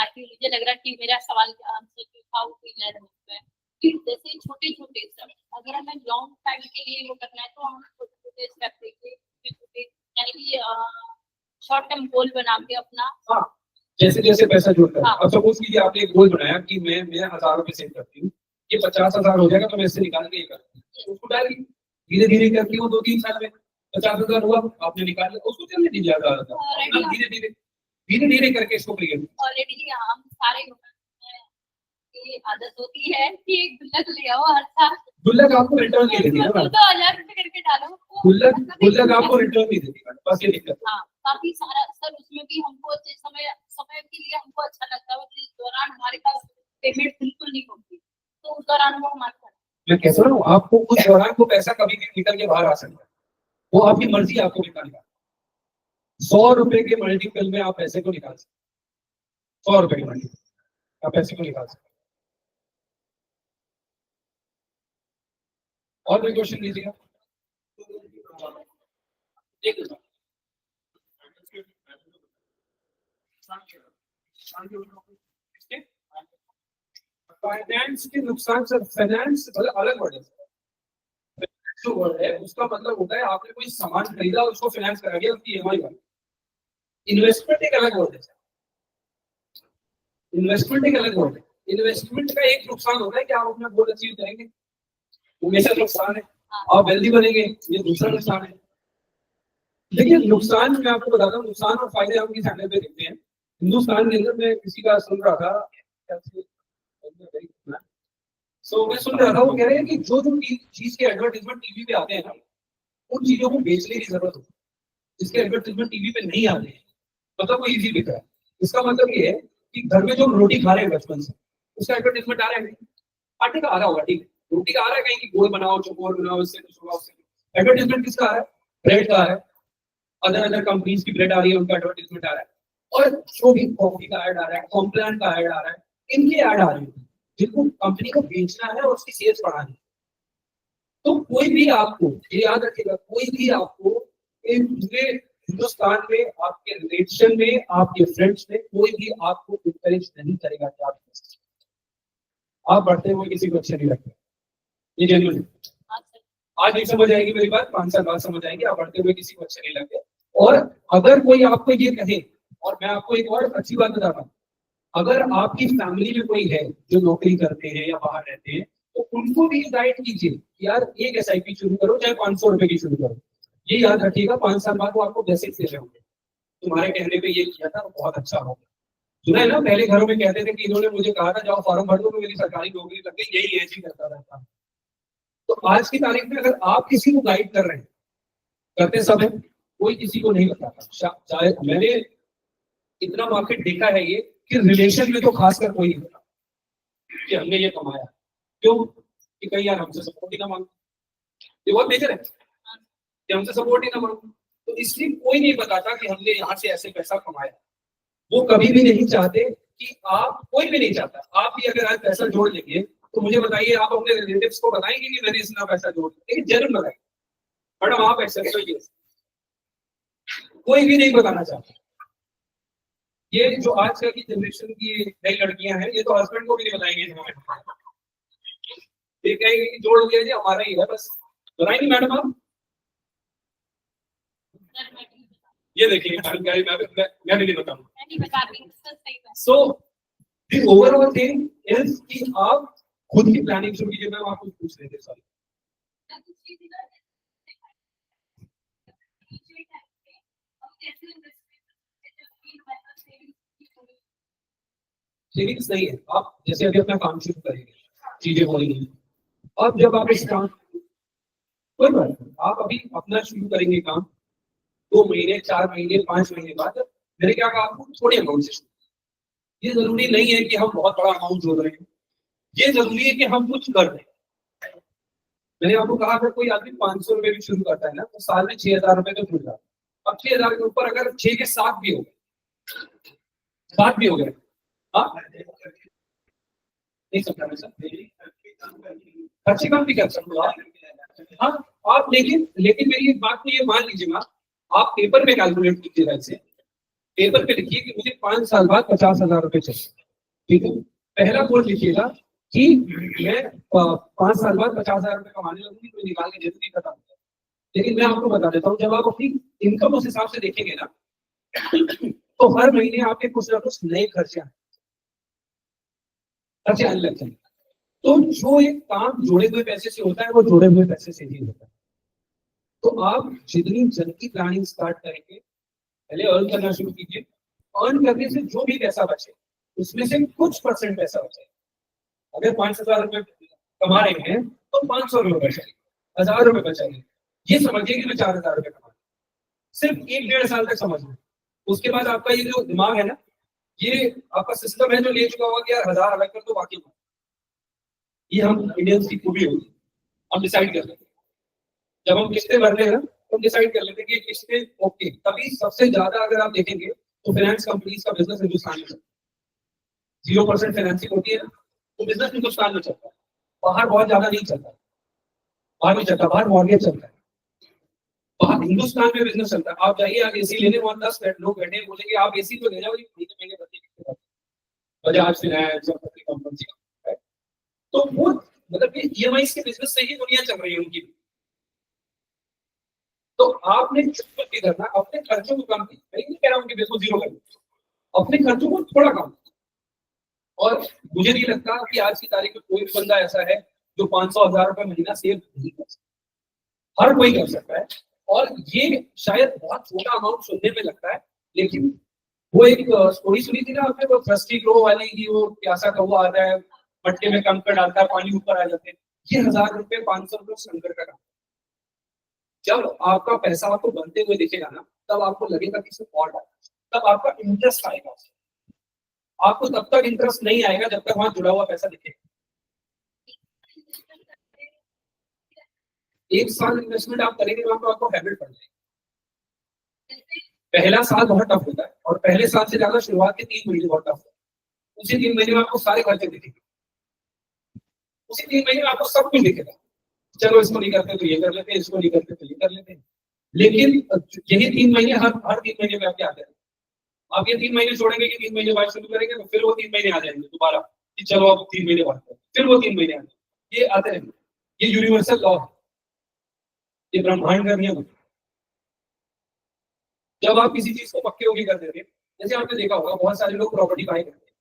एक्चुअली मुझे लग रहा है कि मेरा सवाल का आंसर जो था वो क्लियर हो गया है कि जैसे छोटे छोटे स्टेप, अगर हमें लॉन्ग टाइम के लिए वो करना है तो हम छोटे छोटे स्टेप लेके, छोटे यानी कि शॉर्ट टर्म गोल बना के अपना, हाँ, जैसे जैसे पैसा जुड़ता है। हाँ। अब सपोज कीजिए आपने एक गोल बनाया कि मैं 1000 रुपए सेव करती हूँ, ये 50,000 हो जाएगा तो मैं इससे निकाल के ये करती हूँ, उसको डालिए। धीरे धीरे करके वो 2-3 साल में 50,000 हुआ, आपने निकाल लिया, उसको चलने दीजिए 1000। धीरे धीरे धीरे धीरे करके इसको क्रिएट। ऑलरेडी हम सारे ये आदत होती है कि एक गुल्लक ले आओ हर साल, गुल्लक आपको रिटर्न नहीं देती ना, 2,000 रुपए करके डालो, गुल्लक आपको रिटर्न नहीं देती, बस ये दिक्कत है। हाँ, काफी सारा सर उसमें भी हमको समय समय के लिए हमको अच्छा लगता है, इस दौरान हमारे पास पेमेंट बिल्कुल नहीं होती, तो उस दौरान वो हमारे, मैं कहता हूँ आपको उस दौरान को पैसा कभी भी निकल के बाहर आ सकता है, वो आपकी मर्जी है आपको निकालने का। 100 रुपए के मल्टीपल में आप पैसे को निकाल सकते, 100 रुपए के मल्टीपल आप पैसे को निकाल सकते। और कोई क्वेश्चन लीजिएगा। फाइनेंस के नुकसान से, फाइनेंस अलग वर्ड है, जो वर्ड है उसका मतलब होता है आपने कोई सामान खरीदा और उसको फाइनेंस करा दिया, उसकी ईएमआई बनी। इन्वेस्टमेंट एक अलग वर्ड है, इन्वेस्टमेंट एक अलग वर्ड है। इन्वेस्टमेंट का एक नुकसान होता है कि आप अपना गोल अचीव करेंगे, वो मेरा नुकसान है। आप वेल्दी बनेंगे, ये दूसरा नुकसान है। देखिए नुकसान मैं आपको बताता हूँ, नुकसान और फायदे हम किस एंगल पे देखते हैं। हिंदुस्तान के अंदर मैं किसी का सुन रहा था, मैं सुन रहा था, वो कह रहे हैं कि जो जो चीज के एडवर्टाइजमेंट टीवी पे आते हैं ना, उन चीजों को बेचने की जरूरत होती है जिसके एडवर्टाइजमेंट टीवी पे नहीं आते हैं, मतलब वो इजी बिक रहा है। इसका मतलब ये है कि घर में जो हम रोटी खा रहे हैं बचपन से, उसका एडवर्टाइजमेंट आ रहा है, आटे का आ रहा होगा, ठीक है, रोटी का आ रहा है कहीं की गोल बनाओ, चौकोर बनाओ, इससे कुछ होगा उससे। एडवर्टाइजमेंट किसका आ रहा है? ब्रेड का आ रहा है, अदर कंपनीज की ब्रेड आ रही है, उनका एडवर्टाइजमेंट आ रहा है, और जो भी कॉफी का ऐड आ रहा है, कॉम्प्लान का ऐड आ रहा है, इनके ऐड आ रहे हैं जिनको कंपनी को बेचना है और उसकी सेल्स बढ़ानी है। तो कोई भी आपको, ये याद रखिएगा, कोई भी आपको इन पूरे हिंदुस्तान में, आपके रिलेशन में, आपके फ्रेंड्स में कोई भी आपको इंकरेज नहीं करेगा कि आप बढ़ते हुए किसी को अच्छे नहीं लगते। ये जेन्युइन आज नहीं समझ आएगी मेरी बात, 5 साल बाद समझ आएगी, आप बढ़ते हुए किसी को अच्छे नहीं लगते। और अगर कोई आपको ये कहे, और मैं आपको एक और अच्छी बात बता रहा हूँ, अगर आपकी फैमिली में कोई है जो नौकरी करते हैं या बाहर रहते हैं, तो उनको भी गाइड कीजिए कि यार एक SIP शुरू करो, चाहे 500 रुपए की शुरू करो। ये याद रखिएगा, 5 साल बाद वो आपको मैसेज दे रहे होंगे, तुम्हारे कहने पे ये किया था, वो बहुत अच्छा हो गया। सुना है ना, पहले घरों में कहते थे कि इन्होंने मुझे कहा था जाओ फॉर्म भर दो, मेरी सरकारी नौकरी लग गई, यही ऐसी करता रहता। तो आज की तारीख में अगर आप किसी को गाइड कर रहे हैं, करते सब है, कोई किसी को नहीं बताता। चाहे मैंने इतना मार्केट देखा है ये कि रिलेशन में तो खासकर कोई नहीं बता कि हमने ये कमाया, क्यों कि कहीं यार हमसे सपोर्ट ही ना मांगो, ये बहुत मेजर है कि हमसे सपोर्ट ही ना मांगो। तो इसलिए कोई नहीं बताता कि हमने यहाँ से ऐसे पैसा कमाया। वो कभी भी नहीं चाहते कि आप, कोई भी नहीं चाहता। आप भी अगर आज पैसा जोड़ लेंगे तो मुझे बताइए, आप अपने रिलेटिव्स को बताएंगे कि मैंने इतना पैसा जोड़ लिया? लेकिन जरूर बताएंगे, मैडम आप ऐसे कोई भी नहीं बताना चाहता। ये जो आजकल की जनरेशन की नई लड़कियां हैं, ये तो हस्बैंड को भी नहीं बताएंगे, ये कहेंगे कि जोड़ लिया जी हमारा ही है बस। बताएंगे मैडम आप? ये देखिए मैं भी नहीं बताऊंगा। So the overall thing is कि आप खुद की प्लानिंग शुरू कीजिए। मैं आपको पूछ रहे थे, सॉरी। सेविंग्स नहीं है, आप जैसे अभी अपना काम शुरू करेंगे, चीजें होंगी, अब जब आप इस काम, कोई बात नहीं, आप अभी अपना शुरू करेंगे काम, 2 महीने, 4 महीने, 5 महीने बाद मैंने क्या कहा आपको, थोड़े अमाउंट से। ये जरूरी नहीं है कि हम बहुत बड़ा अमाउंट जोड़ रहे हैं, ये जरूरी है कि हम कुछ कर रहे हैं। मैंने आपको कहा अगर कोई आदमी 500 रुपए भी शुरू करता है ना, तो साल में 6,000 रुपए तो जुड़ जाता है। अब 6,000 के ऊपर अगर 6 के 7 भी हो गए, 7 भी हो गए, हाँ नहीं समझा मैं सर, खर्चे कम भी कर सकते हो आप। हाँ आप, लेकिन मेरी एक बात को ये मान लीजिएगा, आप पेपर पे कैलकुलेट कीजिएगा इसे, पेपर पे लिखिए कि मुझे 5 साल बाद 50,000 रुपए चाहिए, ठीक है। पहला गोल लिखिएगा कि मैं 5 साल बाद 50,000 रुपए कमाने लगूंगी, तो निकाल के जरूरी खत्म। लेकिन मैं आपको बता देता हूँ, जब आप अपनी इनकम उस हिसाब से देखेंगे ना, तो हर महीने आपके कुछ ना कुछ नए खर्चे आने लगते हैं। तो जो एक काम जोड़े हुए पैसे से होता है, वो जोड़े हुए पैसे से ही होता है। तो आप जितनी जल्दी प्लानिंग स्टार्ट करेंगे, पहले अर्न करना शुरू कीजिए। अर्न करने से जो भी पैसा बचे, उसमें से कुछ % पैसा बचे। अगर 5,000 रुपए कमा रहे हैं तो 500 रुपए बचेंगे, 1,000 रुपए बचेंगे। ये समझिए कि मैं 4,000 रुपए कमा, सिर्फ 1-1.5 साल तक समझना। उसके बाद आपका ये जो दिमाग है ना, ये आपका सिस्टम है जो ले चुका होगा कि यार 1,000 अलग कर तो बाकी, ये हम इंडियंस की खूबी होगी, हम डिसाइड कर लेते हैं। जब हम किस्तें भरते हैं ना, तो हम डिसाइड कर लेते हैं कि किस्तें ओके। तभी सबसे ज्यादा अगर आप देखेंगे तो फाइनेंस कंपनीज का बिजनेस हिंदुस्तान में चलता है। 0% फाइनेंसिंग होती है ना, तो बिजनेस हिंदुस्तान में चलता है, बाहर बहुत ज्यादा नहीं चलता। बाहर नहीं चलता, बाहर मॉर्गेज चलता है, बाहर हिंदुस्तान में बिजनेस चलता है। आप जाइए, आप AC लेने, वहां 10 लोग बैठे बोलेंगे आप AC तो ले जाओ, महीने भरते बजाज फाइनेंस कंपनी। तो वो मतलब कि EMI के बिजनेस से ही दुनिया चल रही है उनकी। तो आपने भी करना, अपने खर्चों को कम, मैं नहीं कह रहा हूं कि बिल्कुल जीरो करना, अपने खर्चों को थोड़ा कम। और मुझे नहीं लगता कि आज की तारीख में कोई बंदा ऐसा है जो 500,000 रुपए महीना सेव नहीं कर सकता। हर कोई कर सकता है, और ये शायद बहुत छोटा अमाउंट सुनने में लगता है, लेकिन वो एक स्टोरी सुनी थी ना आपने, वो थ्रस्टी ग्रो वाली की, वो प्यासा कौवा आता है, मटके में कंकड़ डालता है, पानी ऊपर आ जाते हैं। ये 1,000 रुपए, 500 रुपए संकट का काम। जब आपका पैसा आपको बनते हुए दिखेगा ना, तब आपको लगेगा कि और तब आपका इंटरेस्ट आएगा। आपको तब तक इंटरेस्ट नहीं आएगा जब तक वहां जुड़ा हुआ पैसा दिखेगा। 1 साल इन्वेस्टमेंट आप करेंगे वहां तो आपको हैबिट पड़ जाएगी। जैसे पहला साल बहुत टफ होता है और पहले साल से ज्यादा शुरुआत के 3 महीने बहुत टफ होता है। उसी 3 महीने में आपको सारे खर्चे दिखेंगे, उसी 3 महीने में आपको सब कुछ दिखेगा। चलो इसको नहीं करते तो ये कर लेते हैं, इसको नहीं करते तो ये कर लेते हैं। लेकिन यही 3 महीने हर 3 महीने में आपके आते हैं। आप ये 3 महीने छोड़ेंगे कि 3 महीने बाद शुरू करेंगे तो फिर वो 3 महीने आ जाएंगे दोबारा कि चलो अब 3 महीने बाद करें, फिर वो 3 महीने आ जाएंगे, ये आते रहेंगे। ये यूनिवर्सल लॉ है, ये ब्रह्मांड का नियम है। जब आप किसी चीज को पक्के होके कर देते हैं, जैसे आपने देखा होगा बहुत सारे लोग प्रॉपर्टी बाय करते हैं,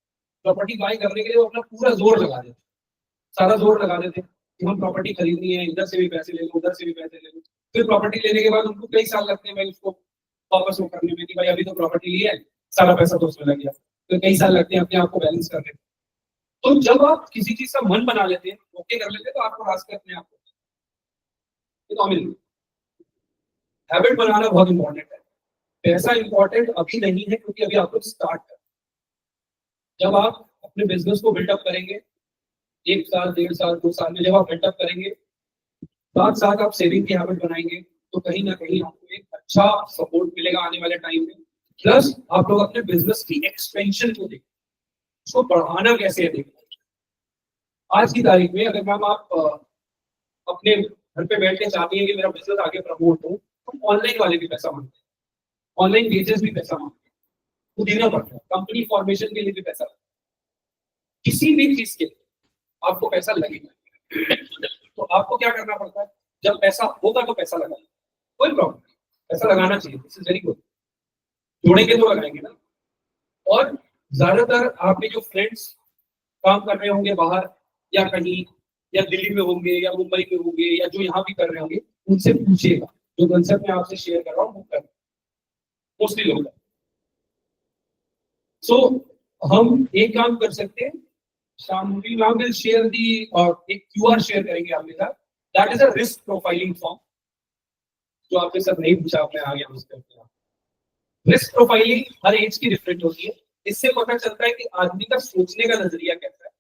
प्रॉपर्टी बाय करने के लिए वो अपना पूरा जोर लगा देते हैं, सारा जोर लगा देते हैं कि हम प्रॉपर्टी खरीदनी है, इधर से भी पैसे ले लो, उधर से भी पैसे ले लो। फिर प्रॉपर्टी लेने के बाद उनको कई साल लगते हैं भाई उसको वापस वो करने में कि भाई अभी तो प्रॉपर्टी ली है, सारा पैसा तो उसमें लग गया, तो कई साल लगते हैं अपने आप को बैलेंस करने में। तो जब आप किसी चीज का मन बना लेते हैं, ओके कर लेते हैं, तो आपको रास्ते अपने आप को हैबिट बनाना बहुत इंपॉर्टेंट है। पैसा इंपॉर्टेंट अभी नहीं है क्योंकि अभी आपको स्टार्ट कर, जब आप अपने बिजनेस को बिल्डअप करेंगे 1 साल 1.5 साल 2 साल में जब आप बिल्डअप करेंगे, साथ साथ आप सेविंग की हैबिट बनाएंगे, तो कहीं ना कहीं आपको एक अच्छा सपोर्ट मिलेगा आने वाले टाइम में। प्लस आप लोग अपने बिजनेस की एक्सपेंशन को देखें, उसको बढ़ाना कैसे है देखें। आज की तारीख में अगर मैम आप अपने घर पे बैठ के चाहती है कि मेरा बिजनेस आगे प्रमोट हो, तो ऑनलाइन वाले भी पैसा मांगते हैं, ऑनलाइन पेजेस भी पैसा मांगते हैं, तो देना पड़ता है। कंपनी फॉर्मेशन के लिए भी पैसा, किसी भी चीज के लिए आपको पैसा लगेगा। तो आपको क्या करना पड़ता है, जब पैसा होगा तो पैसा लगाना, कोई प्रॉब्लम नहीं, पैसा लगाना चाहिए, दिस इज वेरी गुड, जोड़ेंगे तो लगाएंगे ना। और ज्यादातर आपके जो फ्रेंड्स काम कर रहे होंगे बाहर या कहीं, या दिल्ली में होंगे या मुंबई में होंगे या जो यहाँ भी कर रहे होंगे, उनसे पूछिएगा जो कंसेप्ट मैं आपसे शेयर कर रहा हूँ वो कर, मोस्टली लोग। सो हम एक काम कर सकते हैं, शामवी मैम विल शेयर दी और एक क्यूआर शेयर करेंगे आपके साथ, that is a risk profiling form, जो आपके साथ नहीं पूछा आपने आ गया उसके ऊपर। रिस्क प्रोफाइलिंग हर एज की डिफरेंट होती है, इससे पता चलता है कि आदमी का सोचने का नजरिया कैसा है,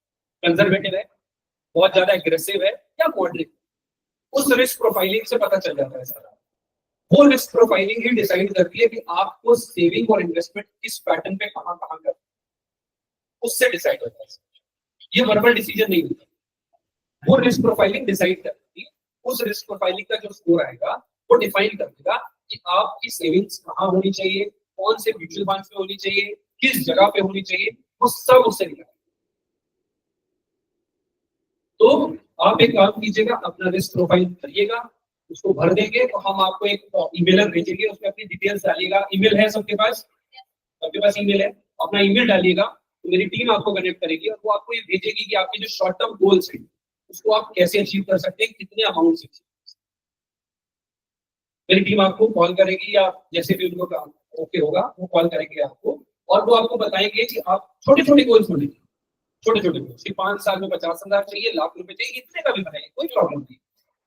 कंजर्वेटिव है, बहुत ज्यादा एग्रेसिव है या मॉडरेट। उस रिस्क प्रोफाइलिंग से पता चल जाता है सारा। वो रिस्क प्रोफाइलिंग ही डिसाइड करती है कि आपको सेविंग और इन्वेस्टमेंट किस पैटर्न पे कहां करना, उससे डिसाइड होता है। ये वर्बल डिसीजन नहीं होता, वो रिस्क प्रोफाइलिंग डिसाइड करती है। उस रिस्क प्रोफाइलिंग का जो स्कोर आएगा वो डिफाइन कर देगा कि आपकी सेविंग्स कहाँ होनी चाहिए, कौन से म्यूचुअल फंड्स में होनी चाहिए, किस जगह पे होनी चाहिए, वो सब उससे निकलेगा। तो आप एक काम कीजिएगा, अपना रिस्क प्रोफाइल करिएगा, उसको भर देंगे तो हम आपको एक ईमेलर भेजेंगे, उसमें अपनी डिटेल्स डालिएगा। ईमेल है सबके पास? सबके पास ईमेल है, अपना ईमेल डालिएगा तो मेरी टीम आपको कनेक्ट करेगी और वो आपको ये भेजेगी कि आपके जो शॉर्ट टर्म गोल्स हैं उसको आप कैसे अचीव कर सकते हैं, कितने अमाउंट से। मेरी टीम आपको कॉल करेगी या जैसे भी उनको ओके होगा वो कॉल करेंगे आपको, और वो आपको बताएंगे कि आप छोटे छोटे गोल्स बनाइए, छोटे छोटे गोल्स कि 5 साल में 50,000 चाहिए, लाख रुपए चाहिए, इतने का भी बनाइए, कोई प्रॉब्लम नहीं।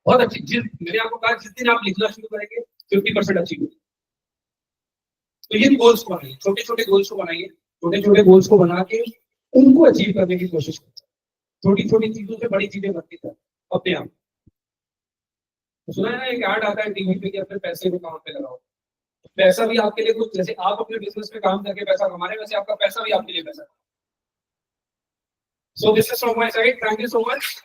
बहुत अच्छी, मैंने आपको कहा जिस दिन आप लिखना शुरू करेंगे 50% अचीव होगी। तो ये गोल्स को बनाइए, छोटे छोटे गोल्स को बनाइए, छोटे छोटे गोल्स को बना के उनको अचीव करने की कोशिश करें। छोटी छोटी चीजों से बड़ी चीजें बनती है अपने आप। तो सुना है एक ऐड आता है टीवी पे कि अपने पैसे को काम पे लगाओ, तो पैसा भी आपके लिए कुछ, जैसे आप अपने बिजनेस में काम करके पैसा कमा रहे हैं वैसे आपका पैसा भी आपके लिए पैसा। So this is from my side, thank you so much.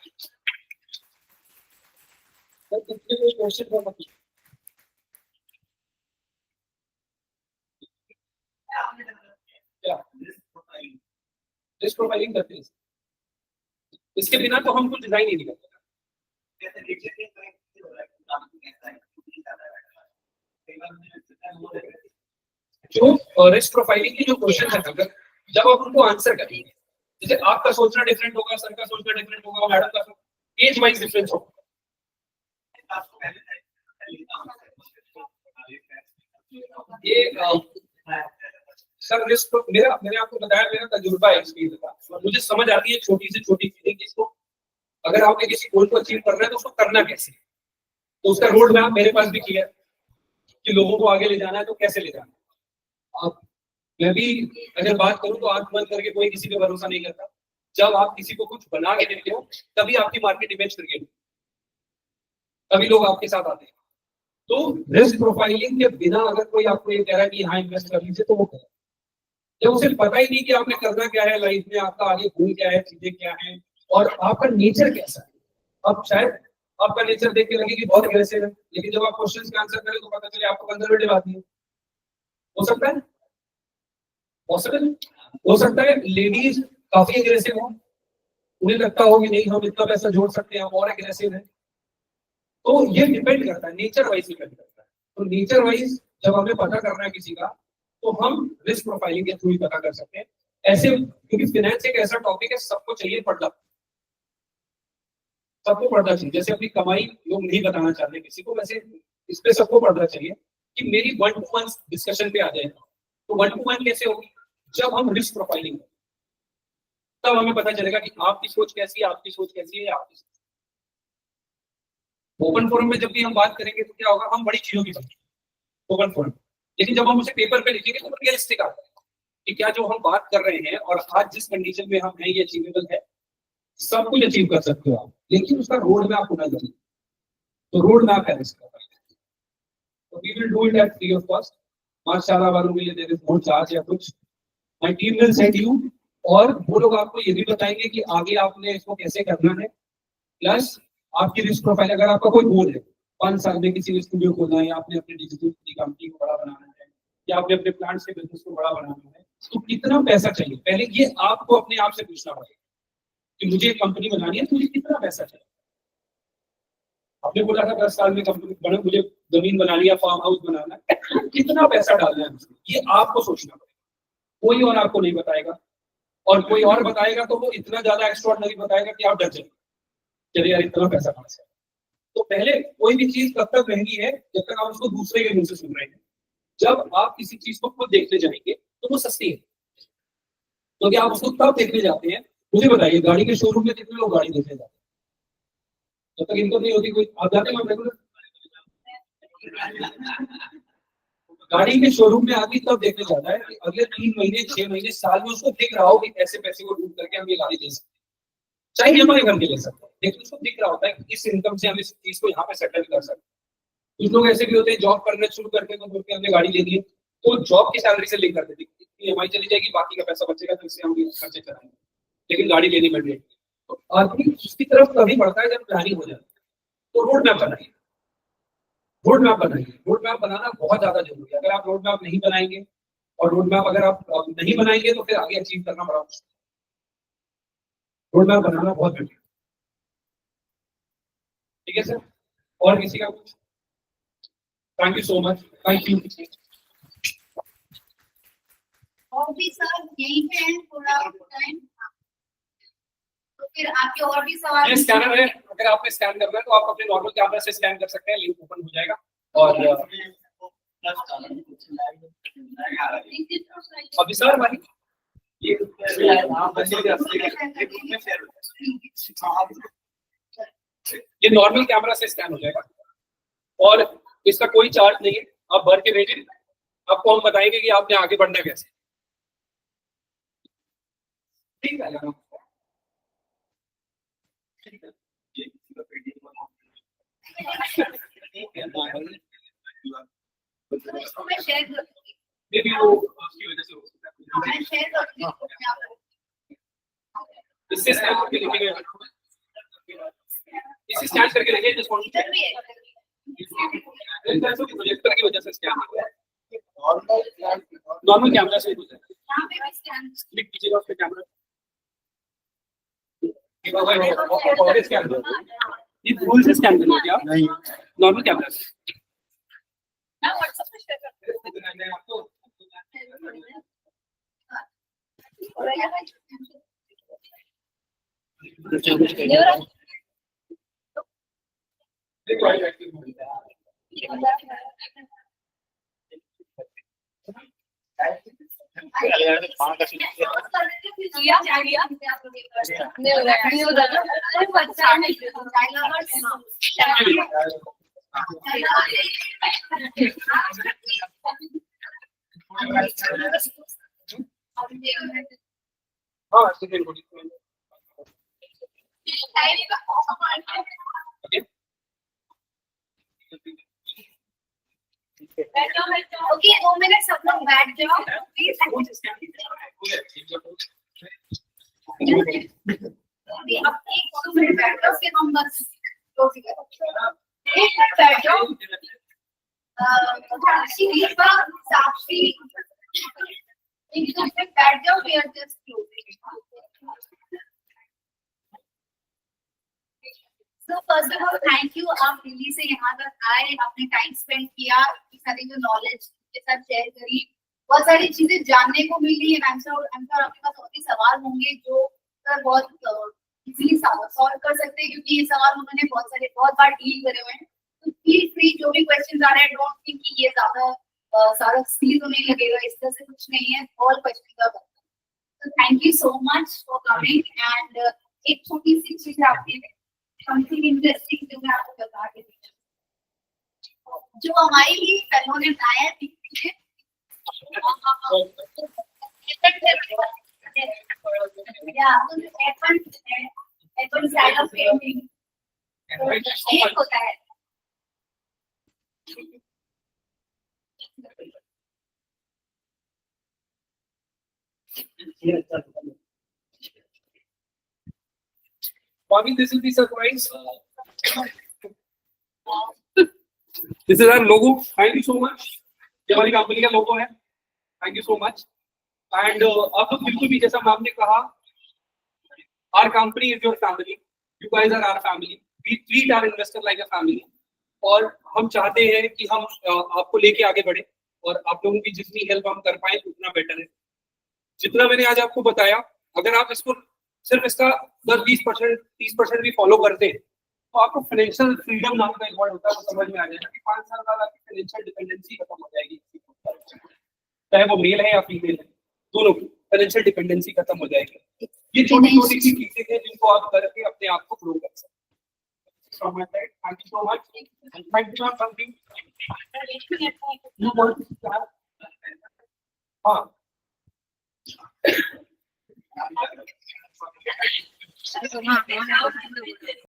Question for me? Risk profiling करते हैं, इसके बिना तो हम कुछ डिजाइन ही नहीं करते। जो रिस्क प्रोफाइलिंग की जो क्वेश्चन है, अगर जब आप उनको आंसर करेंगे, जैसे आपका सोचना डिफरेंट होगा, सर का सोचना डिफरेंट होगा, मैडम का एज वाइज डिफरेंस होगा। ये सर रिस्क मैंने आपको बताया, मेरा तजुर्बा है इसकी और मुझे समझ आती है छोटी से छोटी चीजें कि इसको अगर आपने किसी गोल को अचीव करना है तो उसको करना कैसे, तो उसका रोड मैप मेरे पास भी किया है कि लोगों को आगे ले जाना है तो कैसे ले जाना है। आप, मैं भी अगर बात करूं तो आंख बंद करके कोई किसी पे भरोसा नहीं करता। जब आप किसी को कुछ बना के देते हो तभी आपकी मार्केट इमेज क्रिएट होती है। तभी लोग आपके साथ आते हैं। तो रिस्क प्रोफाइलिंग के बिना अगर कोई आपको ये कह रहा है कि यहाँ इन्वेस्ट कर लीजिए, तो वो करें जब उसे पता ही नहीं कि आपने करना क्या है लाइफ में, आपका आगे गोल क्या है, चीजें क्या है और आपका नेचर कैसा है। अब शायद आपका नेचर देख के लगे कि बहुत अग्रेसिव है, लेकिन जब आप क्वेश्चन का आंसर करें तो पता चले आपको कंजर्वेटिव आती है। हो सकता है, पॉसिबल हो सकता है लेडीज काफी अग्रेसिव हो, उन्हें लगता हो कि नहीं हम इतना पैसा जोड़ सकते हैं, हम और एग्रेसिव है। तो ये डिपेंड करता है, नेचर वाइज डिपेंड करता है। तो नेचर वाइज जब हमें पता करना है किसी का, तो हम रिस्क प्रोफाइलिंग के थ्रू ही पता कर सकते हैं। ऐसे क्योंकि फाइनेंस एक ऐसा टॉपिक है, सबको चाहिए पढ़ना, सबको पढ़ना चाहिए। जैसे अपनी कमाई लोग नहीं बताना चाहते किसी को, वैसे इस पे सबको पढ़ना चाहिए कि मेरी 1 to 1 डिस्कशन पे आ जाए। तो 1 to 1 कैसे होगी? जब हम रिस्क प्रोफाइलिंग, तब हमें पता चलेगा कि आपकी सोच कैसी है, आपकी सोच कैसी है, आपकी सोच। ओपन फोरम में जब भी हम बात करेंगे तो क्या होगा, हम बड़ी चीजों की बात ओपन फोरम, लेकिन जब हम उसे पेपर पे लिखेंगे तो रियलिस्टिक आता है कि क्या जो हम बात कर रहे हैं और आज जिस कंडीशन में हम हैं ये अचीवेबल है। सब कुछ अचीव कर सकते हो आप, लेकिन उसका रोड मैप होना जरूरी। तो रोड मैप है इसका, तो we will do it at free of cost. माशाल्लाह वालों के लिए देयर इज नो चार्ज या कुछ। My team will send you, और वो लोग आपको ये भी बताएंगे कि आगे आपने इसको कैसे करना है। प्लस आपकी रिस्क प्रोफाइल, अगर आपका कोई गोल है 5 साल में किसी स्टूडियो खोलना है, या आपने अपने डिजिटल कंपनी को बड़ा बनाना है, या आपने अपने प्लांट से बिजनेस को बड़ा बनाना है, तो कितना पैसा चाहिए, पहले ये आपको अपने आप से पूछना पड़ेगा कि मुझे एक कंपनी बनानी है तो मुझे कितना पैसा चाहिए। आपने बोला था 10 साल में कंपनी बना, मुझे जमीन बनानी है, फार्म हाउस बनाना है, कितना पैसा डालना है उसमें, ये आपको सोचना पड़ेगा। कोई और आपको नहीं बताएगा, और कोई और बताएगा तो वो इतना ज्यादा एक्स्ट्राऑर्डिनरी बताएगा कि आप डर जाएंगे, चलिए यार इतना पैसा कहां से। तो पहले कोई भी चीज तब तक महंगी है जब तक आप उसको दूसरे के मुंह से सुन रहे हैं। जब आप किसी चीज को खुद देखने जाएंगे तो वो सस्ती है, तो क्या आप उसको तब देखने जाते हैं। मुझे बताइए, गाड़ी के शोरूम में कितने लोग गाड़ी देखने जाते हैं? जब तक इनकम नहीं होती, कोई आप जाते हैं रेगुलर गाड़ी के शोरूम में आदमी तब देखने जाता है कि अगले 3 महीने 6 महीने साल में उसको दिख रहा हो कि ऐसे पैसे को डूब करके हम ये गाड़ी दे सकते हैं, चाहे हमारे घर के ले सकते हैं, लेकिन उसको दिख रहा होता है कि इस इनकम से हम इस चीज को यहाँ पे सेटल कर सकते हैं। कुछ लोग ऐसे भी होते हैं जॉब करने शुरू करके तो बोलते हमने गाड़ी ले ली, तो जॉब की सैलरी से लिंक कर देते हैं, EMI चली जाएगी, बाकी का पैसा बचेगा तो इससे हम खर्चे कराएंगे, लेकिन गाड़ी लेनी पड़ जाएगी। तो आदमी उसकी तरफ तभी बढ़ता है जब प्लानिंग हो जाती है। तो रोड मैप बनाइए, रोड मैप बनाइए। रोड मैप बनाना बहुत ज्यादा जरूरी है। अगर आप रोड मैप नहीं बनाएंगे, और रोड मैप अगर आप नहीं बनाएंगे तो फिर आगे अचीव करना बड़ा मुश्किल है। रोड मैप बनाना बहुत जरूरी है। ठीक है सर, और किसी का कुछ? Thank you so much, thank you. और भी सर यही है थोड़ा टाइम, तो फिर आपके और भी सवाल। ये स्कैनर है, अगर आपने स्कैन करना है तो आप अपने नॉर्मल कैमरा से स्कैन कर सकते हैं, लिंक ओपन हो जाएगा। और अभी सर हमारी ये नॉर्मल कैमरा से स्कैन हो जाएगा, और इसका कोई चार्ज नहीं है। आप भर के भेजें, आपको हम बताएंगे कि आपने आगे बढ़ना कैसे। ठीक है, इसको मैं शेयर करूंगी, मे बी वो उसकी वजह से हो सकता है। मैं शेयर करूंगी इससे स्कैन करके लिखेंगे, इसे स्कैन करके लिखिए, जस्ट प्रोजेक्टर की वजह से स्कैन हो रहा है। नॉर्मल कैमरा से होता है, यहाँ पे भी स्कैन क्लिक कीजिएगा उस पे कैमरा, और स्कैन कर दो। ये फुल से स्कैन करना क्या? नहीं, नॉर्मल कैमरा से। मैं व्हाट्सएप पे शेयर करती मैं आपको हाँ सेकंड ओके। ओके 2 मिनट सब लोग बैठ जाओ प्लीज। अभी अब 1-2 मिनट बैठ जाओ फिर हम बस क्लोज करेंगे। 1 मिनट बैठ जाओ। शिल्पा, साक्षी, 1-2 मिनट बैठ जाओ, we are just closing. So first of all, thank you, आप दिल्ली से यहाँ तक आए, आपने टाइम स्पेंड किया, इतनी सारी जो नॉलेज के साथ शेयर करी, बहुत सारी चीजें जानने को मिली। एंड आई एम श्योर आपके पास और भी सवाल होंगे जो सर बहुत इजीली सॉल्व कर सकते हैं, क्योंकि ये सवाल उन्होंने बहुत बार डील करे हुए हैं। तो फील फ्री, जो भी क्वेश्चन आ रहे हैं, डोंट थिंक कि ये ज्यादा सारा सीरियस होने लगेगा, इस तरह से कुछ नहीं है, ऑल क्वेश्चन का। तो thank you so much for coming. And एक छोटी सी चीज आपने समथिंग इंटरेस्टिंग जो मैं आपको बता के जो हमारे लिए फेलो ने बताया होता है। Bobby, this will be surprise. This is our logo. Thank you so much. ये हमारी कंपनी का लोगो है। Thank you so much. And आप लोग बिल्कुल भी जैसा मैम ने कहा, our company is your family. You guys are our family. We treat our investor like a family. और हम चाहते हैं कि हम आपको लेके आगे बढ़े, और आप लोगों की जितनी हेल्प हम कर पाए उतना बेटर है। जितना मैंने आज आपको बताया, अगर आप इसको सिर्फ इसका 10-20%, 30% भी फॉलो करते हैं, तो आपको फाइनेंशियल फ्रीडम नाम का एक वर्ड होता है, वो समझ में आ जाएगा कि 5 साल बाद आपकी फाइनेंशियल डिपेंडेंसी खत्म हो जाएगी। चाहे वो मेल है या फीमेल है, दोनों की फाइनेंशियल डिपेंडेंसी खत्म हो जाएगी। ये छोटी-छोटी सी चीजें हैं जिनको आप करके अपने आप को ग्रो कर सकते हैं। From my side, thank you so much. And thank you for something. You want to start? हाँ।